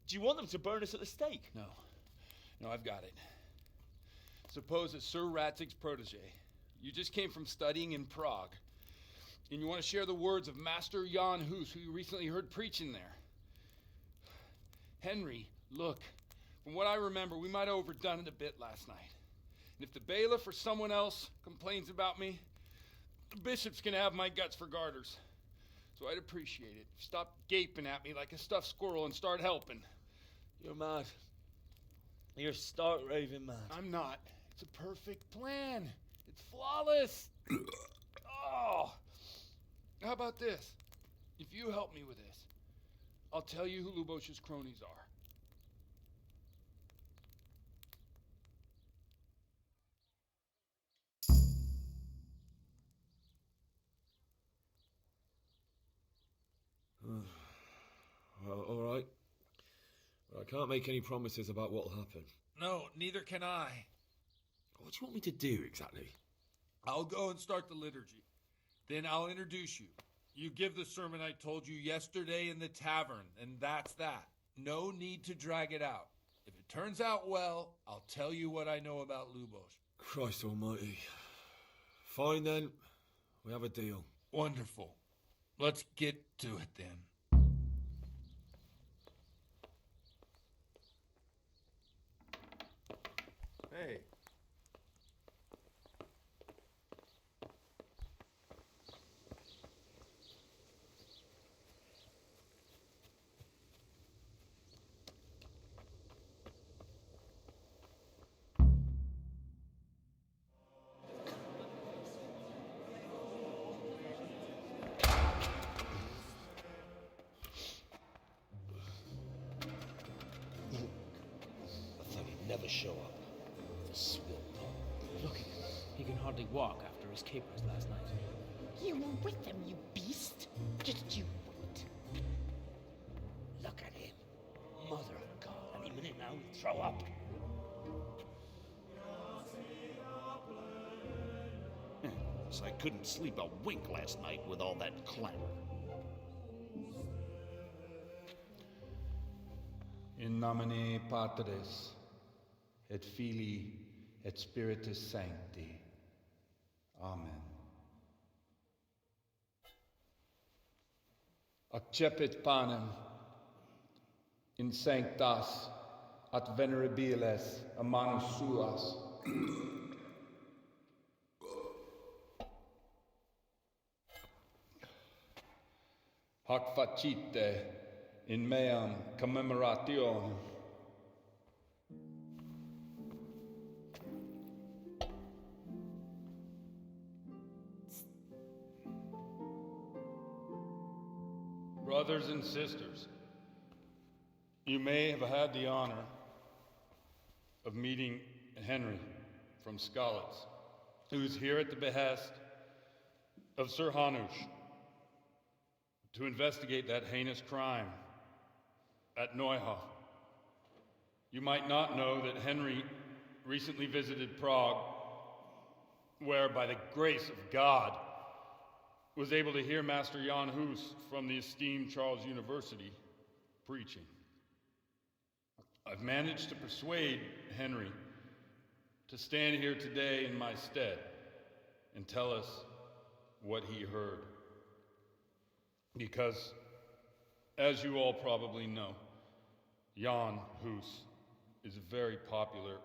Do you want them to burn us at the stake? No. No, I've got it. Suppose that Sir Ratzig's protege. You just came from studying in Prague. And you want to share the words of Master Jan Hus, who you recently heard preaching there. Henry, look, from what I remember, we might have overdone it a bit last night. And if the bailiff or someone else complains about me, the bishop's gonna have my guts for garters. So I'd appreciate it. Stop gaping at me like a stuffed squirrel and start helping. You're mad. You're stark raving mad. I'm not. It's a perfect plan. It's flawless. Oh. How about this? If you help me with this, I'll tell you who Lubosh's cronies are. Well, all right. But I can't make any promises about what'll happen. No, neither can I. What do you want me to do exactly? I'll go and start the liturgy. Then I'll introduce you. You give the sermon I told you yesterday in the tavern, and that's that. No need to drag it out. If it turns out well, I'll tell you what I know about Lubosh. Christ almighty. Fine then. We have a deal. Wonderful. Let's get to it then. Hey. I thought he'd never show up. The swill dog. Look at him. He can hardly walk after his capers last night. You were with them, you beast. Just you wait. Look at him. Mother of God, any minute now he'll throw up. So I couldn't sleep a wink last night with all that clamor. In nomine Patris, et Filii, et Spiritus Sancti. Amen. Accepit panem in sanctas at venerabiles a manus suas. Hac facite in meam commemorationem. Brothers and sisters, you may have had the honor of meeting Henry from Skalitz, who is here at the behest of Sir Hanush to investigate that heinous crime at Neuhof. You might not know that Henry recently visited Prague, where, by the grace of God, was able to hear Master Jan Hus from the esteemed Charles University preaching. I've managed to persuade Henry to stand here today in my stead and tell us what he heard. Because, as you all probably know, Jan Hus is a very popular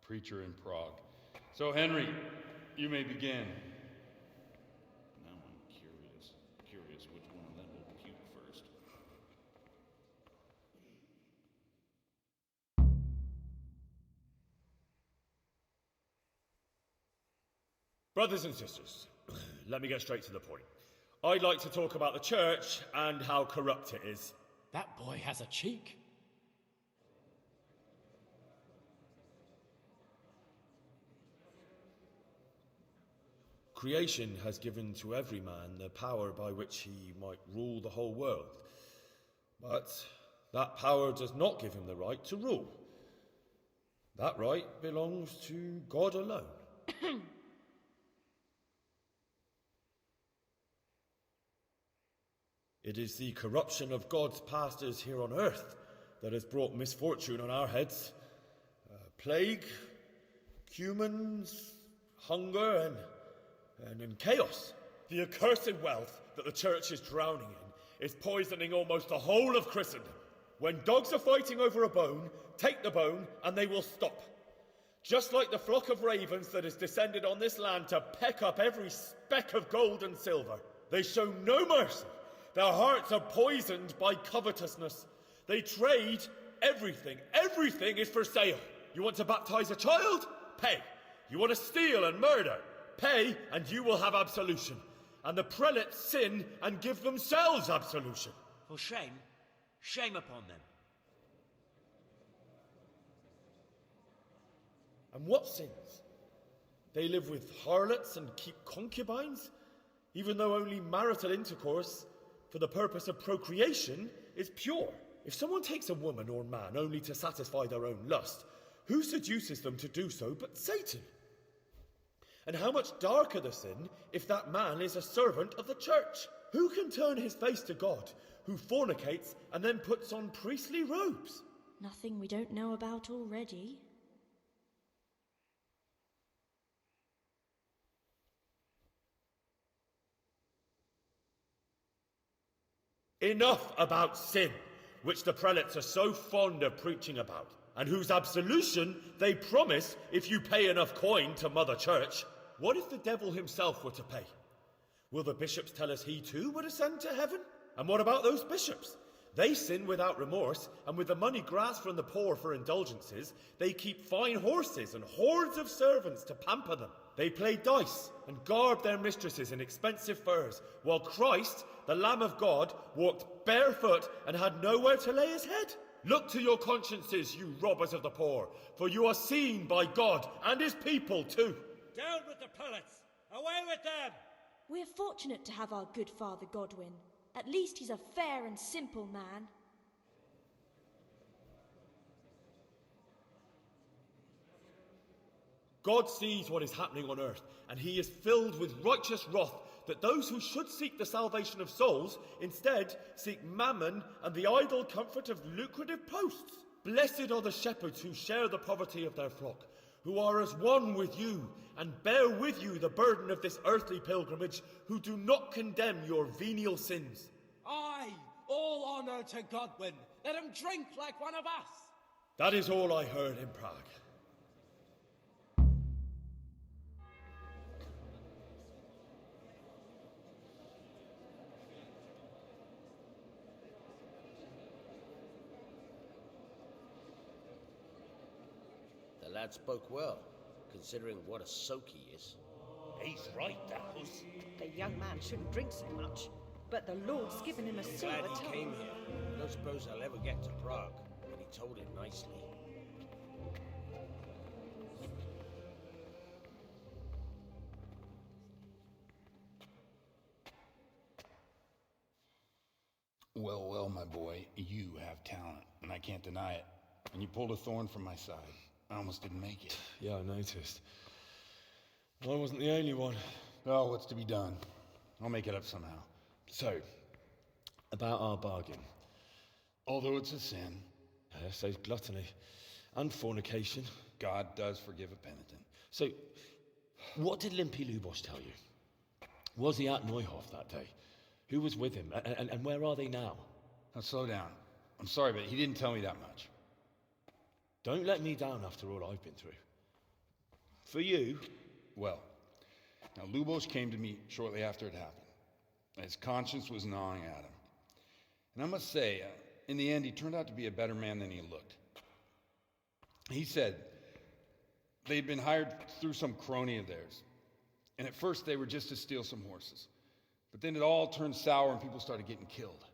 preacher in Prague. So, Henry, you may begin. Now I'm curious which one of them will puke first. Brothers and sisters, let me get straight to the point. I'd like to talk about the church and how corrupt it is. That boy has a cheek. Creation has given to every man the power by which he might rule the whole world. But that power does not give him the right to rule. That right belongs to God alone. It is the corruption of God's pastors here on earth that has brought misfortune on our heads. Plague, humans, hunger, and chaos. The accursed wealth that the church is drowning in is poisoning almost the whole of Christendom. When dogs are fighting over a bone, take the bone and they will stop. Just like the flock of ravens that has descended on this land to peck up every speck of gold and silver. They show no mercy. Their hearts are poisoned by covetousness. They trade everything. Everything is for sale. You want to baptize a child? Pay. You want to steal and murder? Pay, and you will have absolution. And the prelates sin and give themselves absolution. For shame, shame upon them. And what sins? They live with harlots and keep concubines, even though only marital intercourse for the purpose of procreation is pure. If someone takes a woman or man only to satisfy their own lust, who seduces them to do so but Satan? And how much darker the sin if that man is a servant of the church? Who can turn his face to God, who fornicates and then puts on priestly robes? Nothing we don't know about already. Enough about sin, which the prelates are so fond of preaching about, and whose absolution they promise if you pay enough coin to Mother Church. What if the devil himself were to pay? Will the bishops tell us he too would ascend to heaven? And what about those bishops? They sin without remorse, and with the money grasped from the poor for indulgences, they keep fine horses and hordes of servants to pamper them. They play dice and garb their mistresses in expensive furs, while Christ, the Lamb of God, walked barefoot and had nowhere to lay his head. Look to your consciences, you robbers of the poor, for you are seen by God and his people too. Down with the prelates! Away with them! We're fortunate to have our good Father Godwin. At least he's a fair and simple man. God sees what is happening on earth, and he is filled with righteous wrath that those who should seek the salvation of souls instead seek mammon and the idle comfort of lucrative posts. Blessed are the shepherds who share the poverty of their flock, who are as one with you and bear with you the burden of this earthly pilgrimage, who do not condemn your venial sins. Aye, all honour to Godwin. Let him drink like one of us. That is all I heard in Prague. The lad spoke well, considering what a soak he is. He's right, that was. The young man shouldn't drink so much, but the Lord's given him a silver Glad he tongue. came here. I don't suppose I'll ever get to Prague, and he told it nicely. Well, well, my boy, you have talent, and I can't deny it. And you pulled a thorn from my side. I almost didn't make it. Yeah, I noticed. I wasn't the only one. Oh, what's to be done? I'll make it up somehow. So, about our bargain. Although it's a sin. So gluttony and fornication. God does forgive a penitent. So, what did Limpy Lubosh tell you? Was he at Neuhof that day? Who was with him? And where are they now? Now, slow down. I'm sorry, but he didn't tell me that much. Don't let me down after all I've been through. For you... Well, now Lubosh came to me shortly after it happened. His conscience was gnawing at him. And I must say, in the end, he turned out to be a better man than he looked. He said they'd been hired through some crony of theirs. And at first they were just to steal some horses. But then it all turned sour and people started getting killed.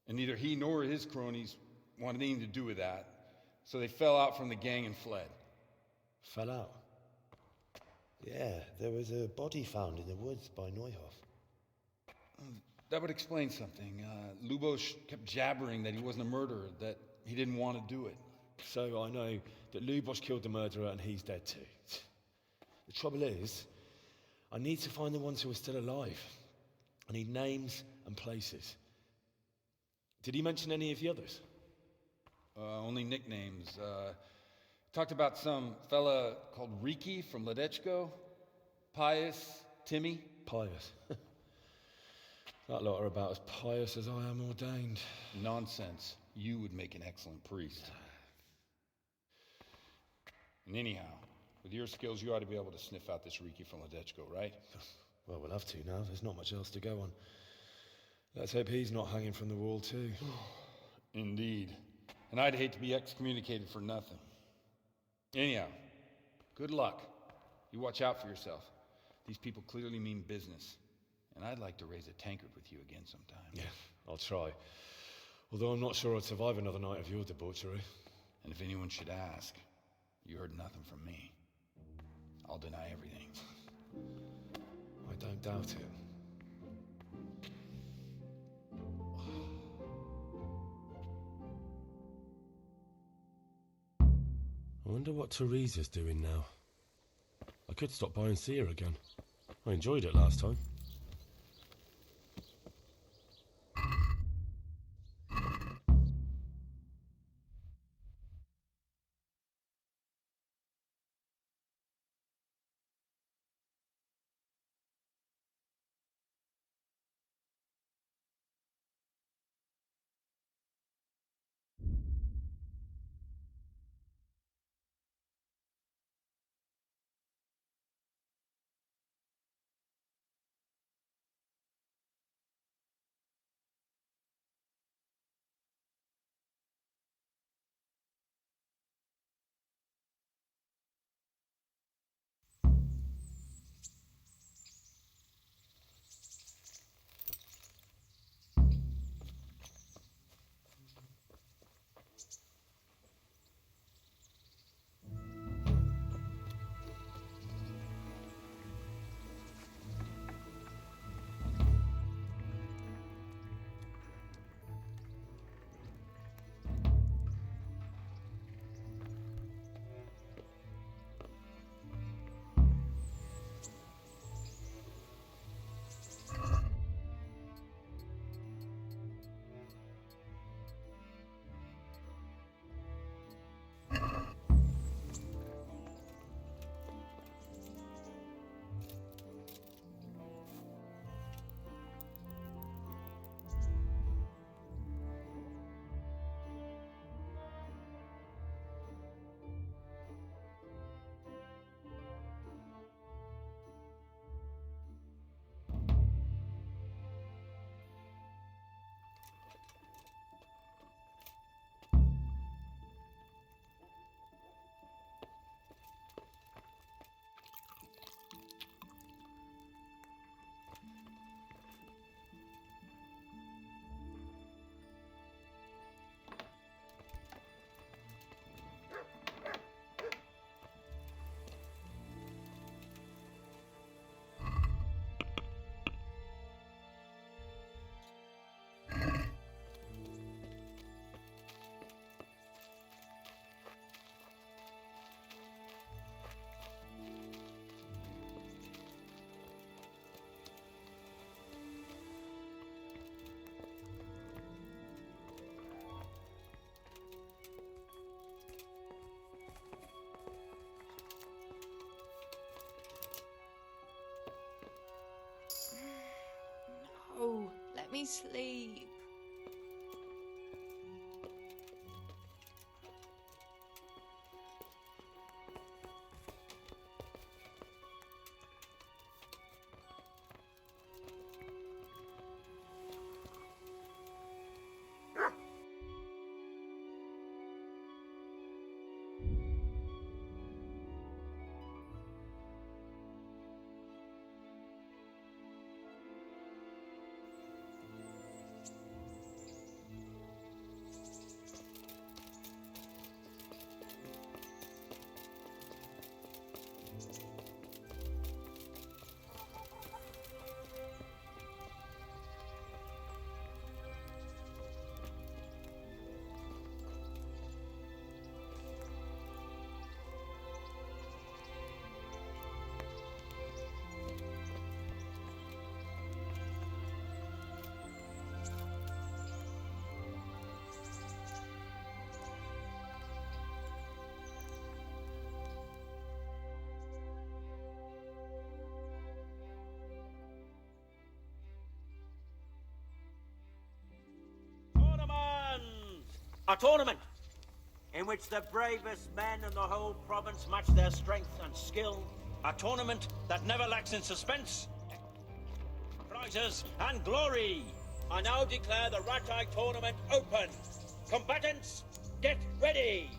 And neither he nor his cronies wanted anything to do with that. So they fell out from the gang and fled. Fell out? Yeah, there was a body found in the woods by Neuhof. That would explain something. Lubosh kept jabbering that he wasn't a murderer, that he didn't want to do it. So I know that Lubosh killed the murderer and he's dead too. The trouble is, I need to find the ones who are still alive. I need names and places. Did he mention any of the others? Only nicknames. Talked about some fella called Riki from Ledechko, Pius, Timmy. Pius. That lot are about as pious as I am ordained. Nonsense. You would make an excellent priest. And anyhow, with your skills, you ought to be able to sniff out this Riki from Ledechko, right? Well, we'll have to now. There's not much else to go on. Let's hope he's not hanging from the wall too. Indeed. And I'd hate to be excommunicated for nothing. Anyhow, good luck. You watch out for yourself. These people clearly mean business. And I'd like to raise a tankard with you again sometime. Yeah, I'll try. Although I'm not sure I'd survive another night of your debauchery. And if anyone should ask, you heard nothing from me. I'll deny everything. I don't doubt it. I wonder what Teresa's doing now. I could stop by and see her again. I enjoyed it last time. Oh, let me sleep. A tournament in which the bravest men in the whole province match their strength and skill. A tournament that never lacks in suspense, prizes and glory. I now declare the Ratai tournament open. Combatants, get ready!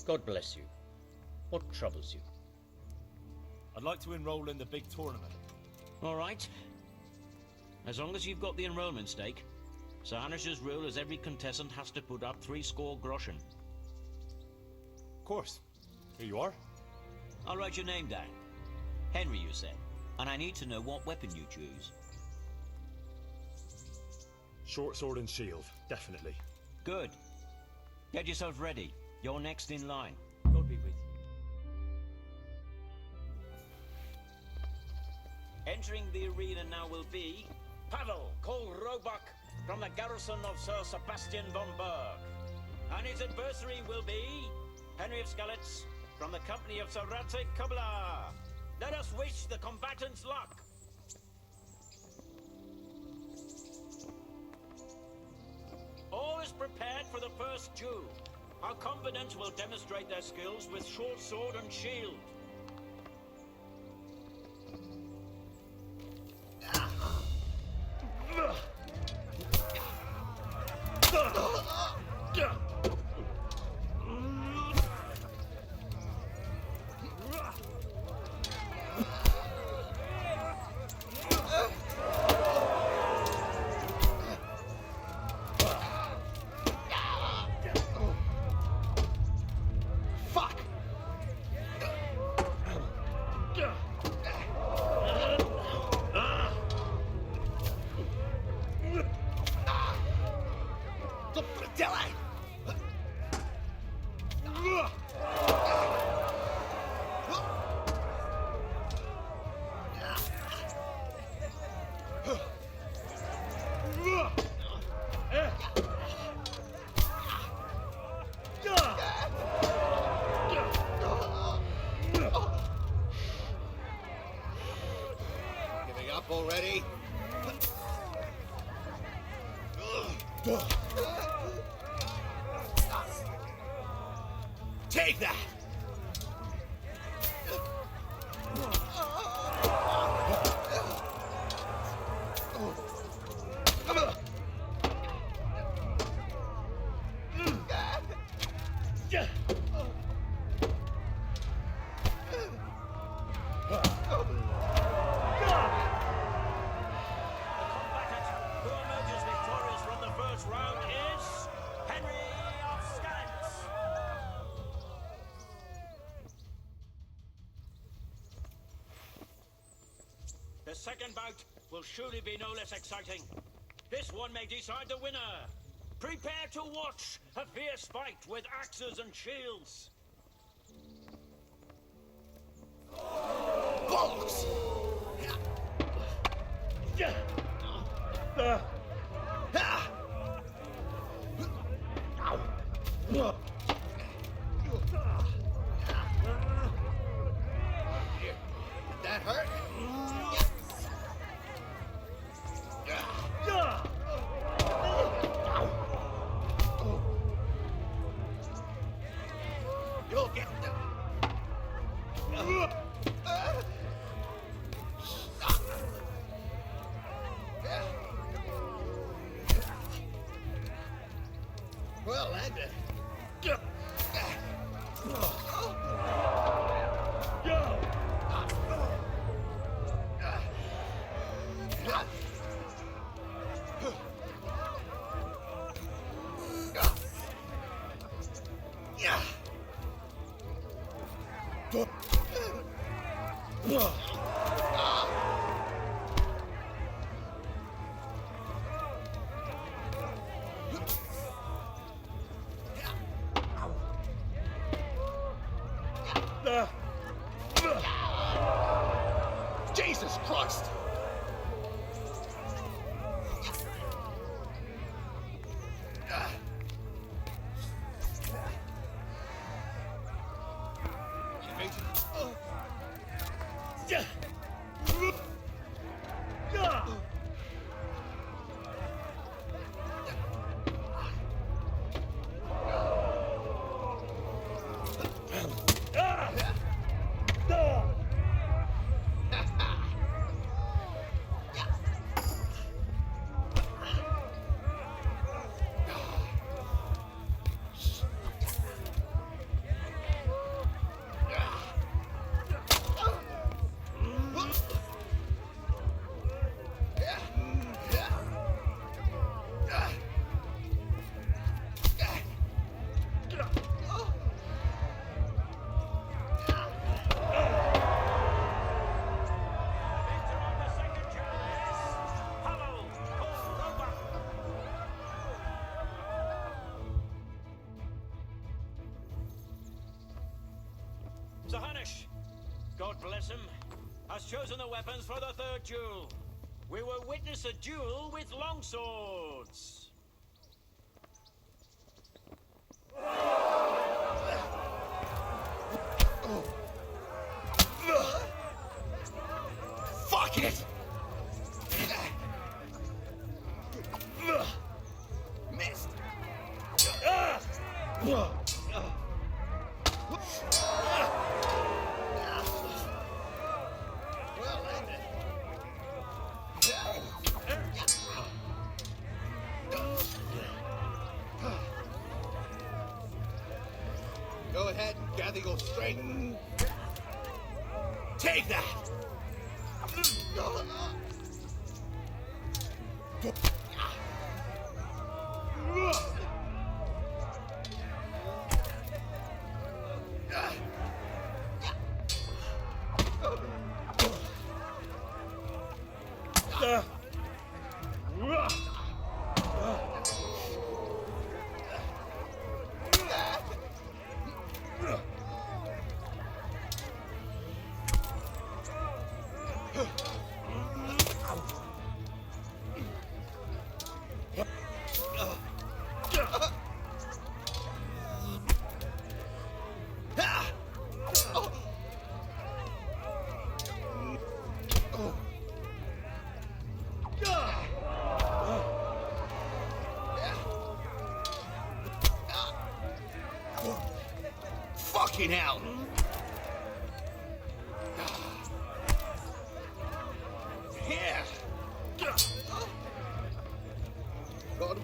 God bless you. What troubles you? I'd like to enroll in the big tournament. All right. As long as you've got the enrollment stake, Sir Hanish's rule is every contestant has to put up 60 groschen. Of course. Here you are. I'll write your name down. Henry, you said. And I need to know what weapon you choose. Short sword and shield, definitely. Good. Get yourself ready. You're next in line. God be with you. Entering the arena now will be Pavel, called Roebuck, from the garrison of Sir Sebastian von Berg. And his adversary will be Henry of Skalitz, from the company of Sir Radzig Kubla. Let us wish the combatants luck. All is prepared for the first duel. Our combatants will demonstrate their skills with short sword and shield. Giving up already? Take that! Who emerges victorious from the first round is Henry of Skalitz. The second bout will surely be no less exciting. This one may decide the winner. Prepare to watch a fierce fight with axes and shields. Bollocks! Did that hurt? You'll get them. Well landed. Jesus Christ! Zahanish, God bless him, has chosen the weapons for the third duel. We will witness a duel with longswords. Fuck it! Missed! Well ended. Go ahead and gather your strength. Take that! Fucking hell! Here! Got him.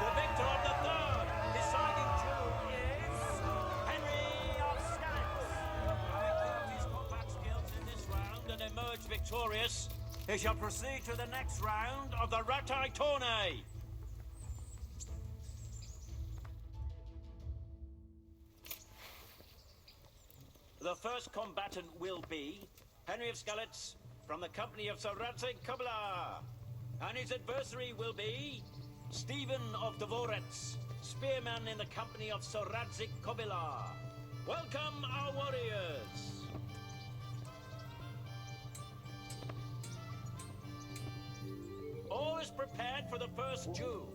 The victor of the third deciding duel is Henry of Scallops. Having proved his combat skills in this round and emerged victorious, he shall proceed to the next round of the Ratai Tourney. The first combatant will be Henry of Scallops from the company of Sir Radzik Kubla. And his adversary will be Stephen of Deliverance, spearman in the company of Sir Radzik Kubla. Welcome, our warriors! All is prepared for the first duel.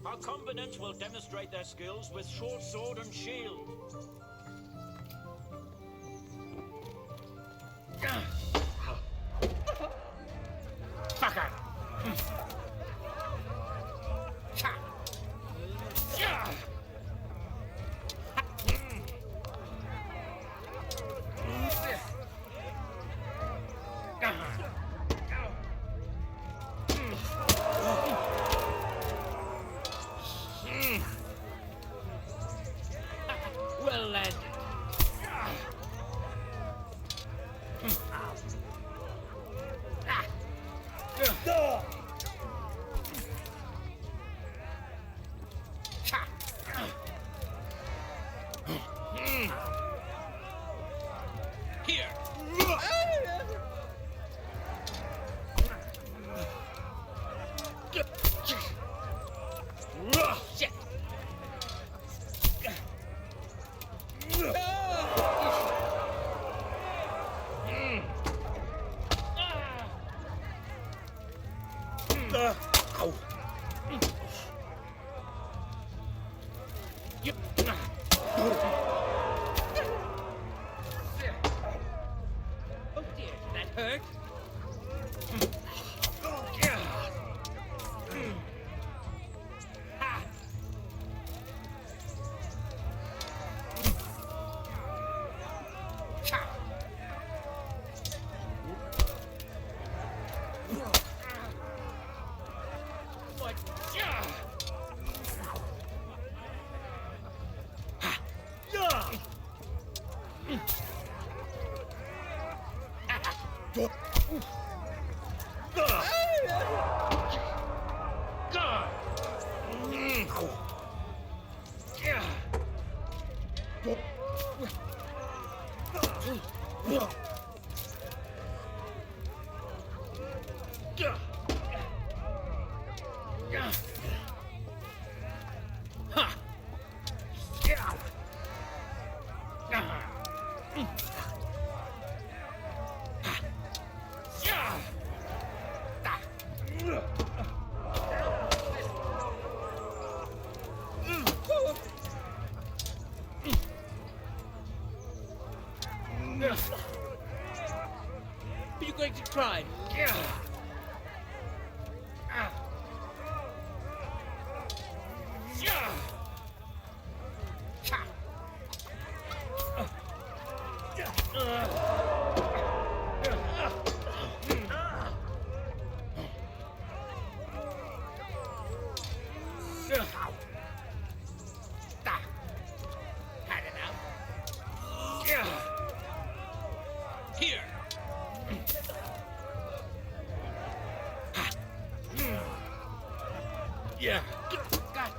Our combatants will demonstrate their skills with short sword and shield. Fucker! Well landed. Here! Shit! Ow! Oh dear, did that hurt? What? Are you going to try? Had enough? Here. Yeah. Got.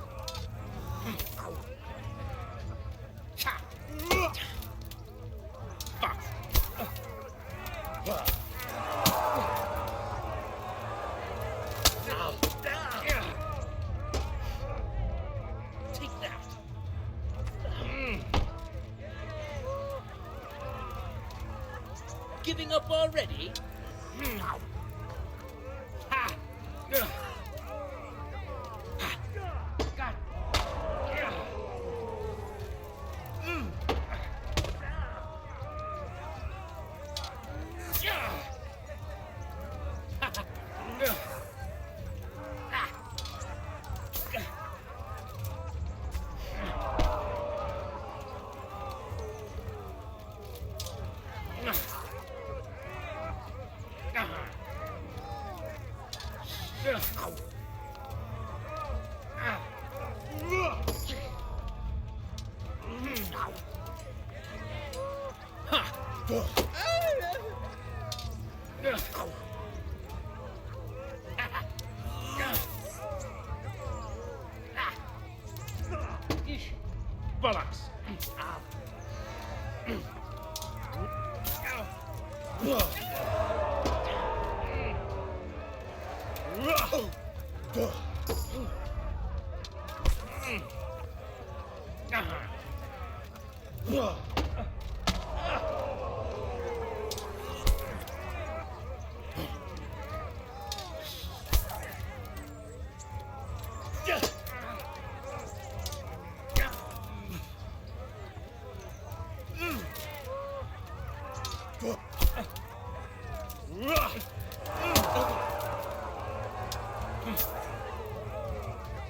Fuck. Now. Take that. Giving up already? Ha! God. Bollocks.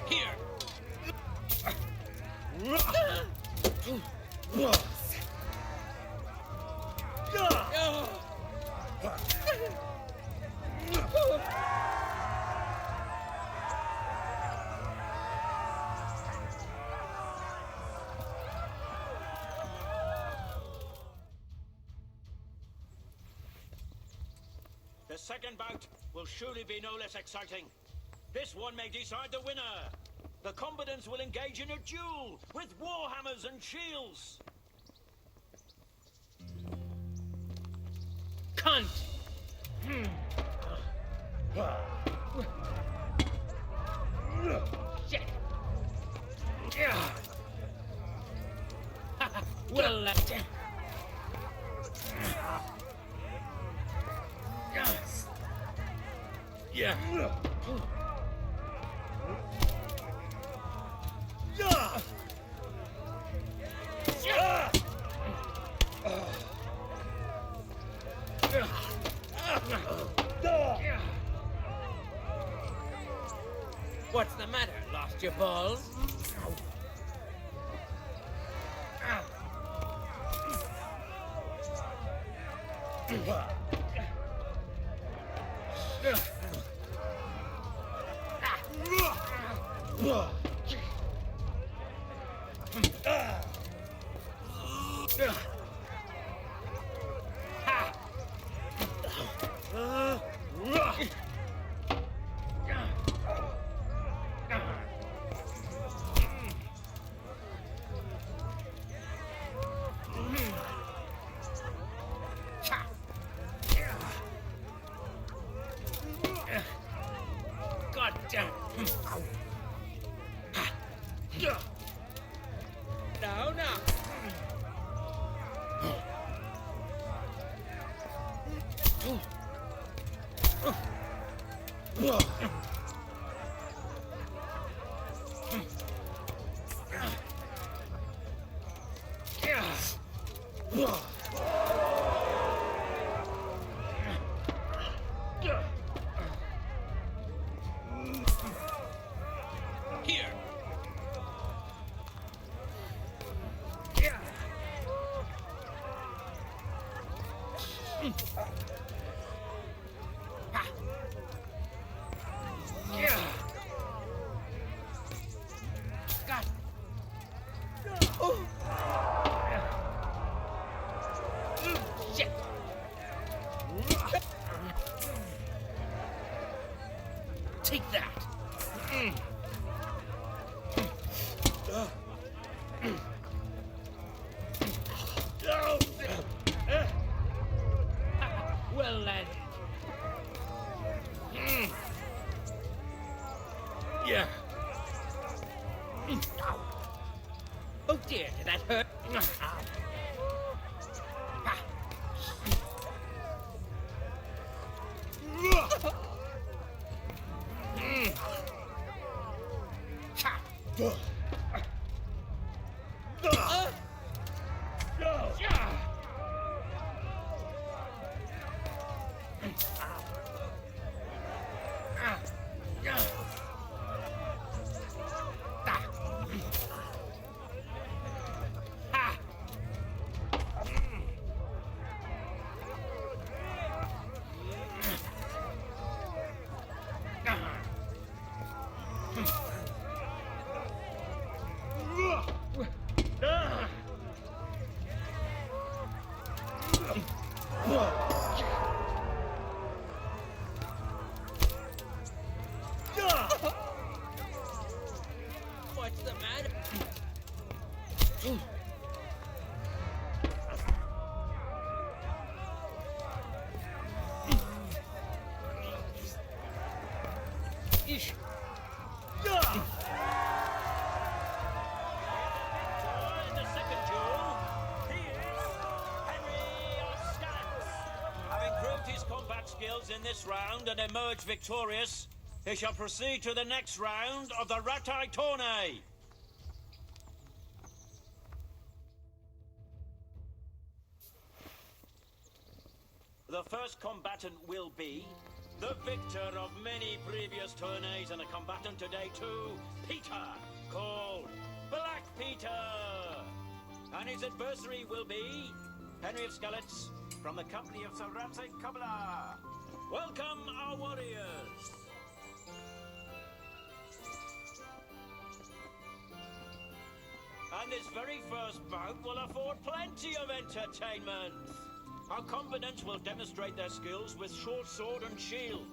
Here. The second bout will surely be no less exciting. This one may decide the winner. The combatants will engage in a duel with warhammers and shields. Cunt! Shit! Well, yeah. What's the matter? Lost your balls? Here. God. Shit. Take that. Well landed. Yeah. Oh dear, did that hurt? What's the matter? Ish. In the second duel, he is Henry of Scallops. Having proved his combat skills in this round and emerged victorious, he shall proceed to the next round of the Ratai Tourney. The first combatant will be the victor of many previous tourneys and a combatant today too, Peter, called Black Peter. And his adversary will be Henry of Scallops from the company of Sir Ramsay Cobbler. Welcome, our warriors. And this very first bout will afford plenty of entertainment. Our combatants will demonstrate their skills with short sword and shield.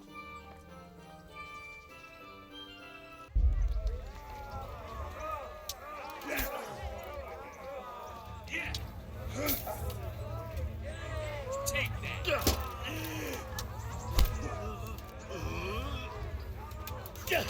Take that. Yeah.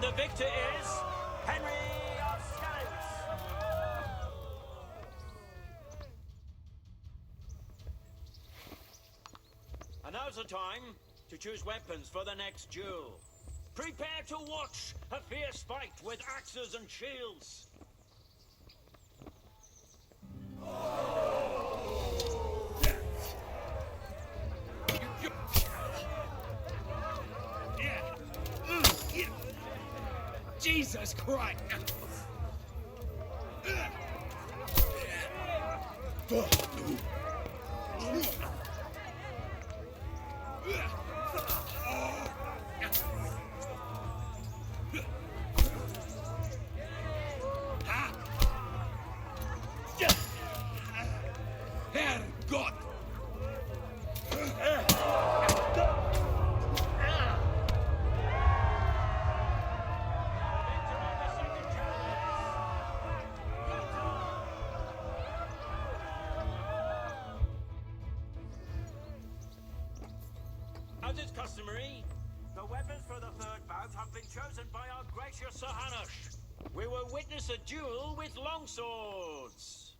The victor is Henry of Scallops. And now's the time to choose weapons for the next duel. Prepare to watch a fierce fight with axes and shields. Jesus Christ! Herrgott! As is customary, the weapons for the third bout have been chosen by our gracious Sir Hanush. We will witness a duel with longswords.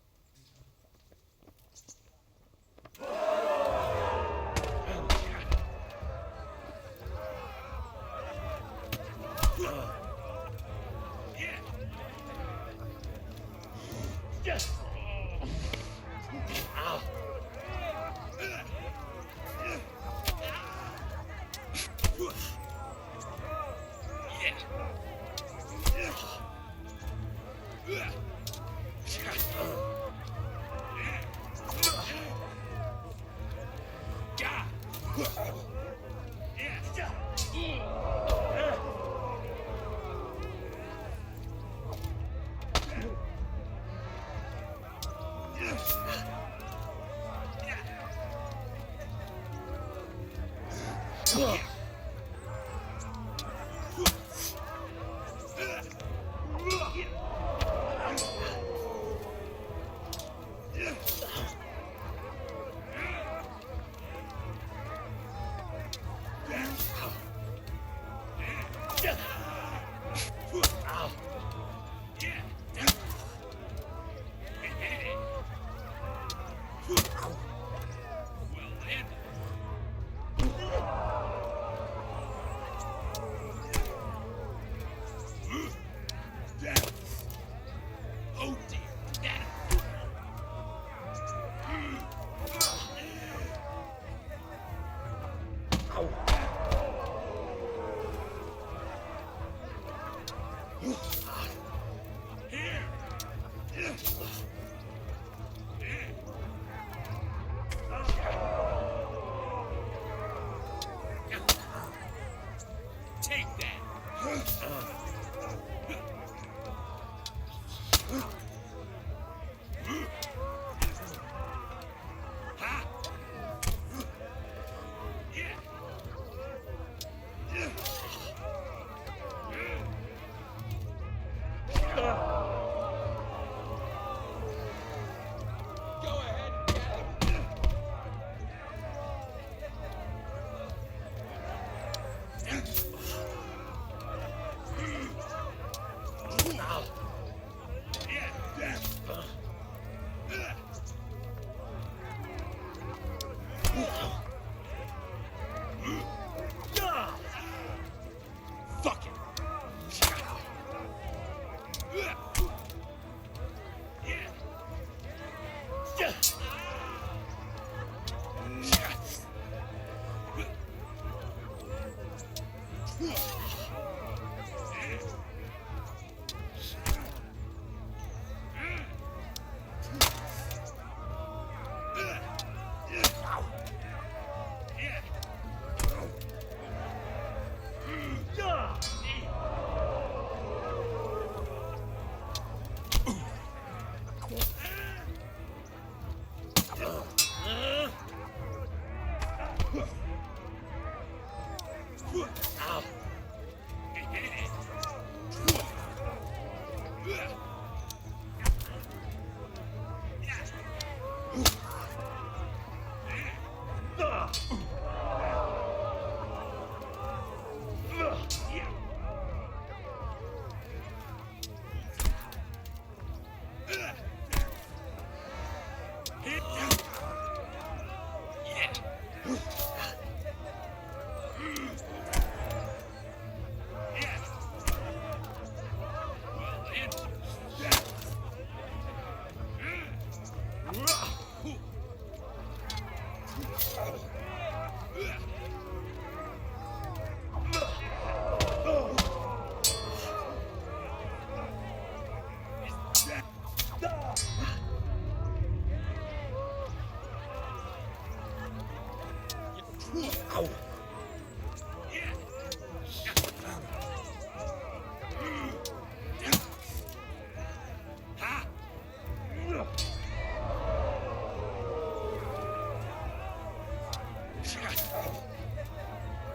Take that! Fuck it!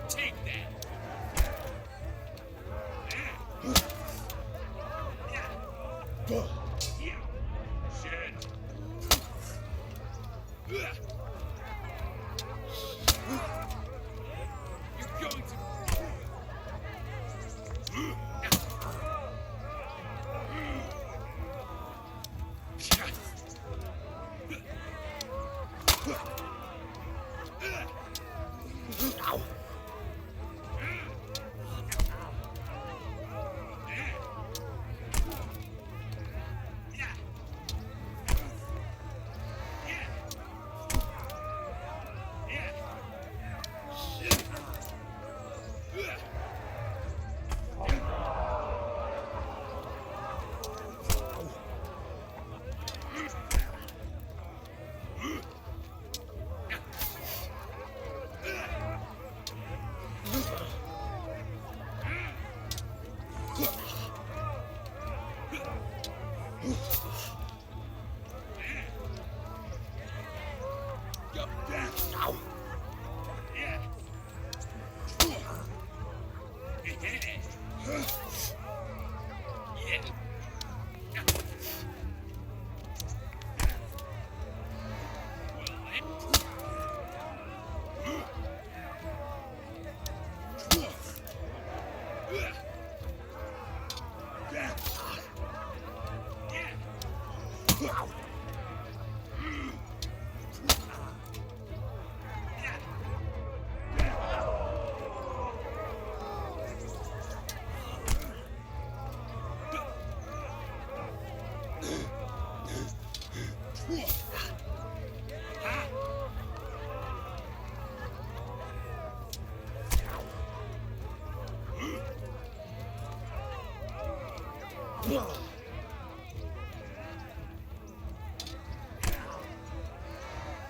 Take that. Shit. You're going to. Ow.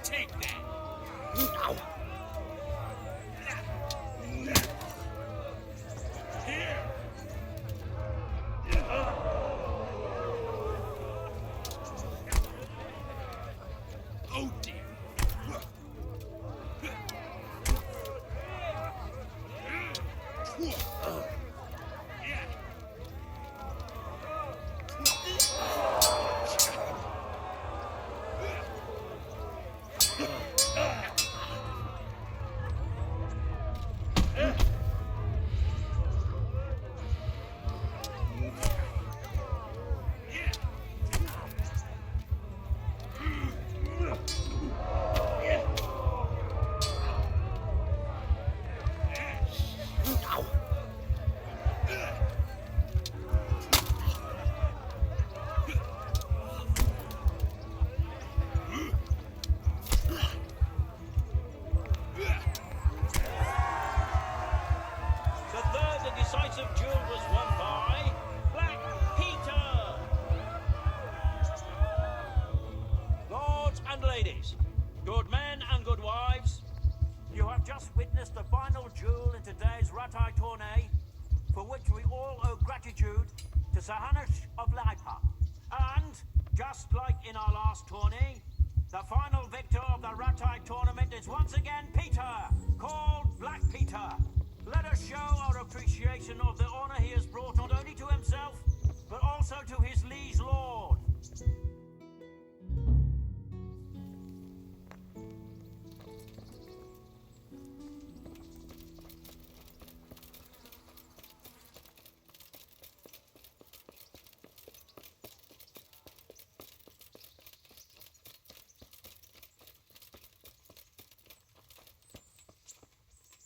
Take that. Ow. Here. Oh dear. The third and decisive duel was won by Black Peter. Lords and ladies, good men and good wives, you have just witnessed the final duel in today's Ratai tourney, for which we all owe gratitude to Sahanish of Laipa. And, just like in our last tourney, the final victor of the Ratai tournament is once again Peter, called Black Peter. Let us show our appreciation of the honor he has brought not only to himself, but also to his liege lord.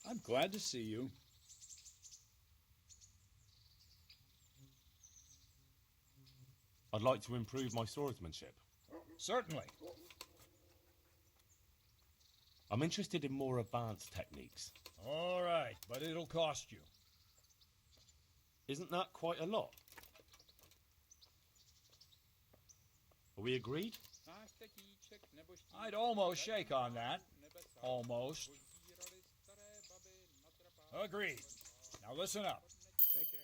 I'm glad to see you. I'd like to improve my swordsmanship. Certainly. I'm interested in more advanced techniques. All right, but it'll cost you. Isn't that quite a lot? Are we agreed? I'd almost shake on that. Almost. Agreed. Now listen up. Take care.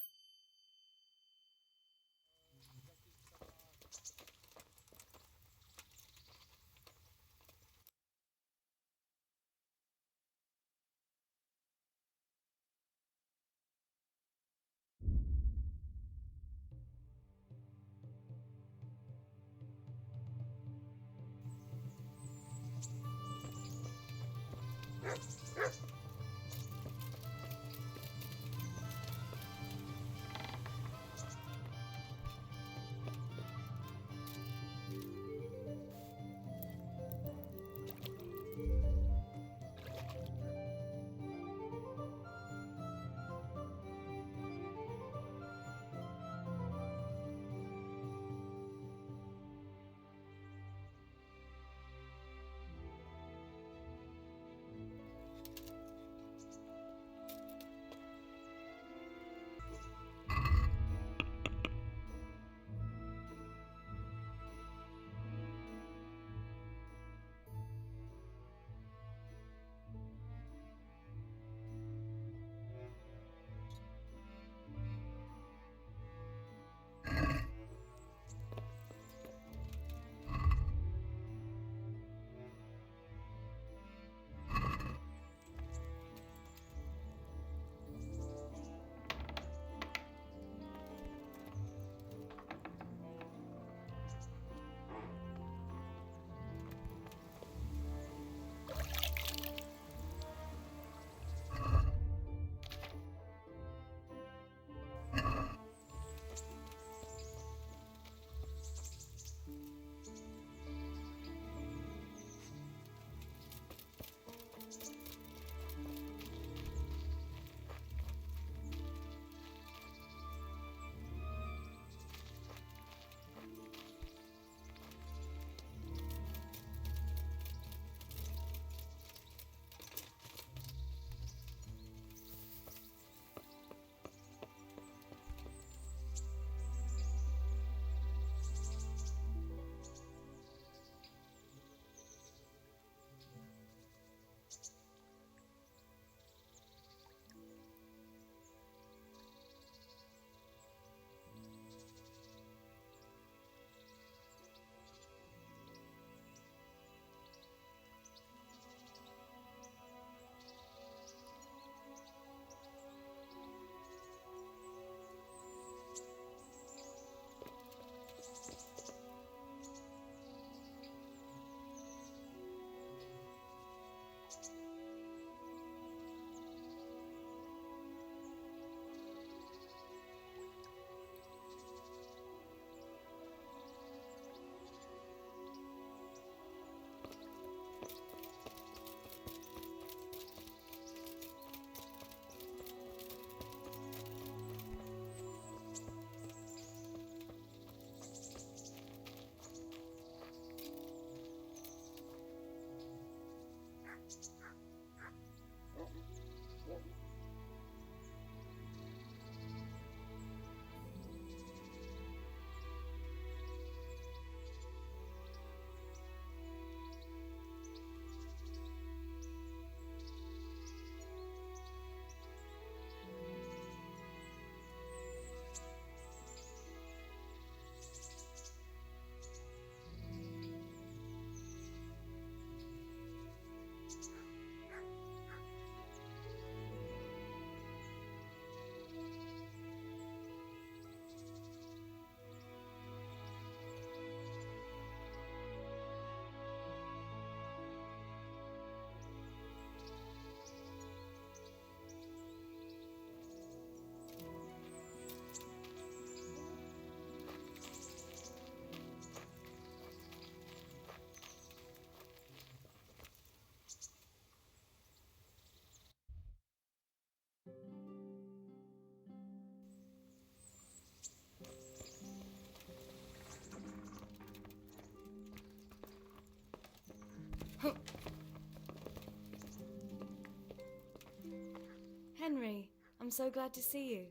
Henry, I'm so glad to see you.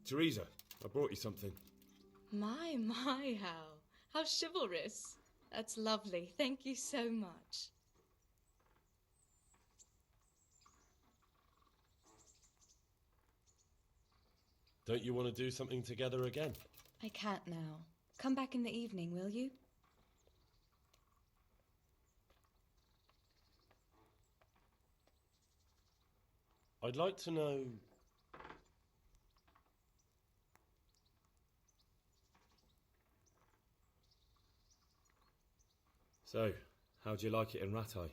Teresa, I brought you something. My, Hal. How chivalrous. That's lovely. Thank you so much. Don't you want to do something together again? I can't now. Come back in the evening, will you? I'd like to know... So, how'd you like it in Rattay?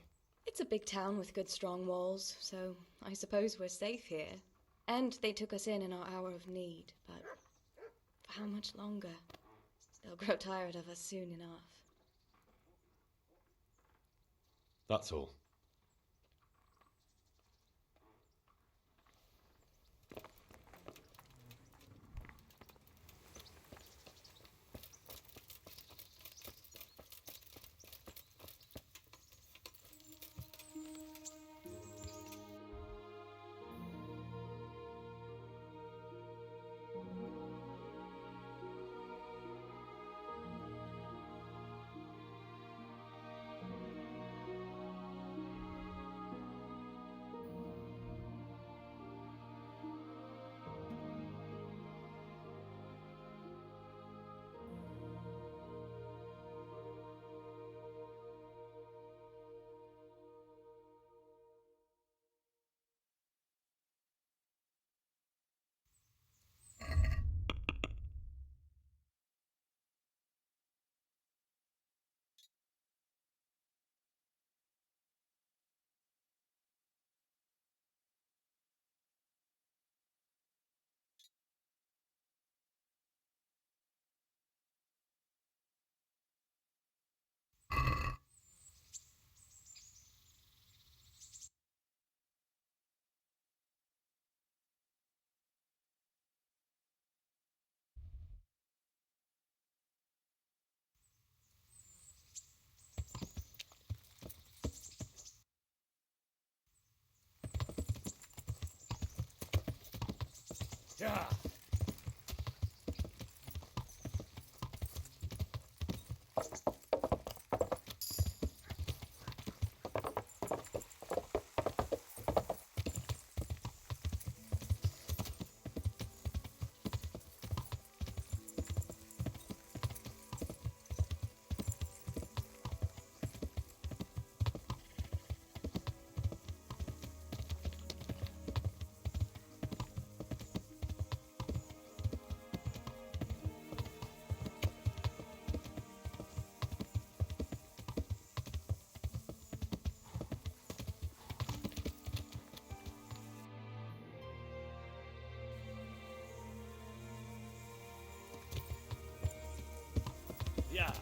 It's a big town with good strong walls, so I suppose we're safe here. And they took us in our hour of need, but for how much longer? They'll grow tired of us soon enough. That's all. Yeah. Yeah.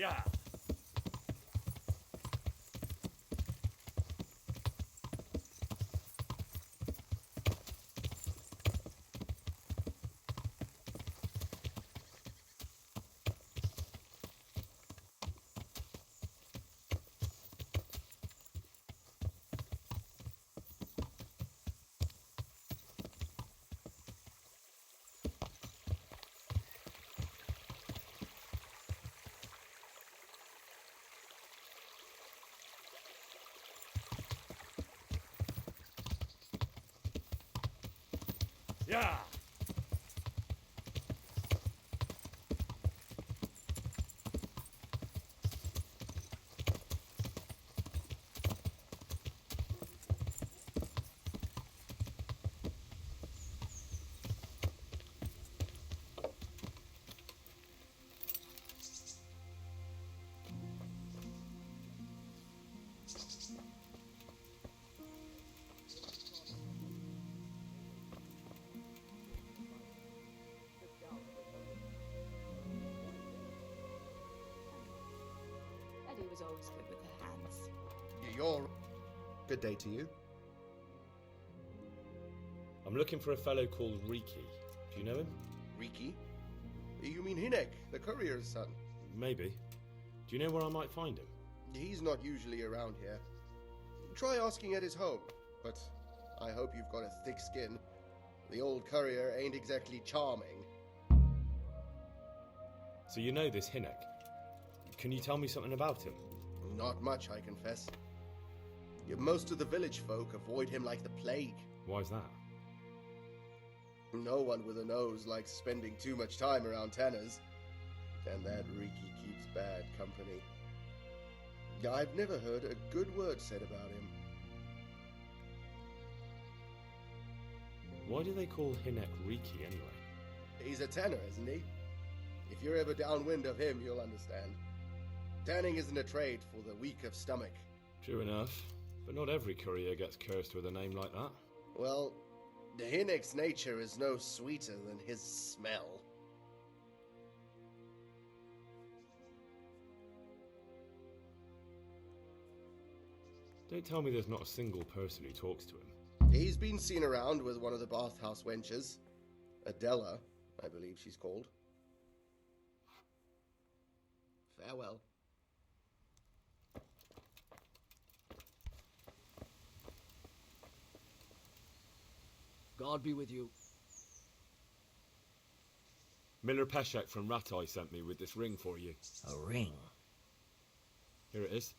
Yeah. Yeah. Eddie was always good with her hands. You're... Good day to you. I'm looking for a fellow called Riki. Do you know him? Riki? You mean Hinek, the courier's son? Maybe. Do you know where I might find him? He's not usually around here. Try asking at his home, but I hope you've got a thick skin. The old courier ain't exactly charming. So you know this Hinek. Can you tell me something about him? Not much, I confess. Most of the village folk avoid him like the plague. Why's that? No one with a nose likes spending too much time around tanners. And that Riki keeps bad company. I've never heard a good word said about him. Why do they call Hinek Riki anyway? He's a tanner, isn't he? If you're ever downwind of him, you'll understand. Tanning isn't a trade for the weak of stomach. True enough, but not every courier gets cursed with a name like that. Well, the Hinek's nature is no sweeter than his smell. Don't tell me there's not a single person who talks to him. He's been seen around with one of the bathhouse wenches. Adela, I believe she's called. Farewell. God be with you. Miller Peshek from Ratai sent me with this ring for you. A ring? Here it is.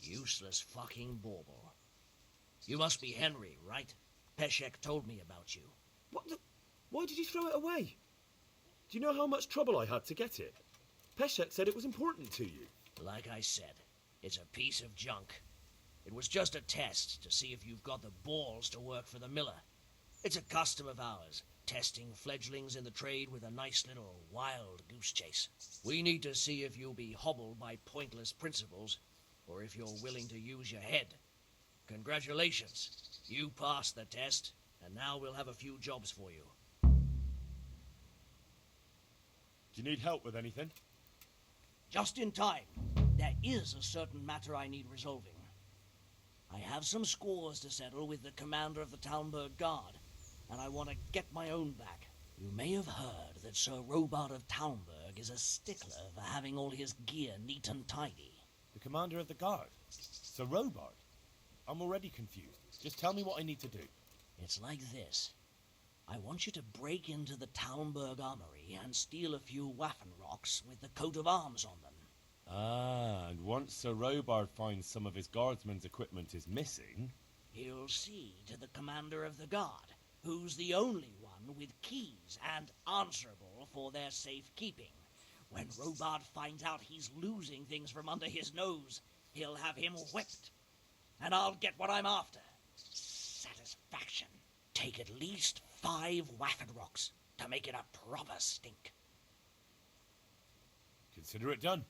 Useless fucking bauble. You must be Henry, right? Peshek told me about you. What the... Why did you throw it away? Do you know how much trouble I had to get it? Peshek said it was important to you. Like I said, it's a piece of junk. It was just a test to see if you've got the balls to work for the miller. It's a custom of ours, testing fledglings in the trade with a nice little wild goose chase. We need to see if you'll be hobbled by pointless principles, or if you're willing to use your head. Congratulations. You passed the test, and now we'll have a few jobs for you. Do you need help with anything? Just in time. There is a certain matter I need resolving. I have some scores to settle with the commander of the Talmberg Guard, and I want to get my own back. You may have heard that Sir Robard of Talmberg is a stickler for having all his gear neat and tidy. The commander of the guard? Sir Robard? I'm already confused. Just tell me what I need to do. It's like this. I want you to break into the Talmberg armory and steal a few Waffen rocks with the coat of arms on them. Ah, and once Sir Robard finds some of his guardsmen's equipment is missing... He'll see to the commander of the guard, who's the only one with keys and answerable for their safekeeping. When Robard finds out he's losing things from under his nose, he'll have him whipped. And I'll get what I'm after. Satisfaction. Take at least 5 Waffen rocks to make it a proper stink. Consider it done.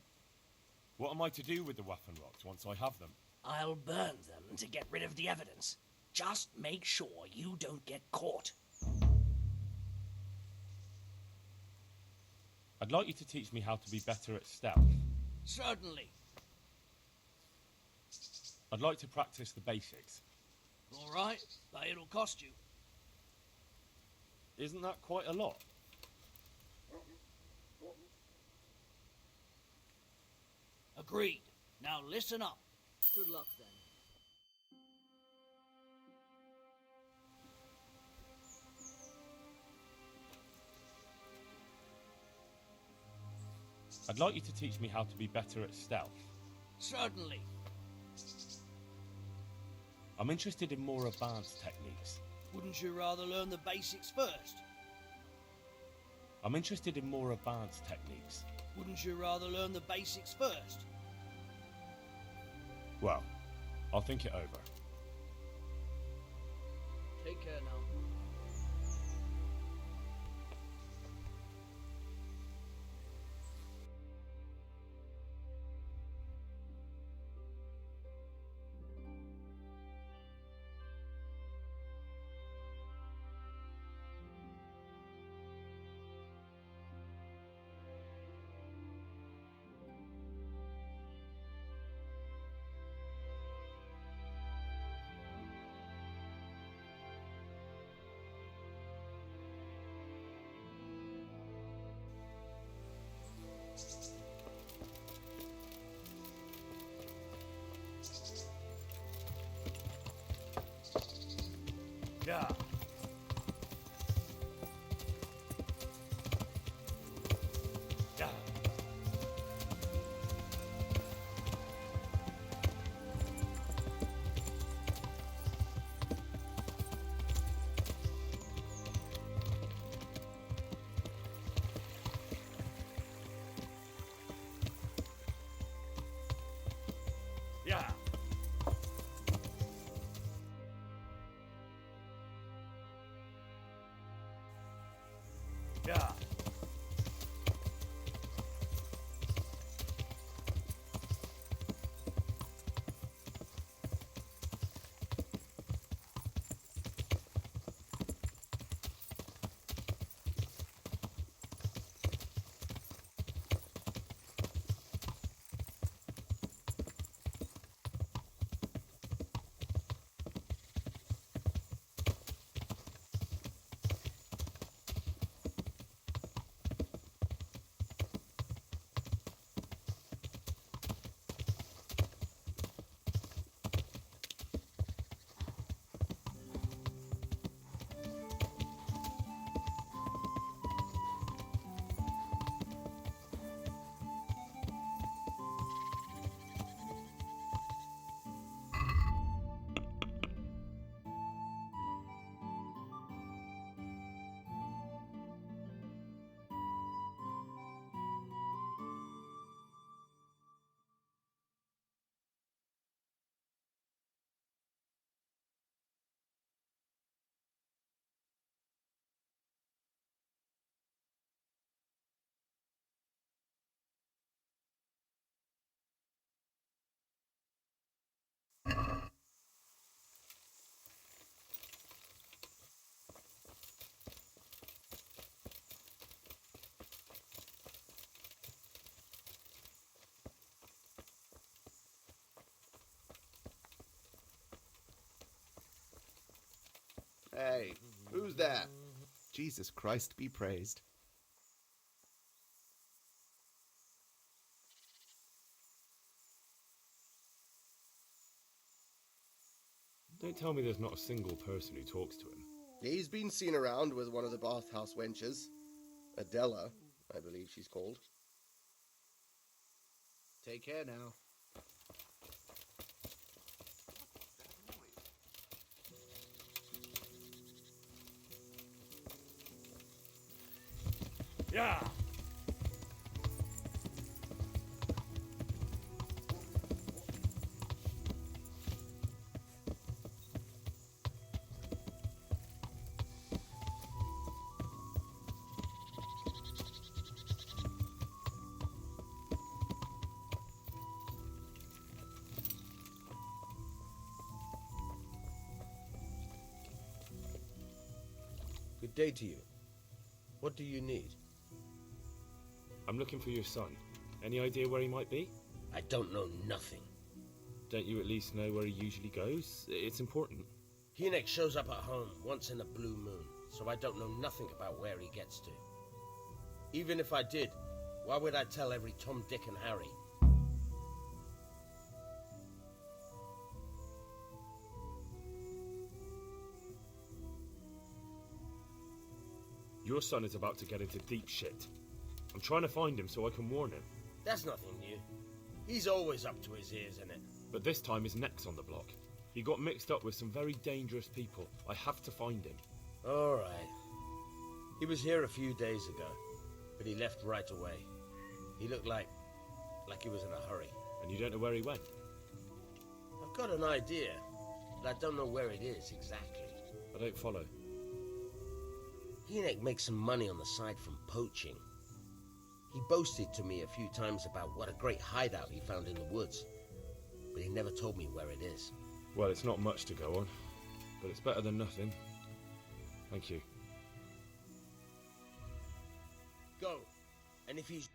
What am I to do with the Waffen rocks once I have them? I'll burn them to get rid of the evidence. Just make sure you don't get caught. I'd like you to teach me how to be better at stealth. Certainly. I'd like to practice the basics. All right, but it'll cost you. Isn't that quite a lot? Agreed. Now listen up. Good luck then. I'd like you to teach me how to be better at stealth. Certainly. I'm interested in more advanced techniques. Wouldn't you rather learn the basics first? I'm interested in more advanced techniques. Wouldn't you rather learn the basics first? Well, I'll think it over. Take care now. Yeah. Yeah. Yeah. Yeah. Hey, who's that? Jesus Christ be praised. Don't tell me there's not a single person who talks to him. He's been seen around with one of the bathhouse wenches. Adela, I believe she's called. Take care now. Yeah. Good day to you. What do you need? I'm looking for your son. Any idea where he might be? I don't know nothing. Don't you at least know where he usually goes? It's important. Hynek shows up at home once in a blue moon, so I don't know nothing about where he gets to. Even if I did, why would I tell every Tom, Dick and Harry? Your son is about to get into deep shit. I'm trying to find him so I can warn him. That's nothing new. He's always up to his ears in it. But this time his neck's on the block. He got mixed up with some very dangerous people. I have to find him. All right. He was here a few days ago, but he left right away. He looked like he was in a hurry. And you don't know where he went? I've got an idea, but I don't know where it is exactly. I don't follow. Hynek makes some money on the side from poaching. He boasted to me a few times about what a great hideout he found in the woods, but he never told me where it is. Well, it's not much to go on, but it's better than nothing. Thank you. Go, and if he's...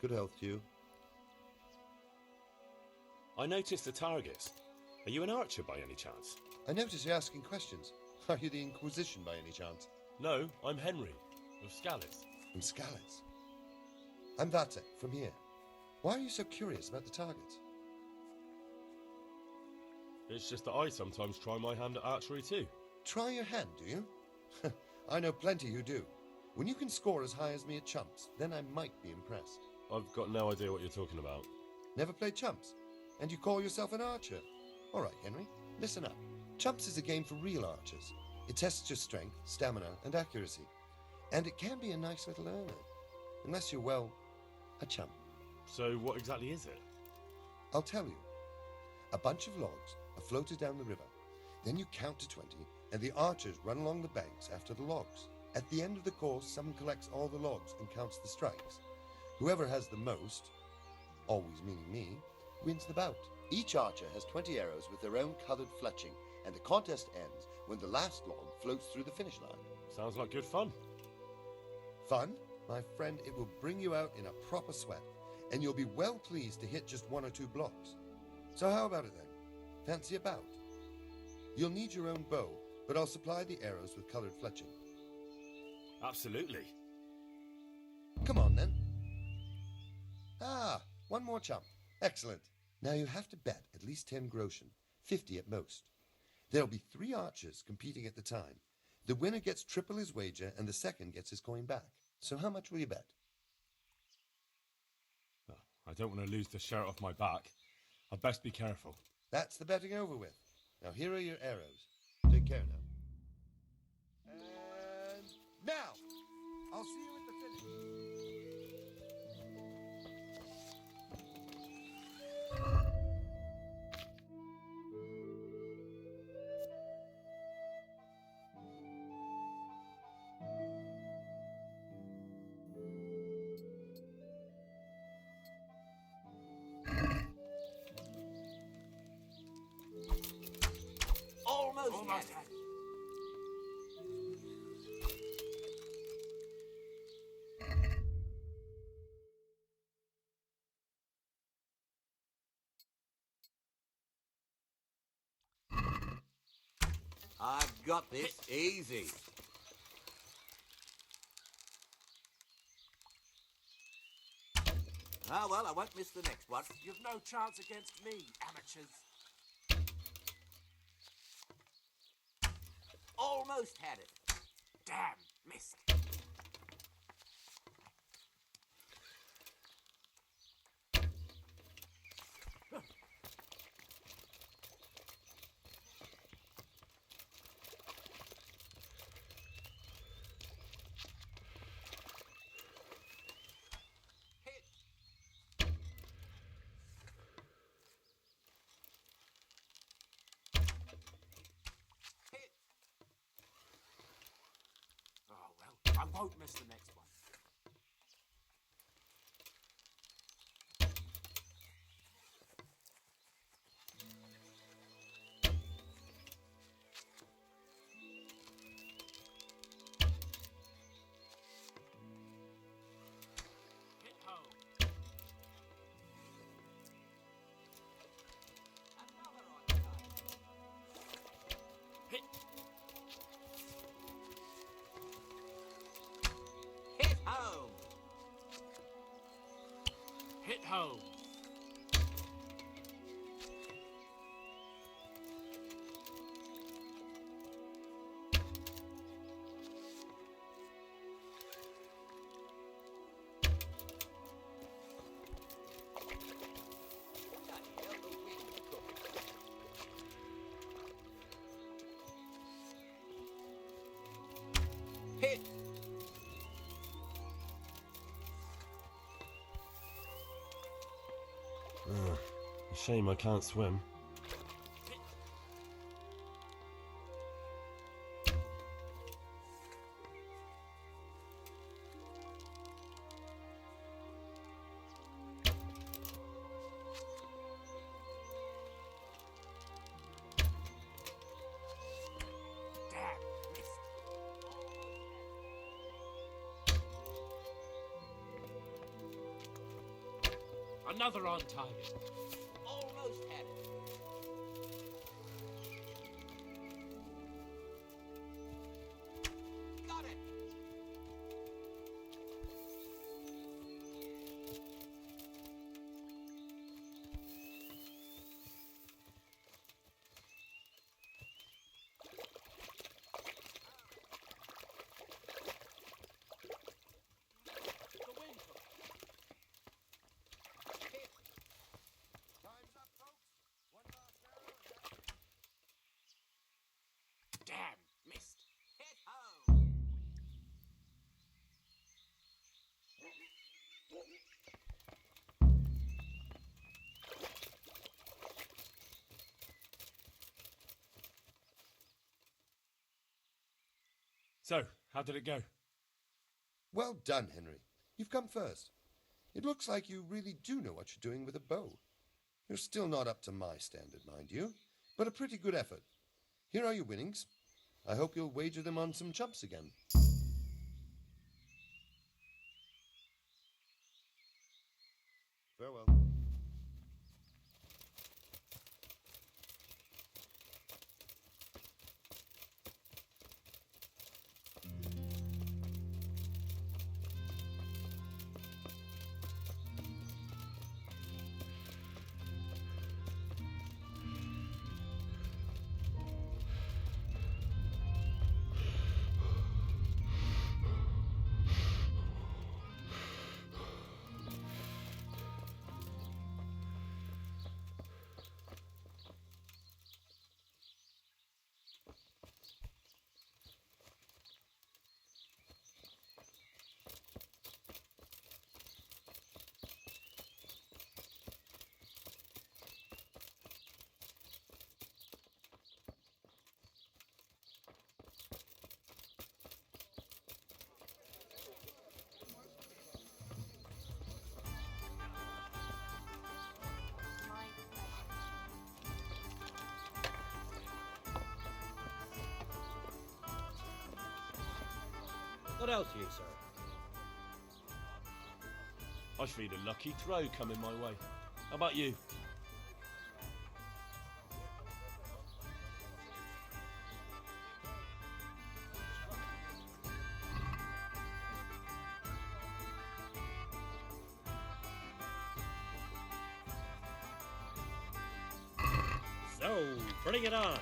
Good health to you. I noticed the targets. Are you an archer by any chance? I notice you're asking questions. Are you the Inquisition by any chance? No, I'm Henry, of Scallis. From Scallis? I'm Vatek, from here. Why are you so curious about the targets? It's just that I sometimes try my hand at archery too. Try your hand, do you? I know plenty who do. When you can score as high as me at chumps, then I might be impressed. I've got no idea what you're talking about. Never played chumps? And you call yourself an archer? All right, Henry, listen up. Chumps is a game for real archers. It tests your strength, stamina, and accuracy. And it can be a nice little earner. Unless you're, well, a chump. So what exactly is it? I'll tell you. A bunch of logs are floated down the river. Then you count to 20, and the archers run along the banks after the logs. At the end of the course, someone collects all the logs and counts the strikes. Whoever has the most, always meaning me, wins the bout. Each archer has 20 arrows with their own coloured fletching, and the contest ends when the last log floats through the finish line. Sounds like good fun. Fun? My friend, it will bring you out in a proper sweat, and you'll be well pleased to hit just 1 or 2 blocks. So how about it then? Fancy a bout? You'll need your own bow, but I'll supply the arrows with coloured fletching. Absolutely. Come on then. Ah, 1 more chump. Excellent. Now you have to bet at least 10 groschen, 50 at most. There'll be 3 archers competing at the time. The winner gets triple his wager, and the second gets his coin back. So how much will you bet? Oh, I don't want to lose the shirt off my back. I'd best be careful. That's the betting over with. Now here are your arrows. Take care now. And now! I'll see you at the finish. got this. Easy. Ah, well, I won't miss the next one. You've no chance against me, amateurs. Almost had it. Damn, missed. Oh, well, I won't miss the next one. Hit home. Hit. Hit home. Hit home. Hit. Shame I can't swim. Damn, missed. Another on target. Almost had it. Got it. The wind hook. Hit. Time's up, folks. One last arrow. Damn, missed. Hit home. So, how did it go? Well done, Henry. You've come first. It looks like you really do know what you're doing with a bow. You're still not up to my standard, mind you, but a pretty good effort. Here are your winnings. I hope you'll wager them on some chumps again. Farewell. What else you, sir? I feel a lucky throw coming my way. How about you? So, bring it on.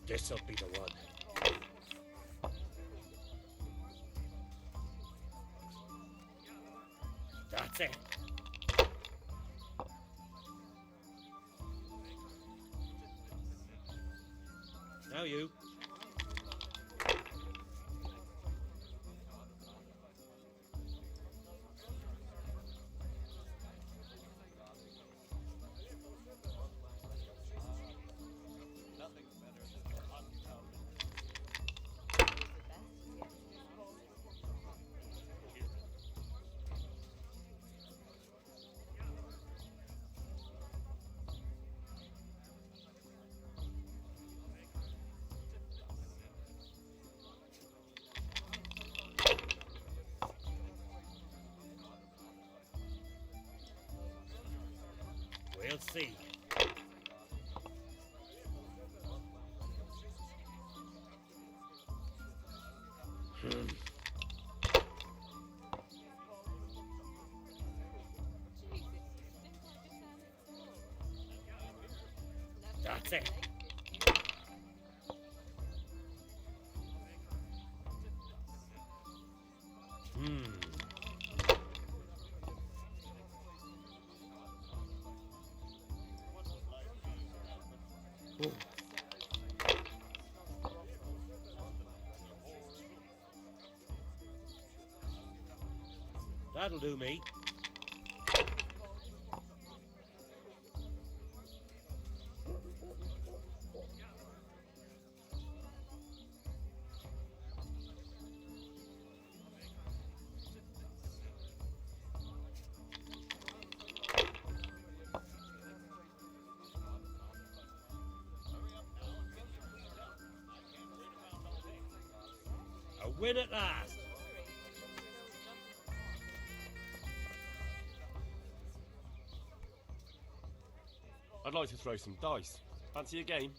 This'll be the one. That's it. Now you. We'll see. That's it. Oh. That'll do me. A win at last. I'd like to throw some dice. Fancy a game?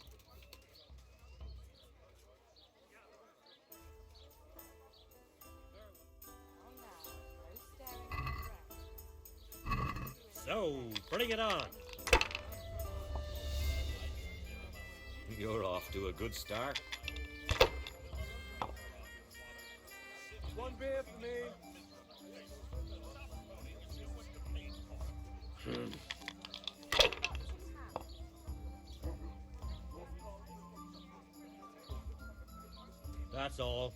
So, bring it on. You're off to a good start. One beer for me. That's all.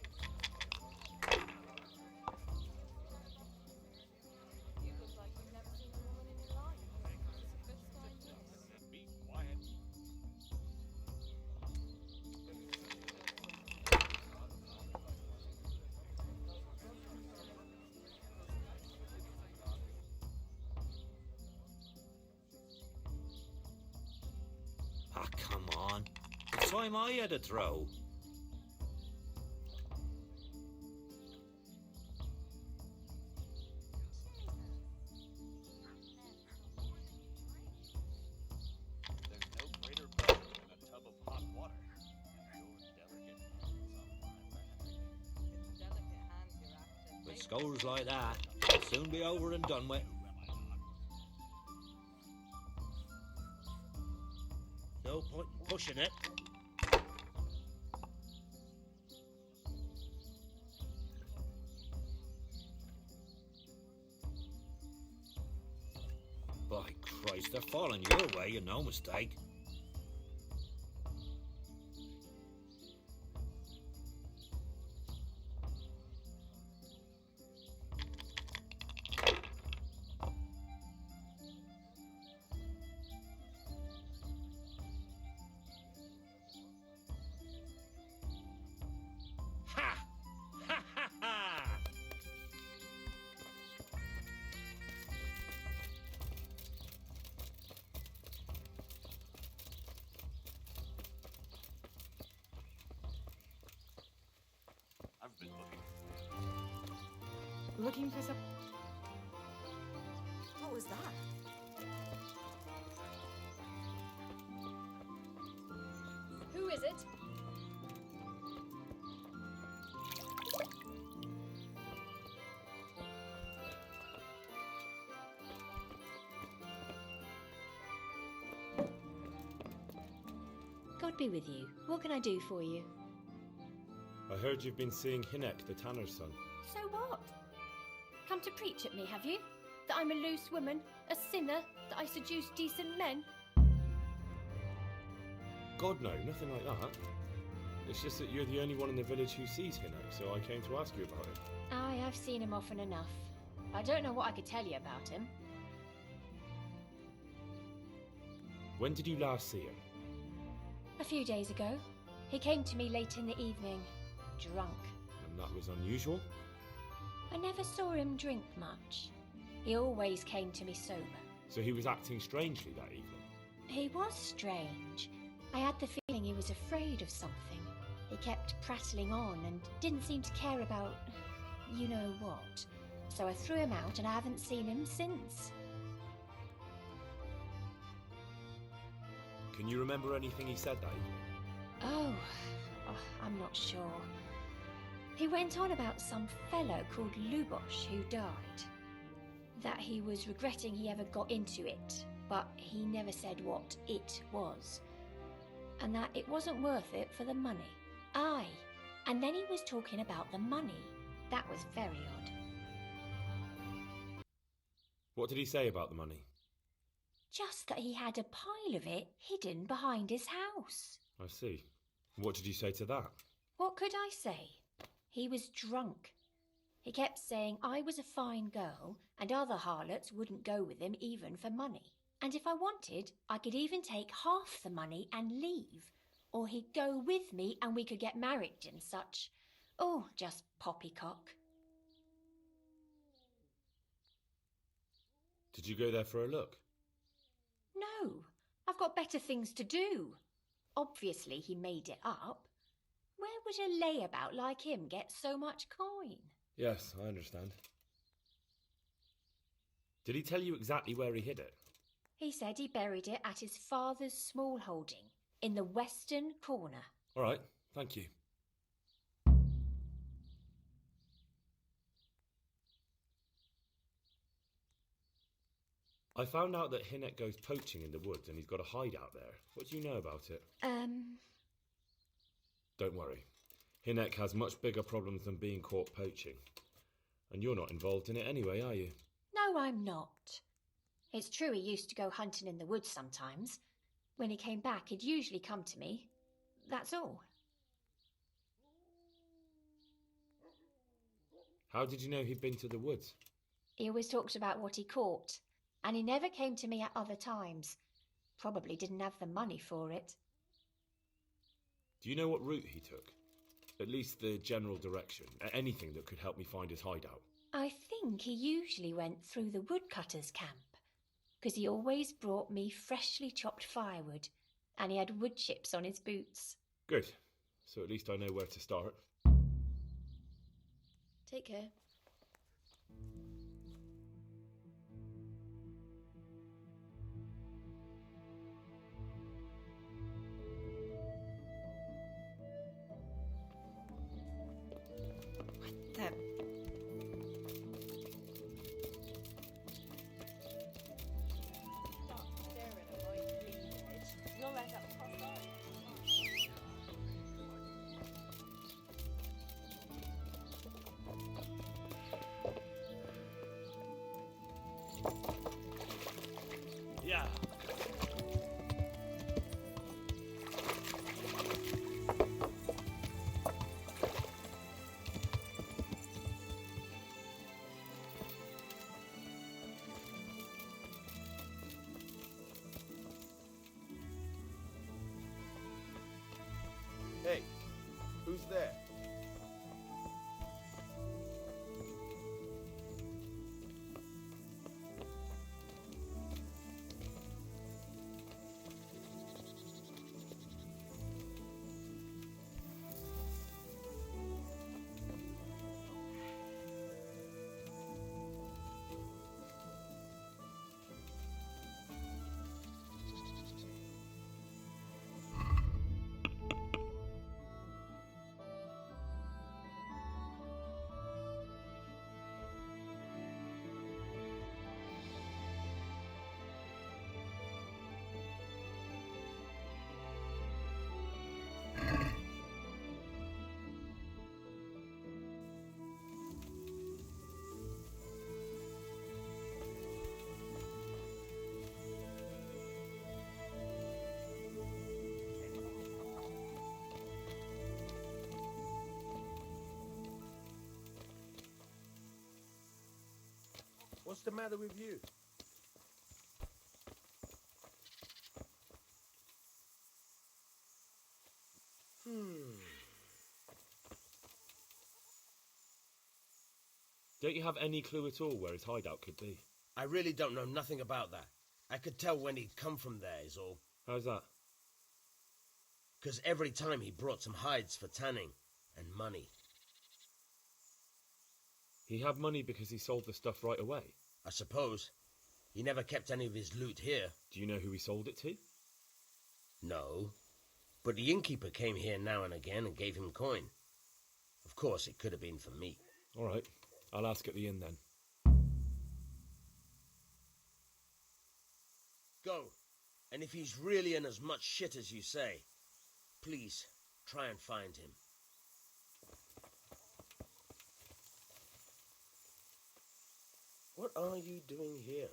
Ah, come on. It's time I had a throw. With scores like that, it'll soon be over and done with. No point in pushing it. By Christ, they're falling your way, and no mistake. looking for some... What was that? Who is it? God be with you. What can I do for you? I heard you've been seeing Hinek, the tanner's son. So what? Come to preach at me, have you? That I'm a loose woman, a sinner, that I seduce decent men? God, no, nothing like that. It's just that you're the only one in the village who sees Hinek, so I came to ask you about it. Aye, I've seen him often enough. I don't know what I could tell you about him. When did you last see him? A few days ago. He came to me late in the evening, drunk. And that was unusual? I never saw him drink much. He always came to me sober. So he was acting strangely that evening? He was strange. I had the feeling he was afraid of something. He kept prattling on and didn't seem to care about you know what. So I threw him out and I haven't seen him since. Can you remember anything he said that evening? Oh, I'm not sure. He went on about some fellow called Lubosh who died. That he was regretting he ever got into it, but he never said what it was. And that it wasn't worth it for the money. Aye, and then he was talking about the money. That was very odd. What did he say about the money? Just that he had a pile of it hidden behind his house. I see. What did you say to that? What could I say? He was drunk. He kept saying I was a fine girl and other harlots wouldn't go with him even for money. And if I wanted, I could even take half the money and leave. Or he'd go with me and we could get married and such. Oh, just poppycock. Did you go there for a look? No, I've got better things to do. Obviously he made it up. Where would a layabout like him get so much coin? Yes, I understand. Did he tell you exactly where he hid it? He said he buried it at his father's small holding, in the western corner. All right, thank you. I found out that Hinek goes poaching in the woods and he's got a hideout there. What do you know about it? Don't worry. Hinek has much bigger problems than being caught poaching. And you're not involved in it anyway, are you? No, I'm not. It's true he used to go hunting in the woods sometimes. When he came back, he'd usually come to me. That's all. How did you know he'd been to the woods? He always talked about what he caught, and he never came to me at other times. Probably didn't have the money for it. Do you know what route he took? At least the general direction. Anything that could help me find his hideout. I think he usually went through the woodcutter's camp, because he always brought me freshly chopped firewood, and he had wood chips on his boots. Good. So at least I know where to start. Take care. That... Yeah. Hey, who's there? the matter with you? Don't you have any clue at all where his hideout could be? I really don't know nothing about that. I could tell when he'd come from there is all. How's that? Because every time he brought some hides for tanning and money. He had money because he sold the stuff right away? I suppose. He never kept any of his loot here. Do you know who he sold it to? No. But the innkeeper came here now and again and gave him coin. Of course, it could have been for me. All right. I'll ask at the inn then. Go. And if he's really in as much shit as you say, please try and find him. What are you doing here?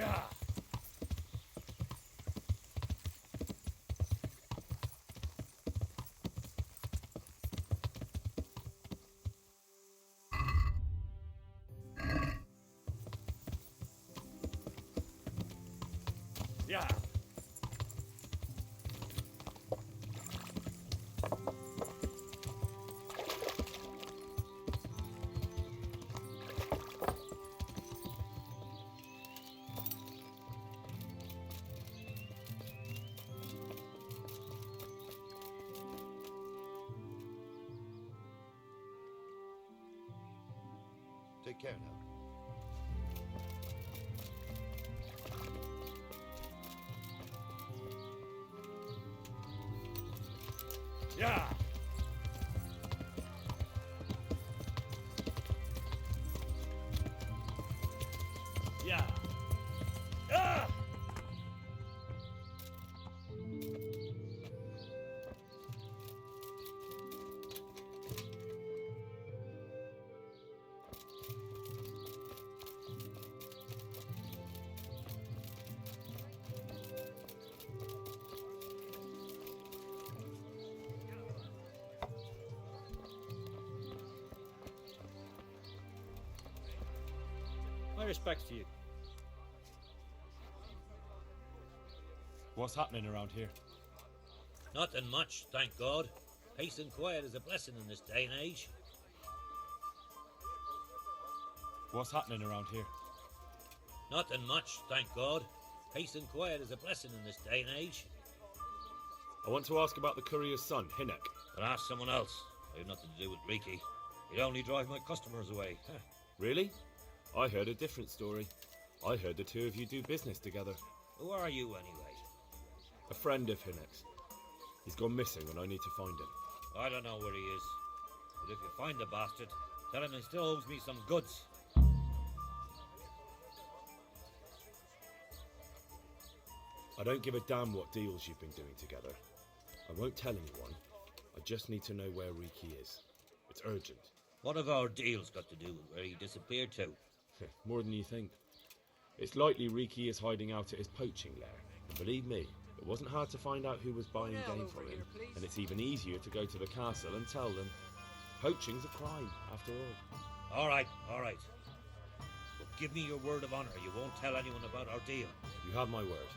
Yeah. Yeah. Take care now. Yeah. Yeah. Ah! My respects to you. What's happening around here? Nothing much, thank God. Peace and quiet is a blessing in this day and age. What's happening around here? Nothing much, thank God. Peace and quiet is a blessing in this day and age. I want to ask about the courier's son, Hinnock. But ask someone else. I have nothing to do with Riki. He'd only drive my customers away. Really? I heard a different story. I heard the two of you do business together. Who are you, anyway? A friend of Hinnock's. He's gone missing and I need to find him. I don't know where he is. But if you find the bastard, tell him he still owes me some goods. I don't give a damn what deals you've been doing together. I won't tell anyone. I just need to know where Riki is. It's urgent. What have our deals got to do with where he disappeared to? More than you think. It's likely Riki is hiding out at his poaching lair. And believe me, it wasn't hard to find out who was buying game for him. And it's even easier to go to the castle and tell them. Poaching's a crime, after all. All right. But give me your word of honor you won't tell anyone about our deal. You have my word.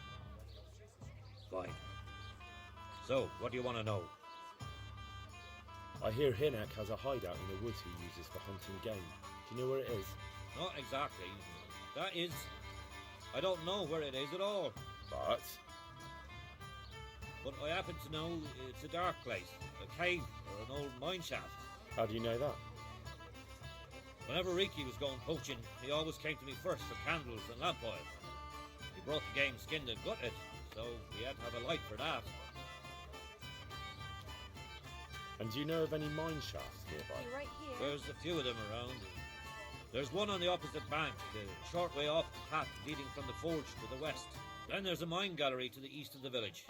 Fine. So, what do you want to know? I hear Hinnock has a hideout in the woods he uses for hunting game. Do you know where it is? Not exactly. That is... I don't know where it is at all. But I happen to know it's a dark place. A cave or an old mine shaft. How do you know that? Whenever Riki was going poaching, he always came to me first for candles and lamp oil. He brought the game skinned and gutted, so we had to have a light for that. And do you know of any mine shafts nearby? Right here. There's a few of them around. There's one on the opposite bank, a short way off the path leading from the forge to the west. Then there's a mine gallery to the east of the village,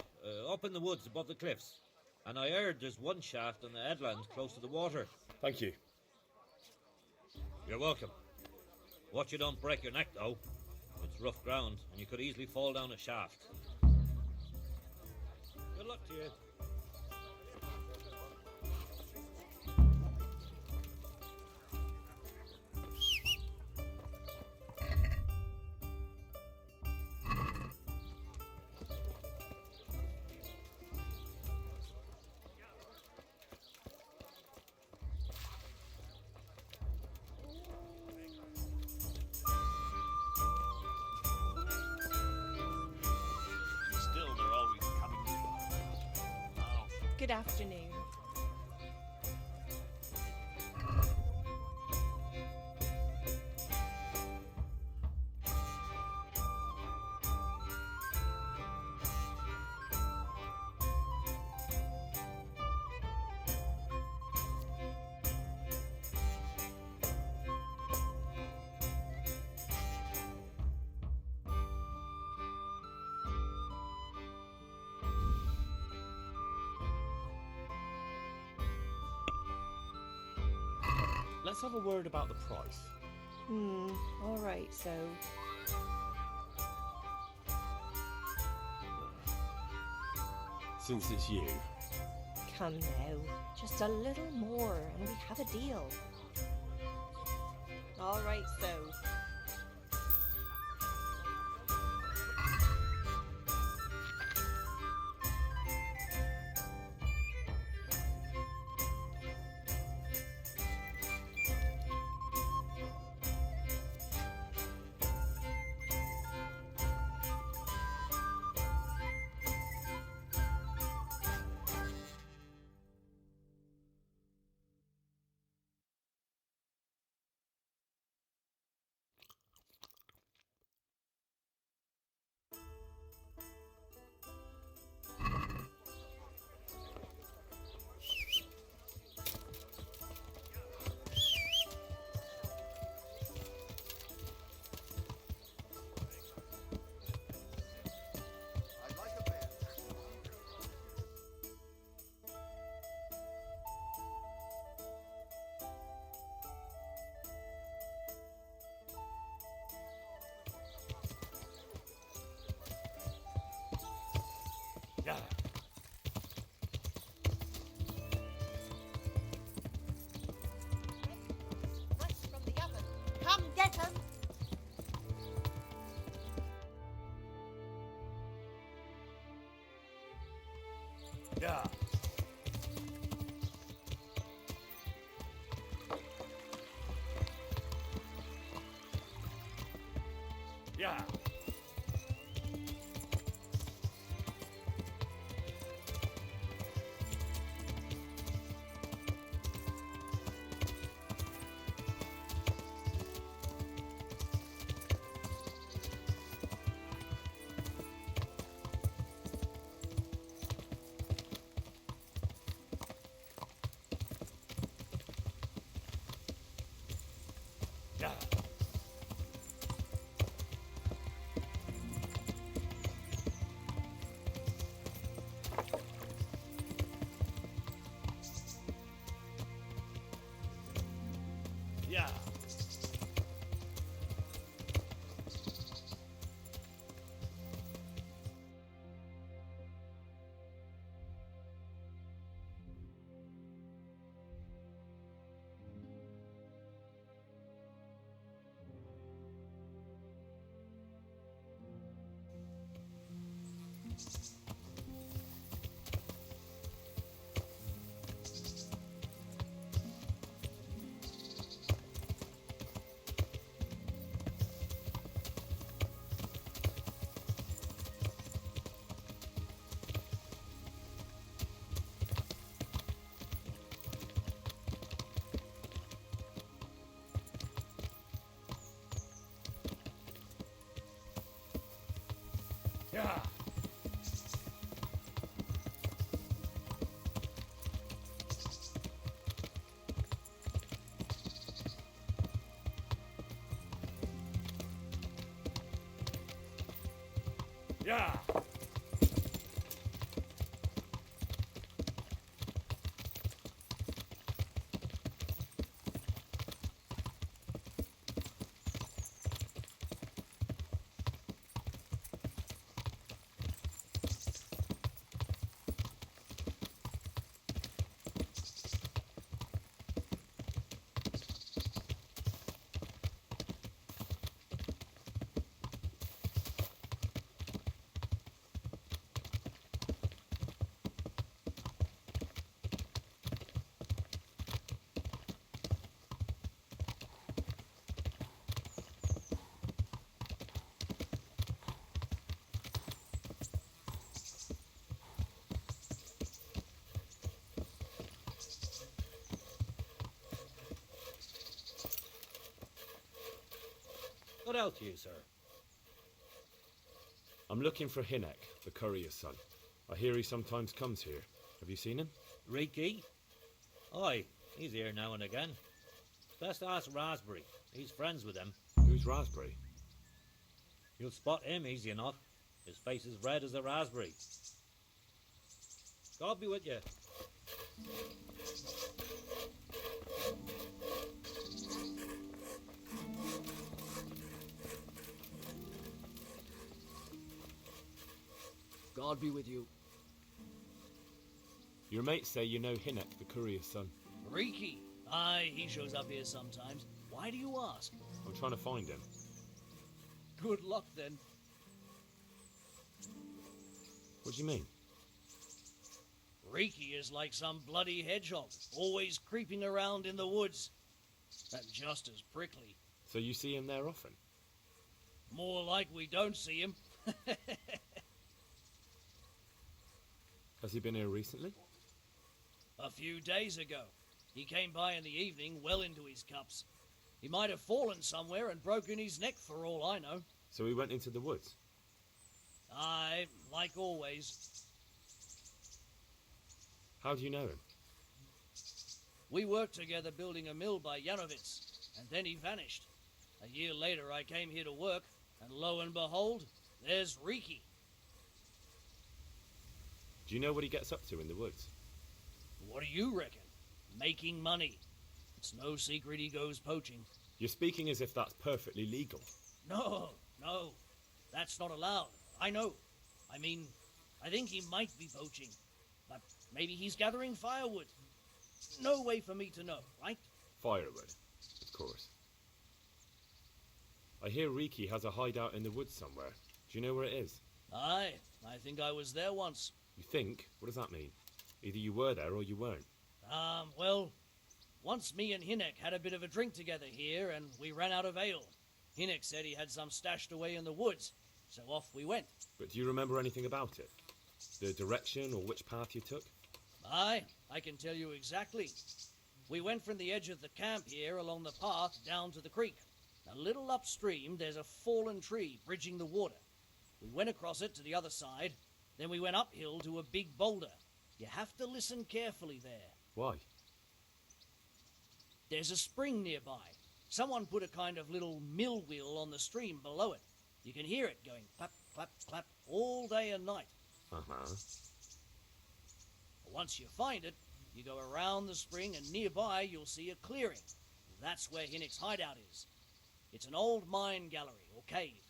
up in the woods above the cliffs. And I heard there's one shaft on the headland close to the water. Thank you. You're welcome. Watch you don't break your neck, though. It's rough ground, and you could easily fall down a shaft. Good luck to you. Still, they're always coming to me. Oh. Good afternoon. Let's have a word about the price. All right, so Since it's you. come now. Just a little more and we have a deal. All right, so Yeah. Yeah. Yeah. Yeah. Yeah. What else you, sir? I'm looking for Hinek, the courier's son. I hear he sometimes comes here. Have you seen him? Riki? Aye, he's here now and again. Best ask Raspberry. He's friends with him. Who's Raspberry? You'll spot him easy enough. His face is red as a raspberry. God be with you. God be with you. Your mates say you know Hinek, the courier's son. Riki. Aye, he shows up here sometimes. Why do you ask? I'm trying to find him. Good luck, then. What do you mean? Riki is like some bloody hedgehog, always creeping around in the woods. And just as prickly. So you see him there often? More like we don't see him. Has he been here recently? A few days ago. He came by in the evening, well into his cups. He might have fallen somewhere and broken his neck for all I know. So he went into the woods? Aye, like always. How do you know him? We worked together building a mill by Yanovitz, and then he vanished. A year later I came here to work, and lo and behold, there's Riki. Do you know what he gets up to in the woods? What do you reckon? Making money. It's no secret he goes poaching. You're speaking as if that's perfectly legal. No, that's not allowed. I know. I mean, I think he might be poaching, but maybe he's gathering firewood. No way for me to know, right? Firewood, of course. I hear Riki has a hideout in the woods somewhere. Do you know where it is? Aye, I think I was there once. You think? What does that mean? Either you were there or you weren't. Well, once me and Hinek had a bit of a drink together here, and we ran out of ale. Hinnick said he had some stashed away in the woods, so off we went. But do you remember anything about it? The direction or which path you took? Aye, I can tell you exactly. We went from the edge of the camp here along the path down to the creek. A little upstream, there's a fallen tree bridging the water. We went across it to the other side, then we went uphill to a big boulder. You have to listen carefully there. Why? There's a spring nearby. Someone put a kind of little mill wheel on the stream below it. You can hear it going clap, clap, clap all day and night. Uh-huh. Once you find it, you go around the spring and nearby you'll see a clearing. That's where Hinnick's hideout is. It's an old mine gallery or cave.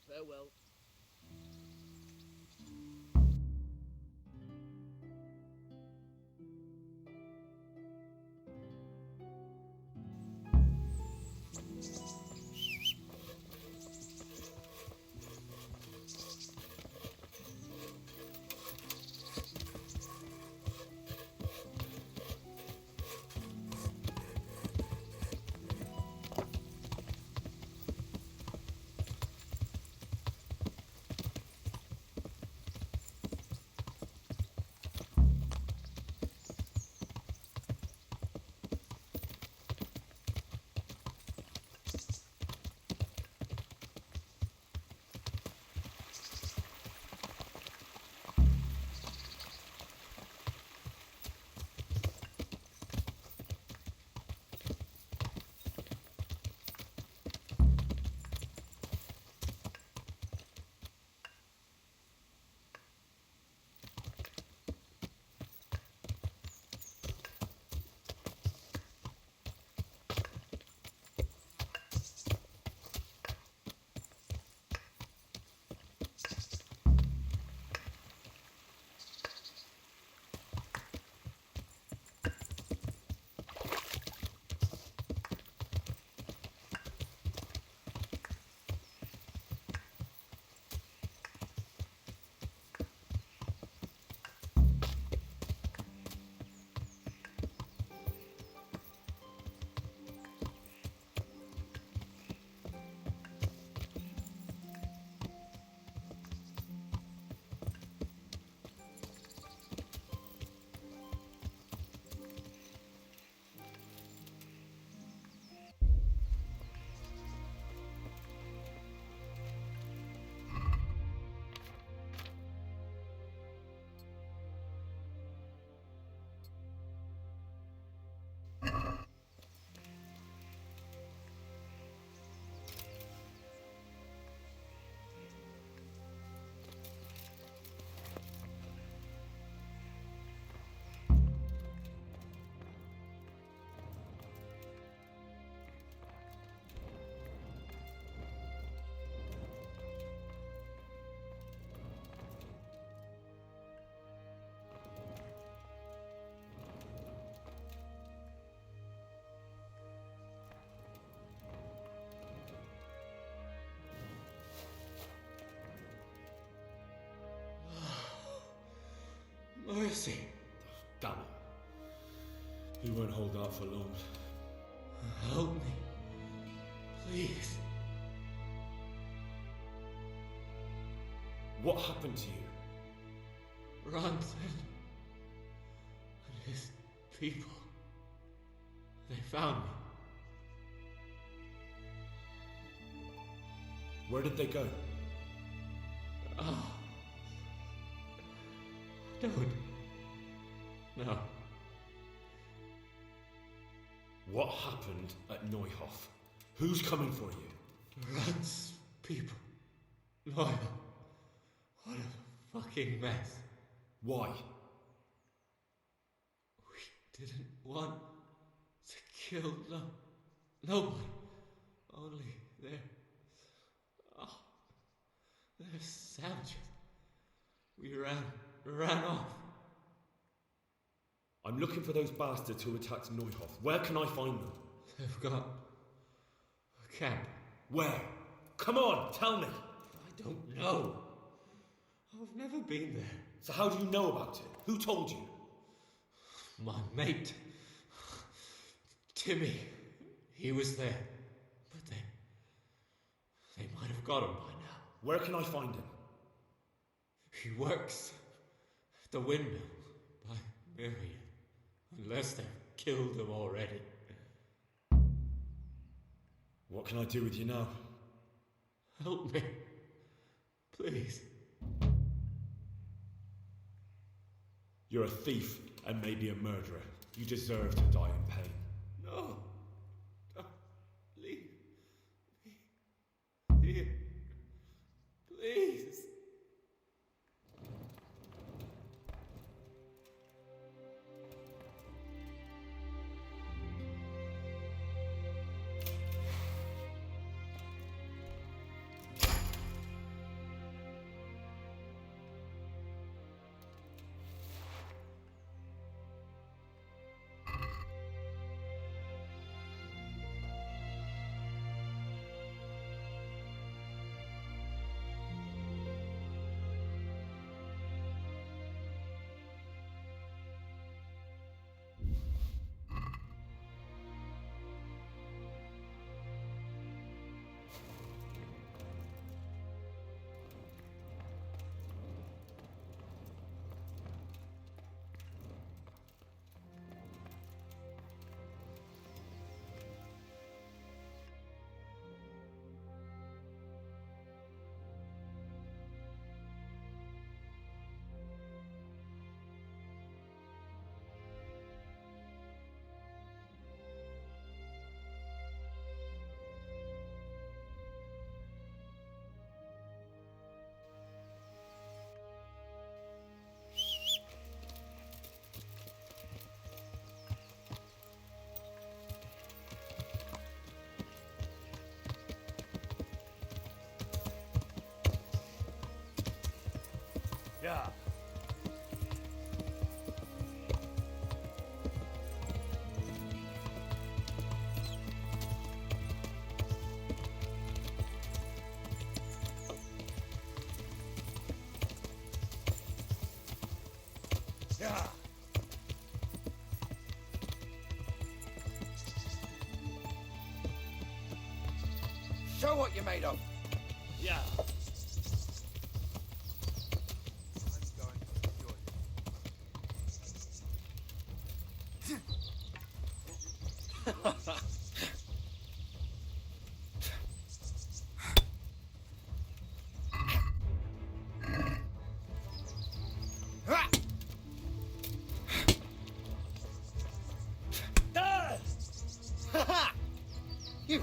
Farewell. Mercy. Damn it. He won't hold out for long. Help me. Please. What happened to you? Ronson and his people. They found me. Where did they go? Oh. Don't. No. What happened at Neuhof? Who's coming for you? Ron's people. Neuhof. What a fucking mess. Why? We didn't want to kill nobody. Only they're savages. We ran off. I'm looking for those bastards who attacked Neuhof. Where can I find them? They've got a camp. Where? Come on, tell me. I don't know. I've never been there. So how do you know about it? Who told you? My mate. Timmy. He was there, but they might have got him by now. Where can I find him? He works at the windmill by Miriam, unless they've killed him already. What can I do with you now? Help me, please. You're a thief and maybe a murderer. You deserve to die in pain. No. Leave me here. Please. Yeah. Yeah. Show what you're made of. Yeah. You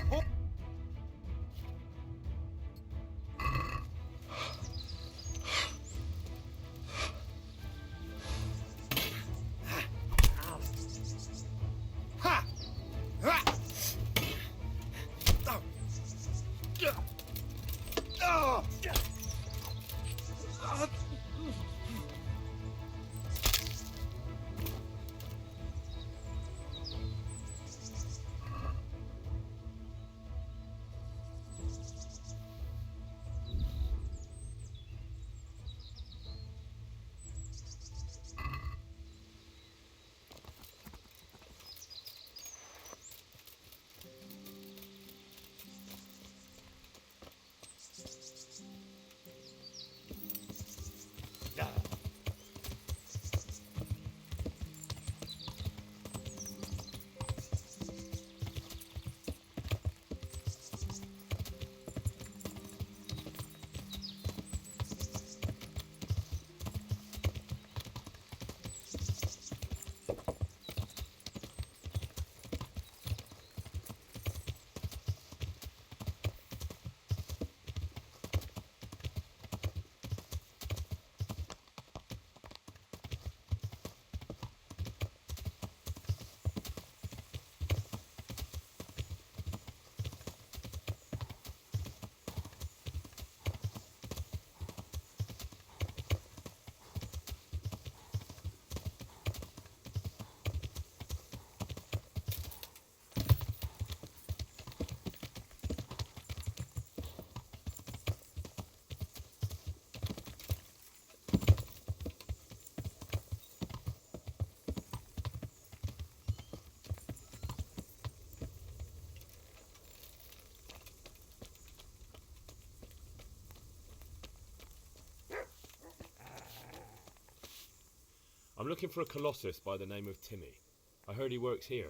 I'm looking for a colossus by the name of Timmy. I heard he works here.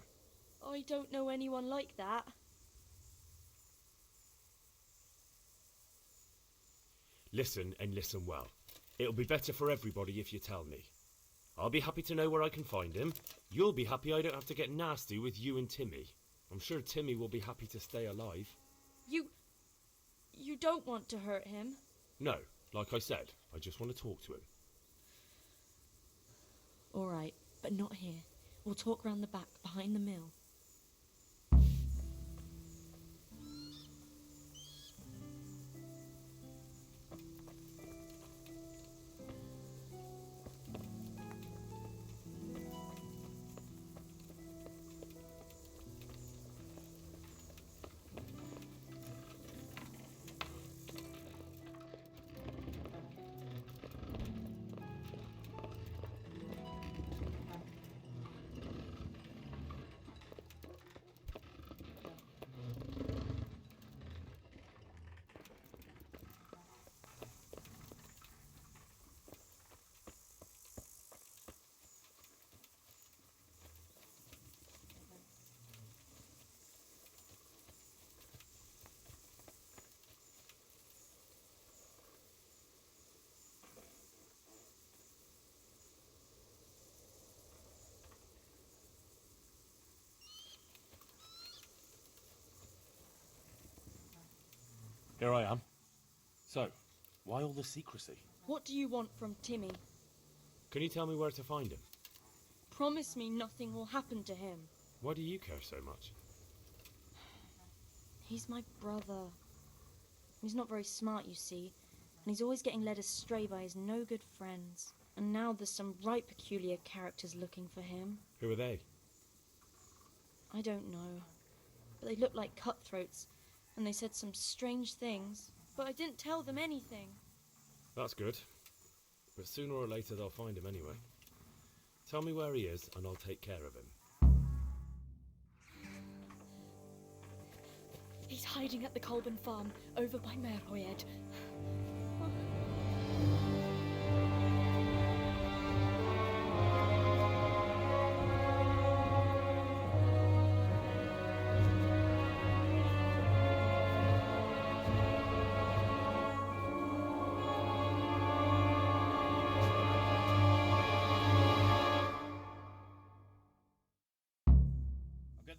I don't know anyone like that. Listen and listen well. It'll be better for everybody if you tell me. I'll be happy to know where I can find him. You'll be happy I don't have to get nasty with you and Timmy. I'm sure Timmy will be happy to stay alive. You don't want to hurt him? No, like I said, I just want to talk to him. All right, but not here. We'll talk round the back, behind the mill. Here I am. So, why all the secrecy? What do you want from Timmy? Can you tell me where to find him? Promise me nothing will happen to him. Why do you care so much? He's my brother. He's not very smart, you see, and he's always getting led astray by his no-good friends. And now there's some right peculiar characters looking for him. Who are they? I don't know, but they look like cutthroats, and they said some strange things, but I didn't tell them anything. That's good. But sooner or later they'll find him anyway. Tell me where he is and I'll take care of him. He's hiding at the Colburn farm, over by Merhoyed.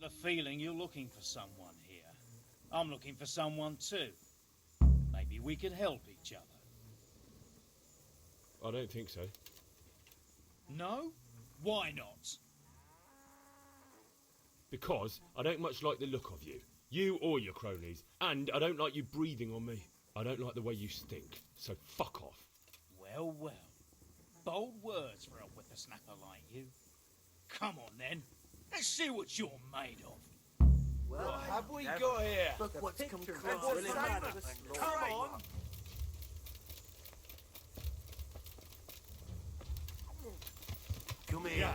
The feeling you're looking for someone here. I'm looking for someone too. Maybe we could help each other. I don't think so. No? Why not? Because I don't much like the look of you. You or your cronies. And I don't like you breathing on me. I don't like the way you stink. So fuck off. Well, well. Bold words for a whippersnapper like you. Come on then. Let's see what you're made of. What have we got here? Look what's come close. What's the matter? Come on. Come here.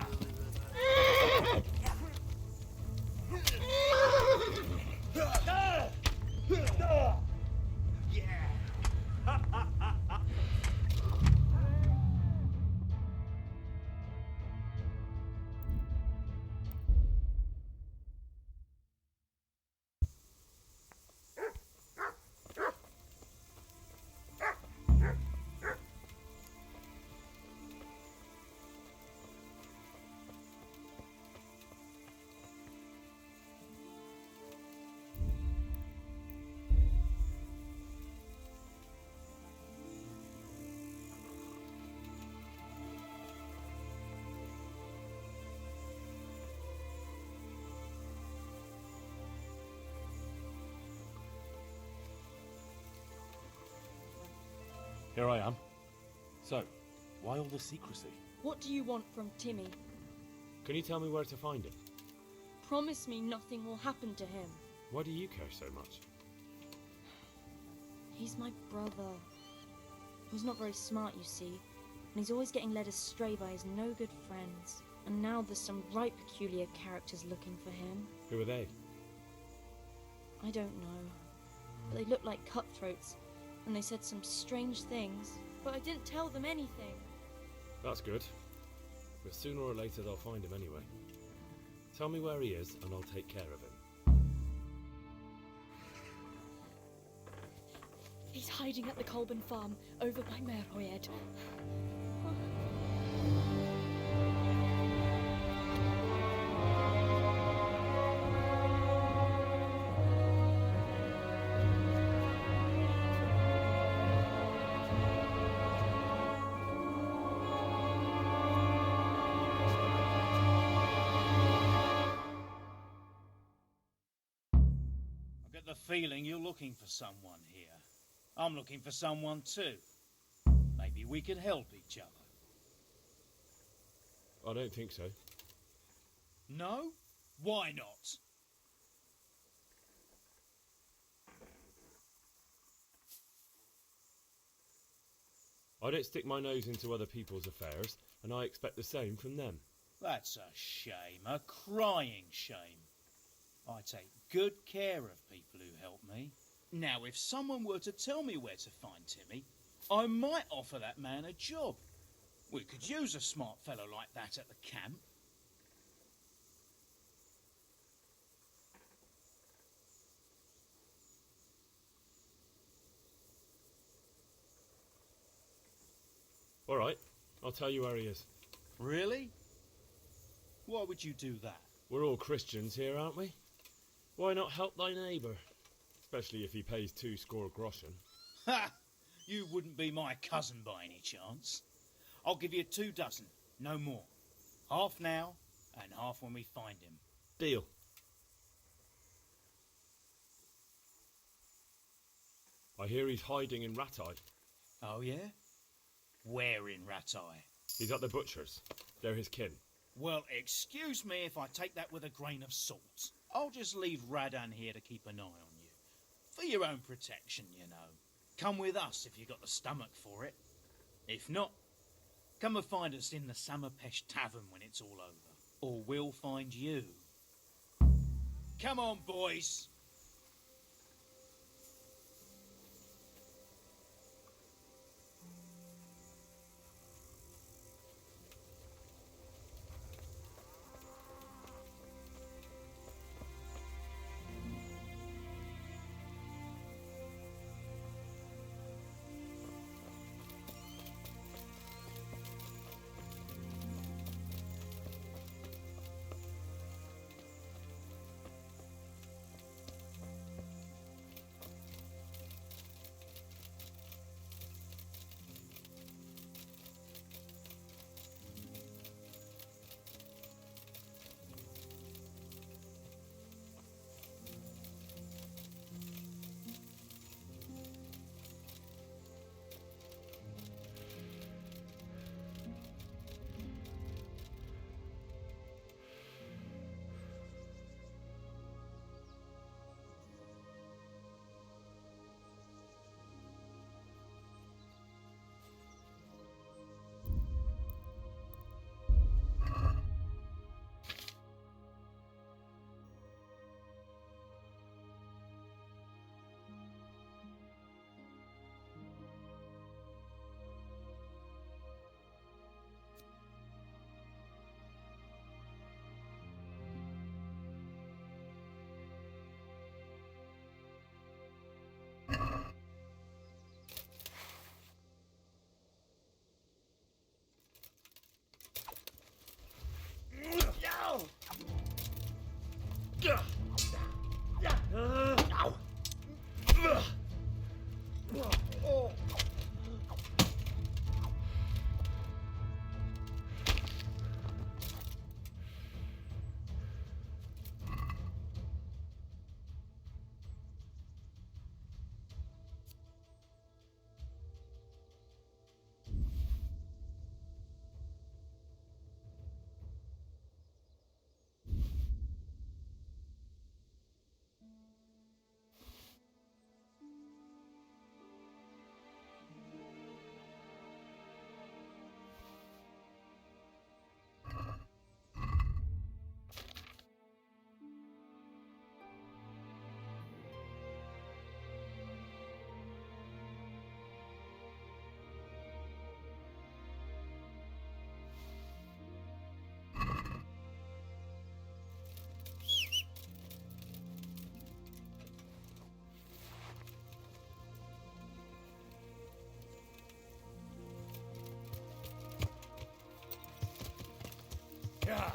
Here I am. So, why all the secrecy? What do you want from Timmy? Can you tell me where to find him? Promise me nothing will happen to him. Why do you care so much? He's my brother. He's not very smart, you see, and he's always getting led astray by his no-good friends. And now there's some right peculiar characters looking for him. Who are they? I don't know, but they look like cutthroats, and they said some strange things, but I didn't tell them anything. That's good. but sooner or later they'll find him anyway. Tell me where he is, and I'll take care of him. He's hiding at the Colburn farm, over by Merhoed. I get the feeling you're looking for someone here. I'm looking for someone too. Maybe we could help each other. I don't think so. No? Why not? I don't stick my nose into other people's affairs, and I expect the same from them. That's a shame, a crying shame. I take good care of people who help me. Now, if someone were to tell me where to find Timmy, I might offer that man a job. We could use a smart fellow like that at the camp. All right, I'll tell you where he is. Really? Why would you do that? We're all Christians here, aren't we? Why not help thy neighbour? Especially if he pays 2 score groschen. Ha! You wouldn't be my cousin by any chance. I'll give you 2 dozen, no more. Half now, and half when we find him. Deal. I hear he's hiding in Ratai. Oh, yeah? Where in Ratai? He's at the butcher's. They're his kin. Well, excuse me if I take that with a grain of salt. I'll just leave Radan here to keep an eye on you. For your own protection, you know. Come with us if you got the stomach for it. If not, come and find us in the Samapesh Tavern when it's all over. Or we'll find you. Come on, boys! Yeah.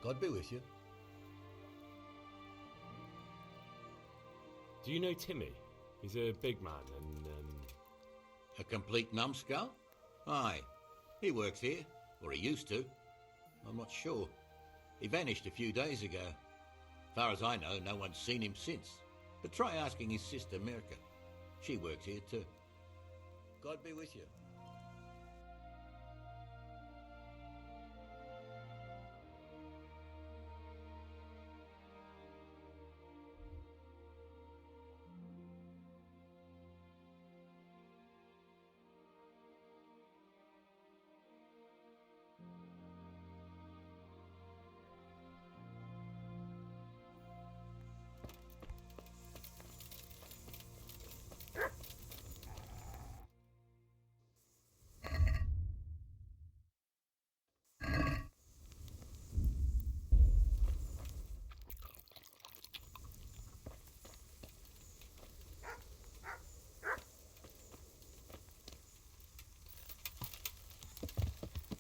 God be with you. Do you know Timmy? He's a big man and, A complete numbskull? Aye. He works here, or he used to. I'm not sure. He vanished a few days ago. Far as I know, no one's seen him since. But try asking his sister, Mirka. She works here too. God be with you.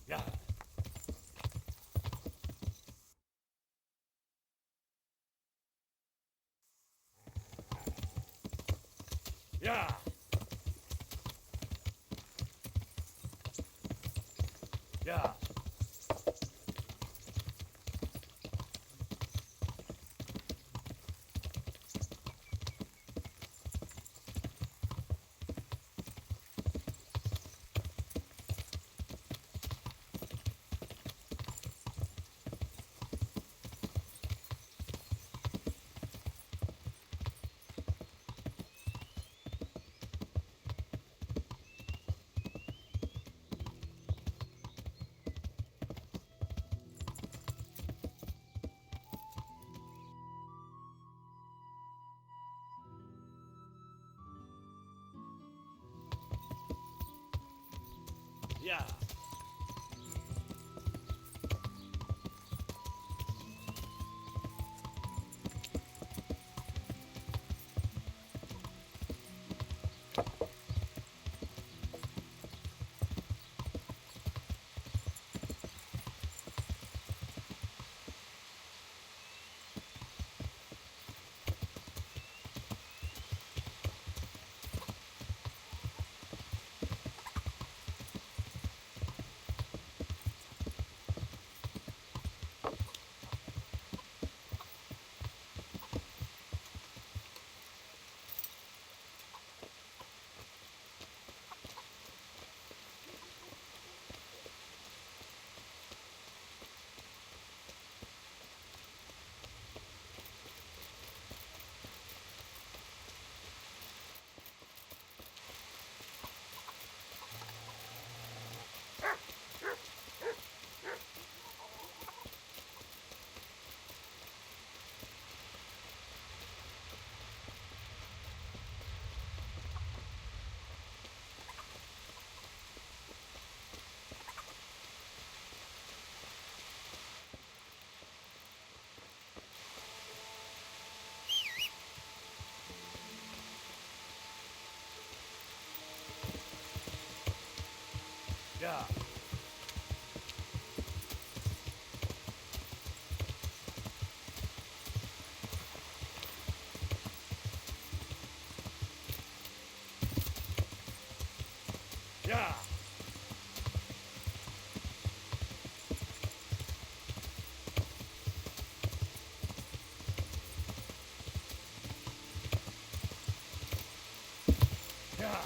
Yeah. Yeah. Yeah. Yeah. Yeah. Yeah. Yeah.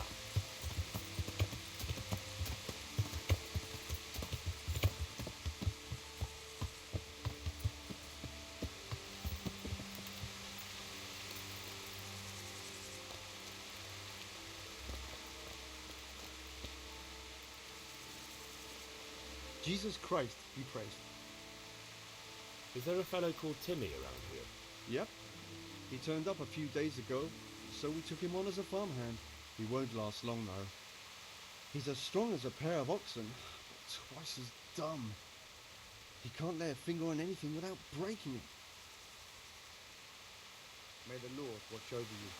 Jesus Christ be praised. Is there a fellow called Timmy around here? Yep. He turned up a few days ago, so we took him on as a farmhand. He won't last long, though. He's as strong as a pair of oxen, but twice as dumb. He can't lay a finger on anything without breaking it. May the Lord watch over you.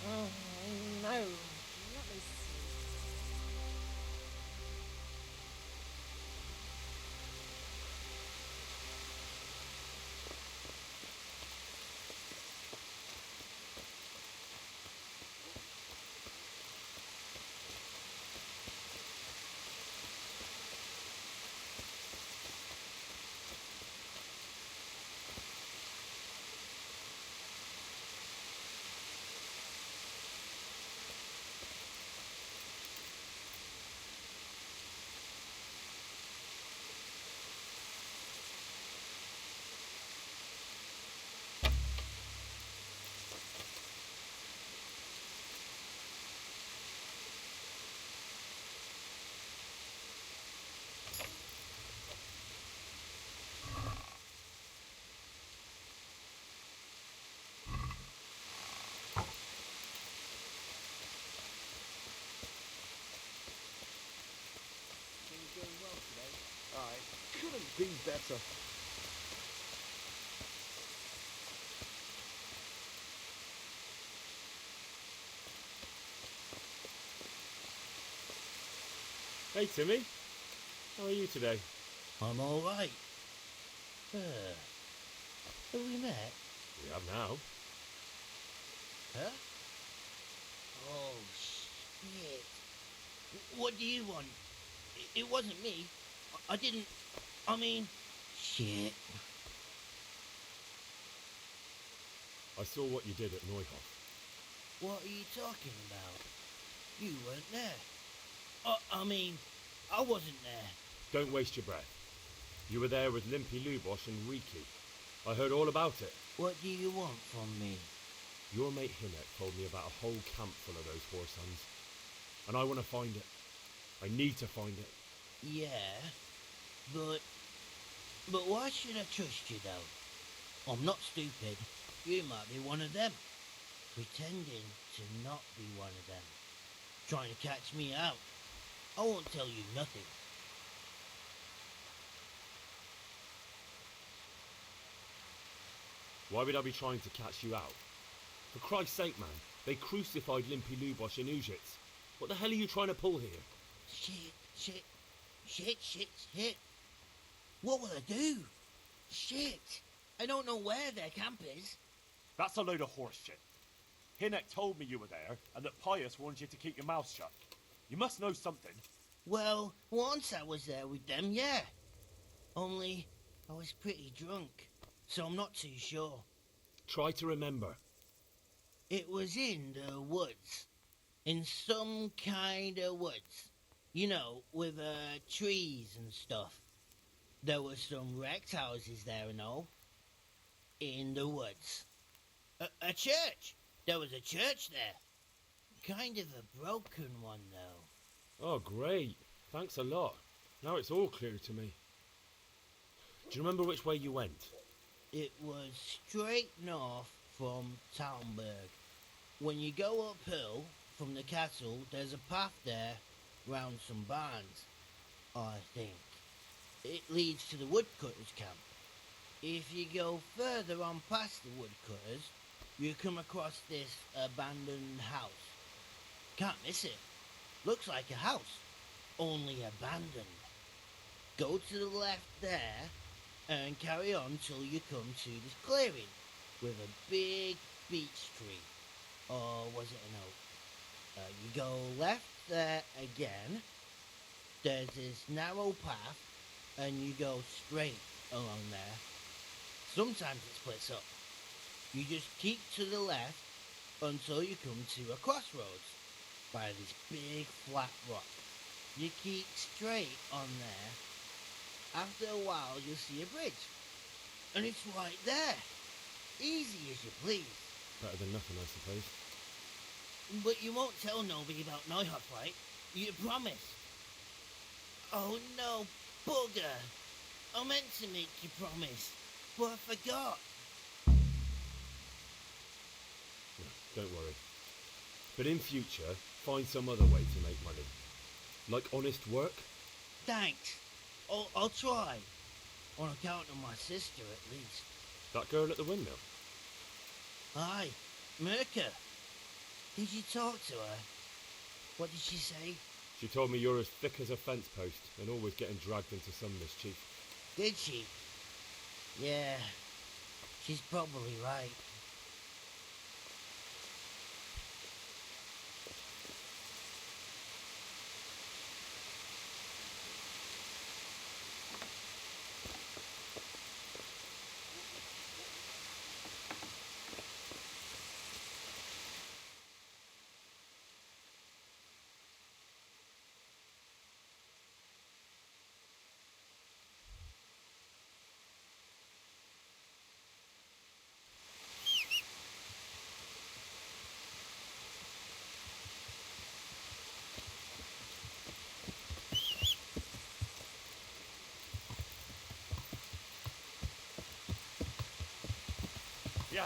Oh, no. Not this. I couldn't be better. Hey, Timmy. How are you today? I'm all right. Have we met? We have now. Huh? Oh, shit. What do you want? It wasn't me. I didn't... I mean... Shit. I saw what you did at Neuhoff. What are you talking about? You weren't there. I mean, I wasn't there. Don't waste your breath. You were there with Limpy Lubosh and Riki. I heard all about it. What do you want from me? Your mate Hinek told me about a whole camp full of those four sons. And I want to find it. I need to find it. Yeah, but why should I trust you, though? I'm not stupid. You might be one of them. Pretending to not be one of them. Trying to catch me out. I won't tell you nothing. Why would I be trying to catch you out? For Christ's sake, man, they crucified Limpy Lubosh in Ujits. What the hell are you trying to pull here? Shit. What will I do? Shit. I don't know where their camp is. That's a load of horse shit. Hinek told me you were there, and that Pius warned you to keep your mouth shut. You must know something. Well, once I was there with them, yeah. Only, I was pretty drunk, so I'm not too sure. Try to remember. It was in the woods. In some kind of woods. You know, with trees and stuff. There were some wrecked houses there and all. In the woods. A church! There was a church there. Kind of a broken one, though. Oh, great. Thanks a lot. Now it's all clear to me. Do you remember which way you went? It was straight north from Talmberg. When you go uphill from the castle, there's a path there round some barns, I think. It leads to the woodcutters' camp. If you go further on past the woodcutters, you come across this abandoned house. Can't miss it. Looks like a house, only abandoned. Go to the left there and carry on till you come to this clearing with a big beech tree. Or was it an oak? You go left there again. There's this narrow path and you go straight along there. Sometimes it splits up. You just keep to the left until you come to a crossroads by this big flat rock. You keep straight on there After a while, you'll see a bridge. And it's right there. Easy as you please. Better than nothing, I suppose. But you won't tell nobody about Nighthawk, right? You promise? Oh no, bugger. I meant to make you promise, but I forgot. No, don't worry. But in future, find some other way to make money. Like honest work. Thanks. I'll try. On account of my sister, at least. That girl at the windmill. Aye, Mirka. Did you talk to her? What did she say? She told me you're as thick as a fence post and always getting dragged into some mischief. Did she? Yeah, she's probably right. Yeah.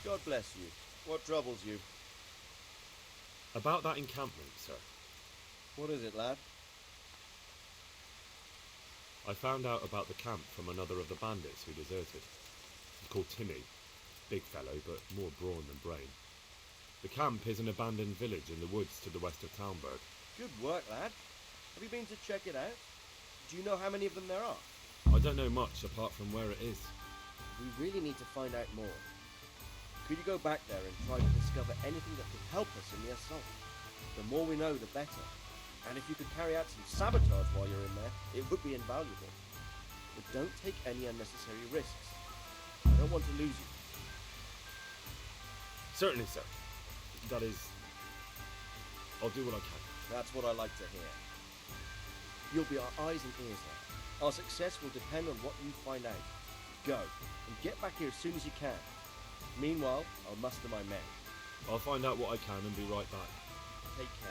God bless you. What troubles you? About that encampment, sir. What is it, lad? I found out about the camp from another of the bandits who deserted. He's called Timmy. Big fellow, but more brawn than brain. The camp is an abandoned village in the woods to the west of Townburg. Good work, lad. Have you been to check it out? Do you know how many of them there are? I don't know much apart from where it is. We really need to find out more. Could you go back there and try to discover anything that could help us in the assault? The more we know, the better. And if you could carry out some sabotage while you're in there, it would be invaluable. But don't take any unnecessary risks. I don't want to lose you. Certainly, sir. That is... I'll do what I can. That's what I like to hear. You'll be our eyes and ears now. Our success will depend on what you find out. Go, and get back here as soon as you can. Meanwhile, I'll muster my men. I'll find out what I can and be right back. Take care.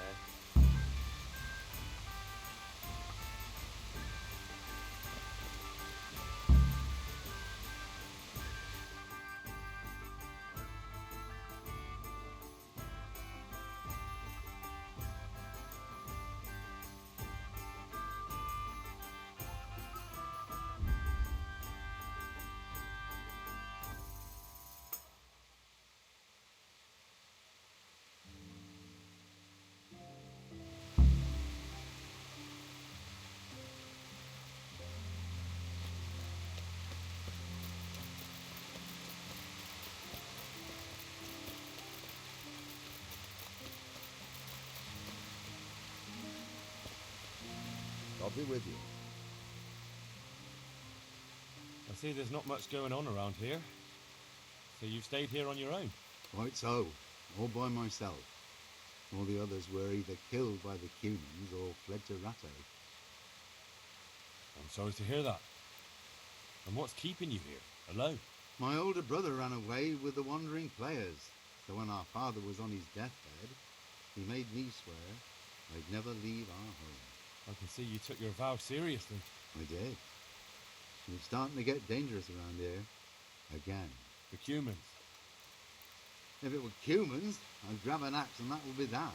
I'll be with you. I see there's not much going on around here. So you've stayed here on your own? Quite so, all by myself. All the others were either killed by the humans or fled to Ratto. I'm sorry to hear that. And what's keeping you here, alone? My older brother ran away with the wandering players, so when our father was on his deathbed, he made me swear I'd never leave our home. I can see you took your vow seriously. I did. It's starting to get dangerous around here. Again. The humans. If it were humans, I'd grab an axe and that would be that.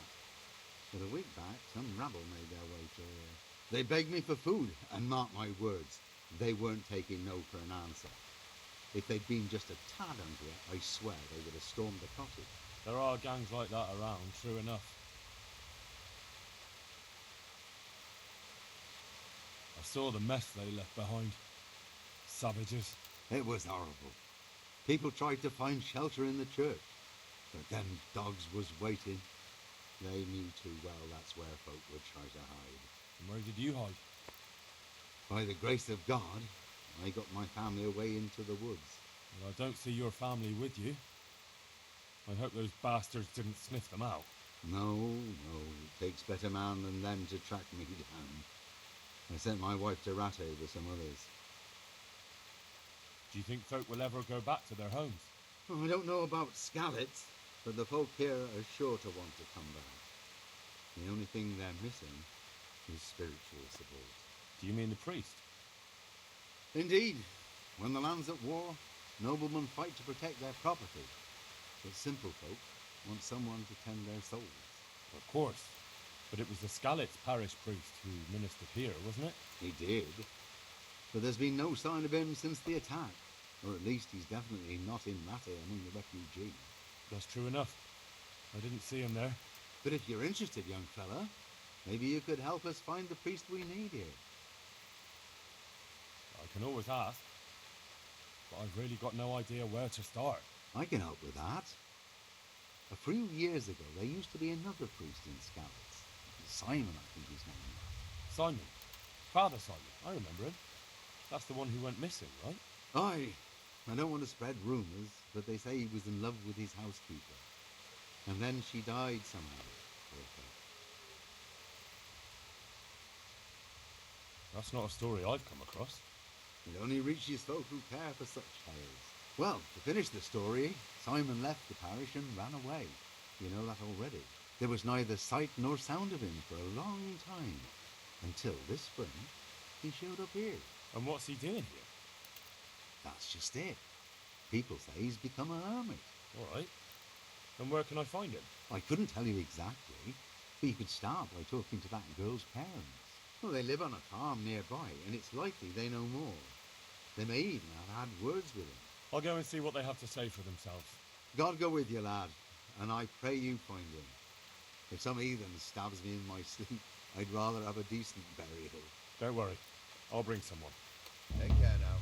But a week back, some rabble made their way through here. They begged me for food, and mark my words, they weren't taking no for an answer. If they'd been just a tad under it, I swear they would have stormed the cottage. There are gangs like that around, true enough. I saw the mess they left behind. Savages. It was horrible. People tried to find shelter in the church, but them dogs was waiting. They knew too well that's where folk would try to hide. And where did you hide? By the grace of God, I got my family away into the woods. Well, I don't see your family with you. I hope those bastards didn't sniff them out. No, it takes better man than them to track me down. I sent my wife to Ratte with some others. Do you think folk will ever go back to their homes? I don't know about Skallets, but the folk here are sure to want to come back. The only thing they're missing is spiritual support. Do you mean the priest? Indeed. When the land's at war, noblemen fight to protect their property. But simple folk want someone to tend their souls. Of course. But it was the Skallets parish priest who ministered here, wasn't it? He did. But there's been no sign of him since the attack. Or at least he's definitely not in Ratte among the refugees. That's true enough. I didn't see him there. But if you're interested, young fella, maybe you could help us find the priest we need here. I can always ask. But I've really got no idea where to start. I can help with that. A few years ago, there used to be another priest in Skallets. Simon, I think his name was. Simon? Father Simon. I remember him. That's the one who went missing, right? Aye. I don't want to spread rumours, but they say he was in love with his housekeeper. And then she died somehow. Poor thing. That's not a story I've come across. It only reaches folk who care for such tales. Well, to finish the story, Simon left the parish and ran away. You know that already. There was neither sight nor sound of him for a long time. Until this spring, he showed up here. And what's he doing here? That's just it. People say he's become a hermit. All right. And where can I find him? I couldn't tell you exactly, but you could start by talking to that girl's parents. Well, they live on a farm nearby, and it's likely they know more. They may even have had words with him. I'll go and see what they have to say for themselves. God go with you, lad, and I pray you find him. If some heathen stabs me in my sleep, I'd rather have a decent burial. Don't worry. I'll bring someone. Take care now.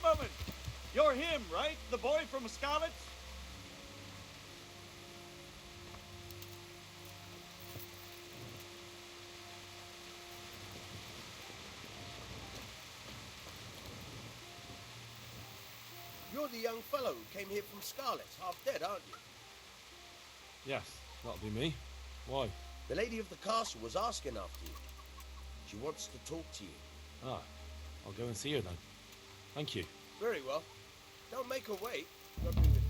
coming. You're him, right? The boy from Scarlet's? You're the young fellow who came here from Scarlet's, half dead, aren't you? Yes, that'll be me. Why? The lady of the castle was asking after you. She wants to talk to you. Ah, I'll go and see her then. Thank you. Very well. Don't make her wait. I'll be with you.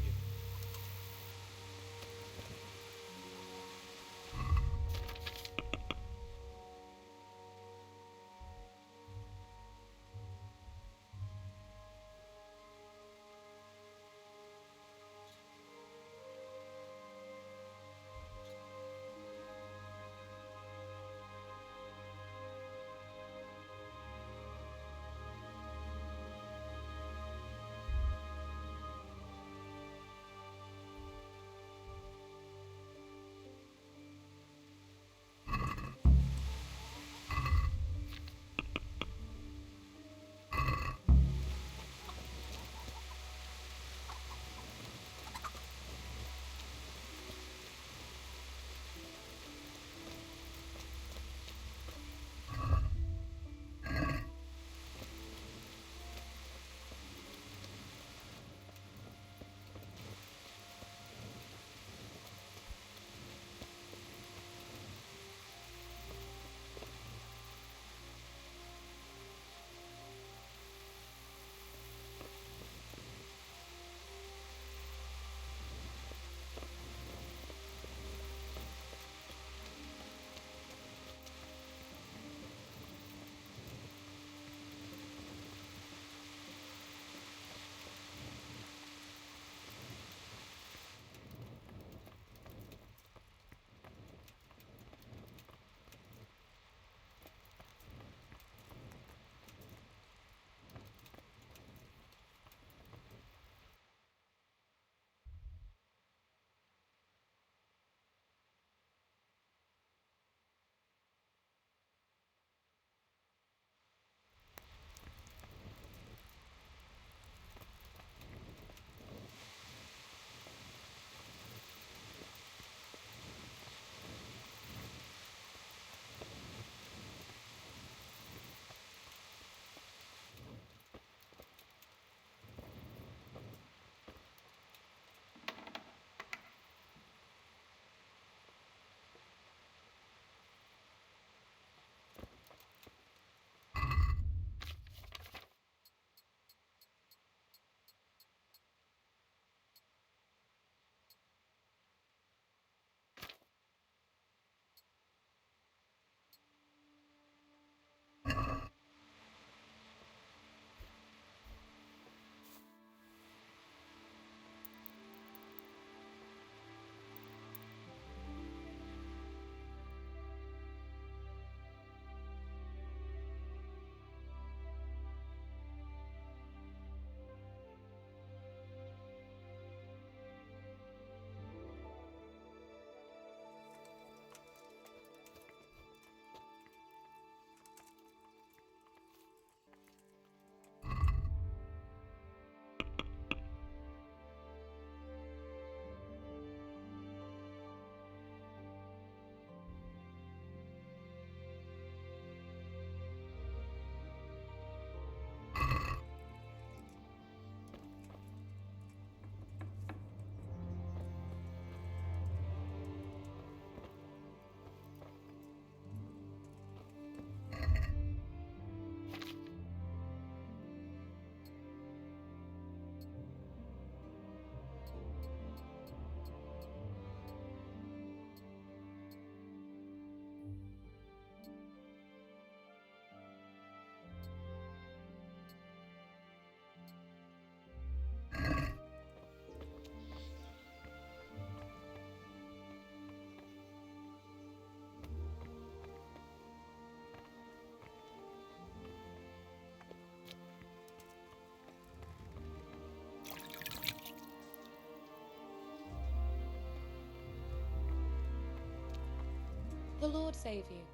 The Lord save you.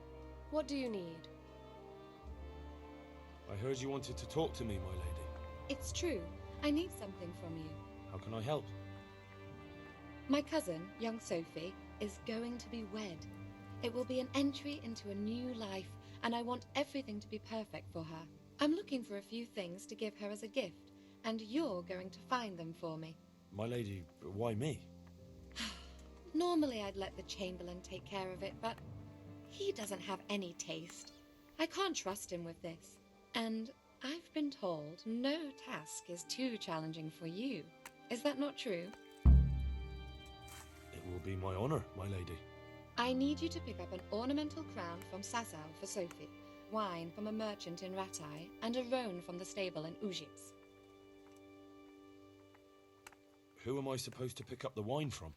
What do you need? I heard you wanted to talk to me, my lady. It's true. I need something from you. How can I help? My cousin, young Sophie, is going to be wed. It will be an entry into a new life, and I want everything to be perfect for her. I'm looking for a few things to give her as a gift, and you're going to find them for me. My lady, why me? Normally I'd let the Chamberlain take care of it, but he doesn't have any taste. I can't trust him with this. And I've been told no task is too challenging for you. Is that not true? It will be my honor, my lady. I need you to pick up an ornamental crown from Sasau for Sophie, wine from a merchant in Ratai, and a roan from the stable in Ujits. Who am I supposed to pick up the wine from?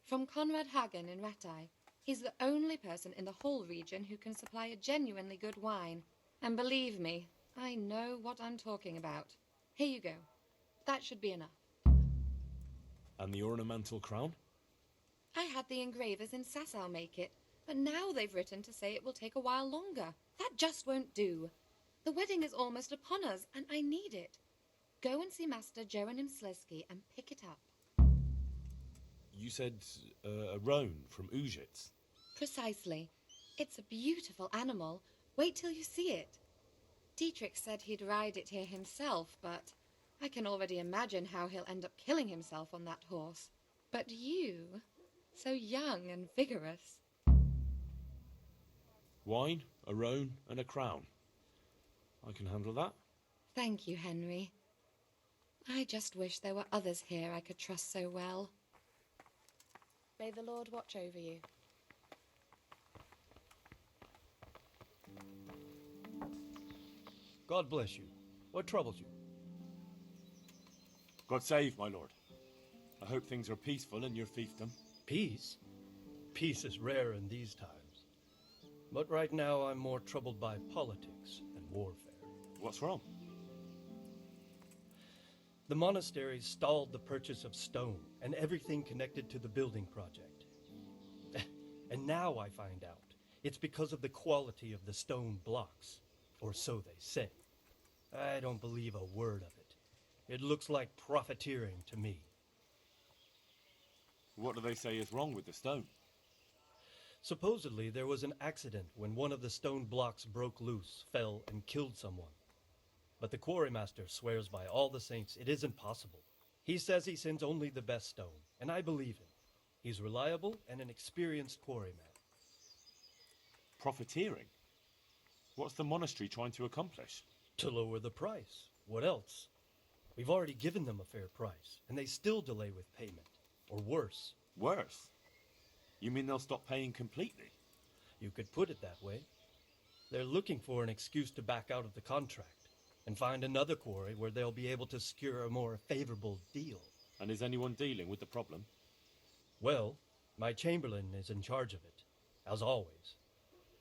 From Conrad Hagen in Ratai. He's the only person in the whole region who can supply a genuinely good wine. And believe me, I know what I'm talking about. Here you go. That should be enough. And the ornamental crown? I had the engravers in Sasau make it, but now they've written to say it will take a while longer. That just won't do. The wedding is almost upon us, and I need it. Go and see Master Jeronim Slesky and pick it up. You said a roan from Ujits. Precisely. It's a beautiful animal. Wait till you see it. Dietrich said he'd ride it here himself, but I can already imagine how he'll end up killing himself on that horse. But you, so young and vigorous. Wine, a roan, and a crown. I can handle that. Thank you, Henry. I just wish there were others here I could trust so well. May the Lord watch over you. God bless you. What troubles you? God save, my lord. I hope things are peaceful in your fiefdom. Peace? Peace is rare in these times. But right now I'm more troubled by politics and warfare. What's wrong? The monastery stalled the purchase of stone and everything connected to the building project. And now I find out it's because of the quality of the stone blocks, or so they say. I don't believe a word of it. It looks like profiteering to me. What do they say is wrong with the stone? Supposedly there was an accident when one of the stone blocks broke loose, fell, and killed someone. But the quarrymaster swears by all the saints it isn't possible. He says he sends only the best stone, and I believe him. He's reliable and an experienced quarryman. Profiteering? What's the monastery trying to accomplish? To lower the price. What else? We've already given them a fair price, and they still delay with payment. Or worse. Worse? You mean they'll stop paying completely? You could put it that way. They're looking for an excuse to back out of the contract and find another quarry where they'll be able to secure a more favorable deal. And is anyone dealing with the problem? Well, my chamberlain is in charge of it, as always.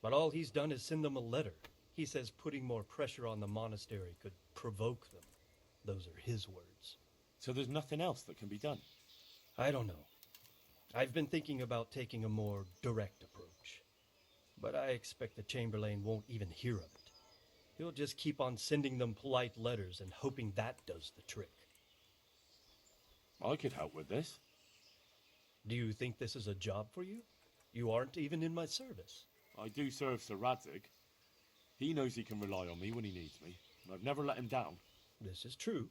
But all he's done is send them a letter. He says putting more pressure on the monastery could provoke them. Those are his words. So there's nothing else that can be done? I don't know. I've been thinking about taking a more direct approach. But I expect the chamberlain won't even hear of it. He'll just keep on sending them polite letters and hoping that does the trick. I could help with this. Do you think this is a job for you? You aren't even in my service. I do serve Sir Radzig. He knows he can rely on me when he needs me, and I've never let him down. This is true.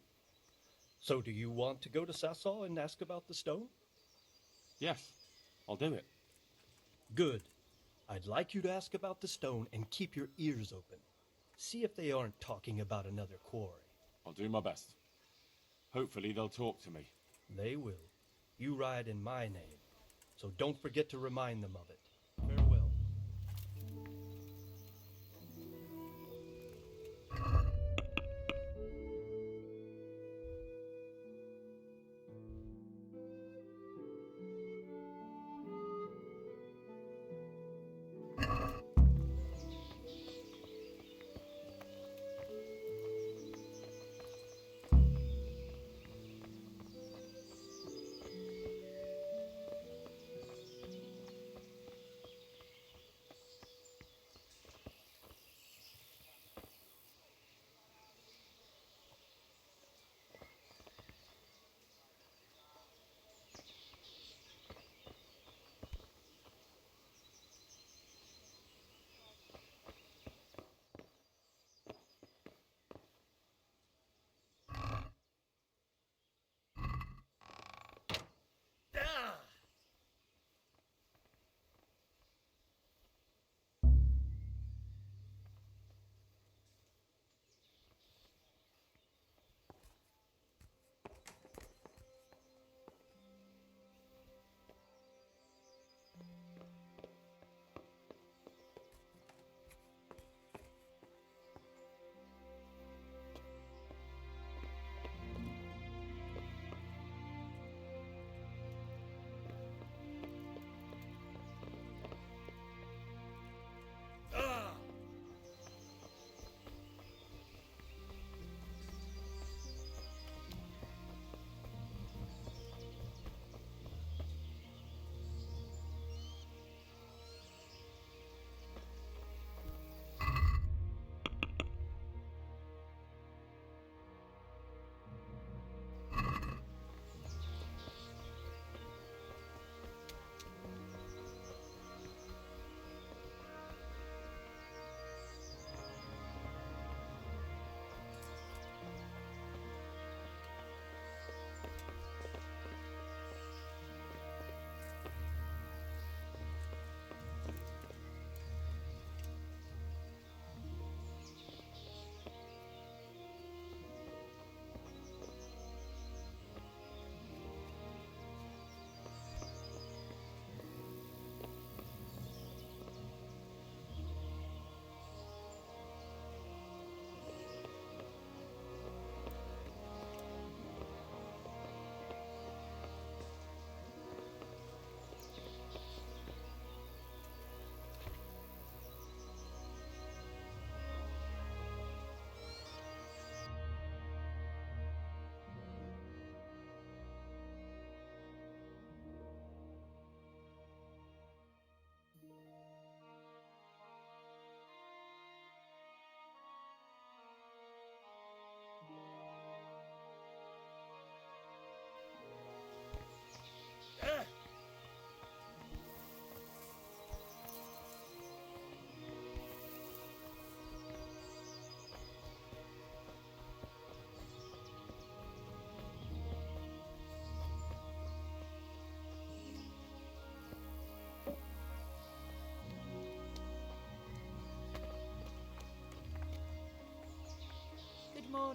So do you want to go to Sasau and ask about the stone? Yes, I'll do it. Good. I'd like you to ask about the stone and keep your ears open. See if they aren't talking about another quarry. I'll do my best. Hopefully they'll talk to me. They will. You ride in my name, so don't forget to remind them of it. Farewell.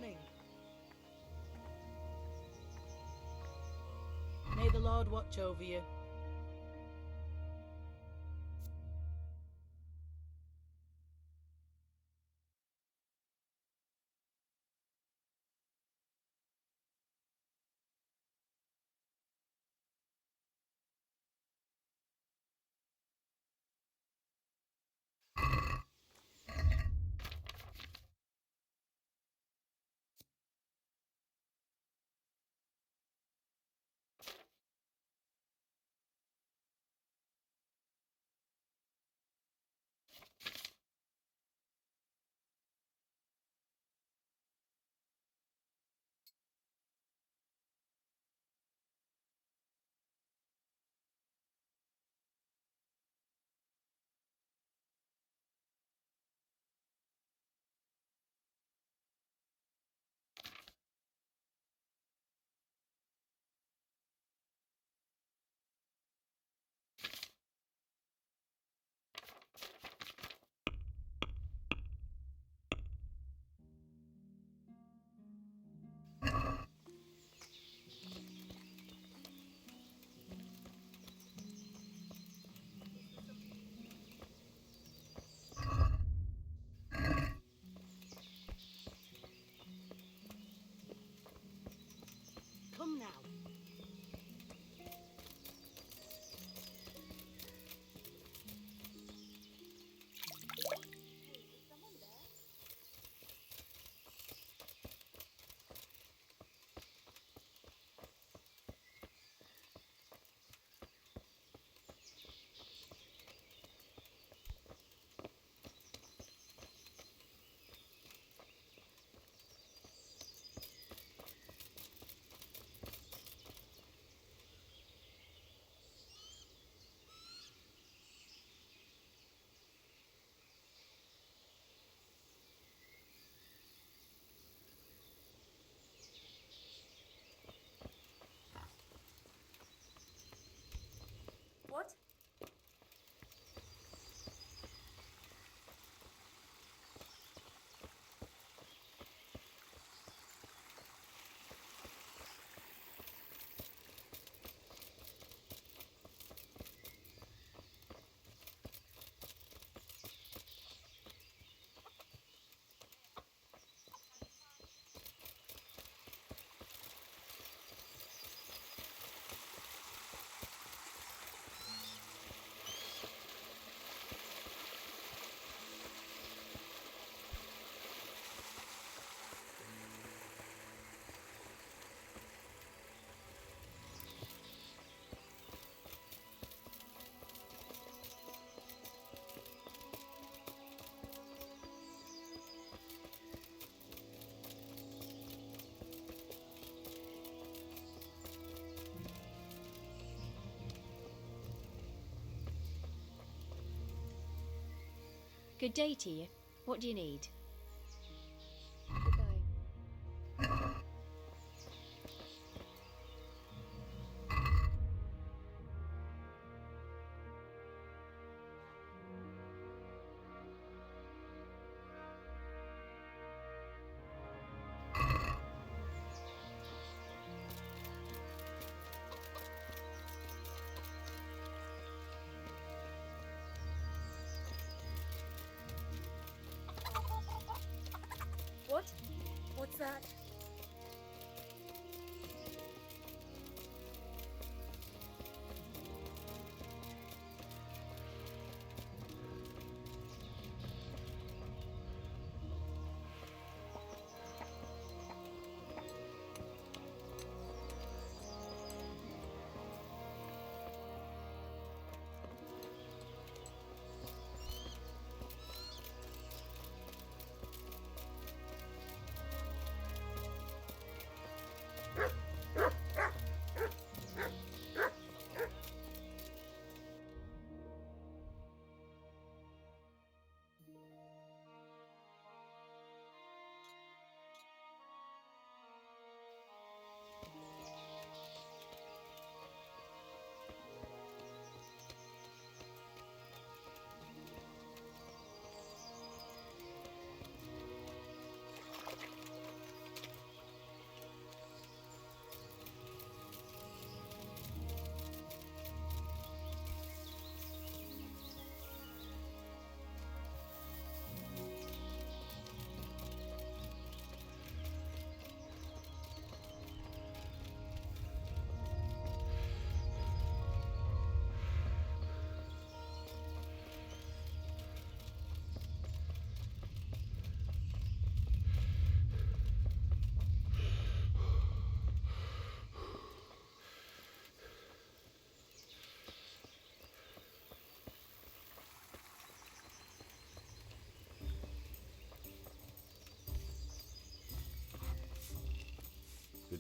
morning. May the Lord watch over you. Come now. What? Good day to you. What do you need?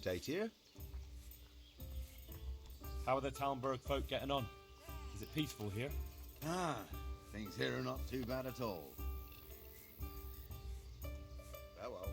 good day to you. How are the Talmberg folk getting on? Is it peaceful here? Ah, things here are not too bad at all. Farewell.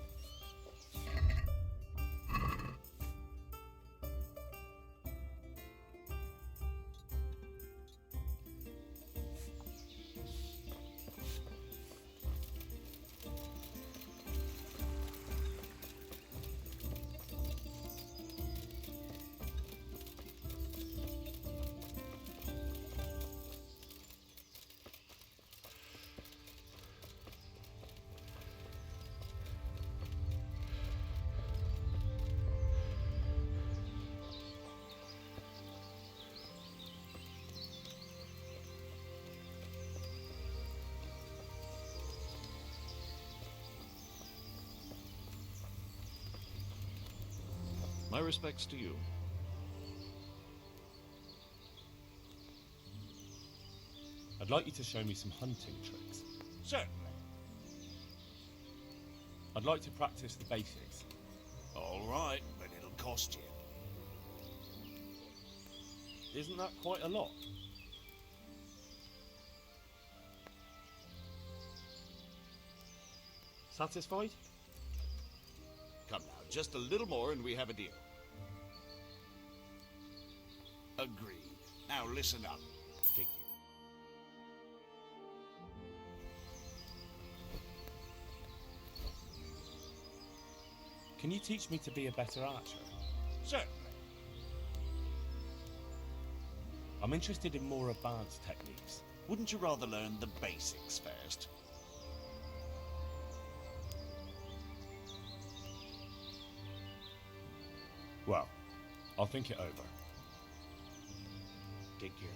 My respects to you. I'd like you to show me some hunting tricks. Certainly. I'd like to practice the basics. All right, but it'll cost you. Isn't that quite a lot? Satisfied? Come now, just a little more and we have a deal. Agreed. Now listen up. Thank you. Can you teach me to be a better archer? Certainly. I'm interested in more advanced techniques. Wouldn't you rather learn the basics first? Well, I'll think it over. Take care.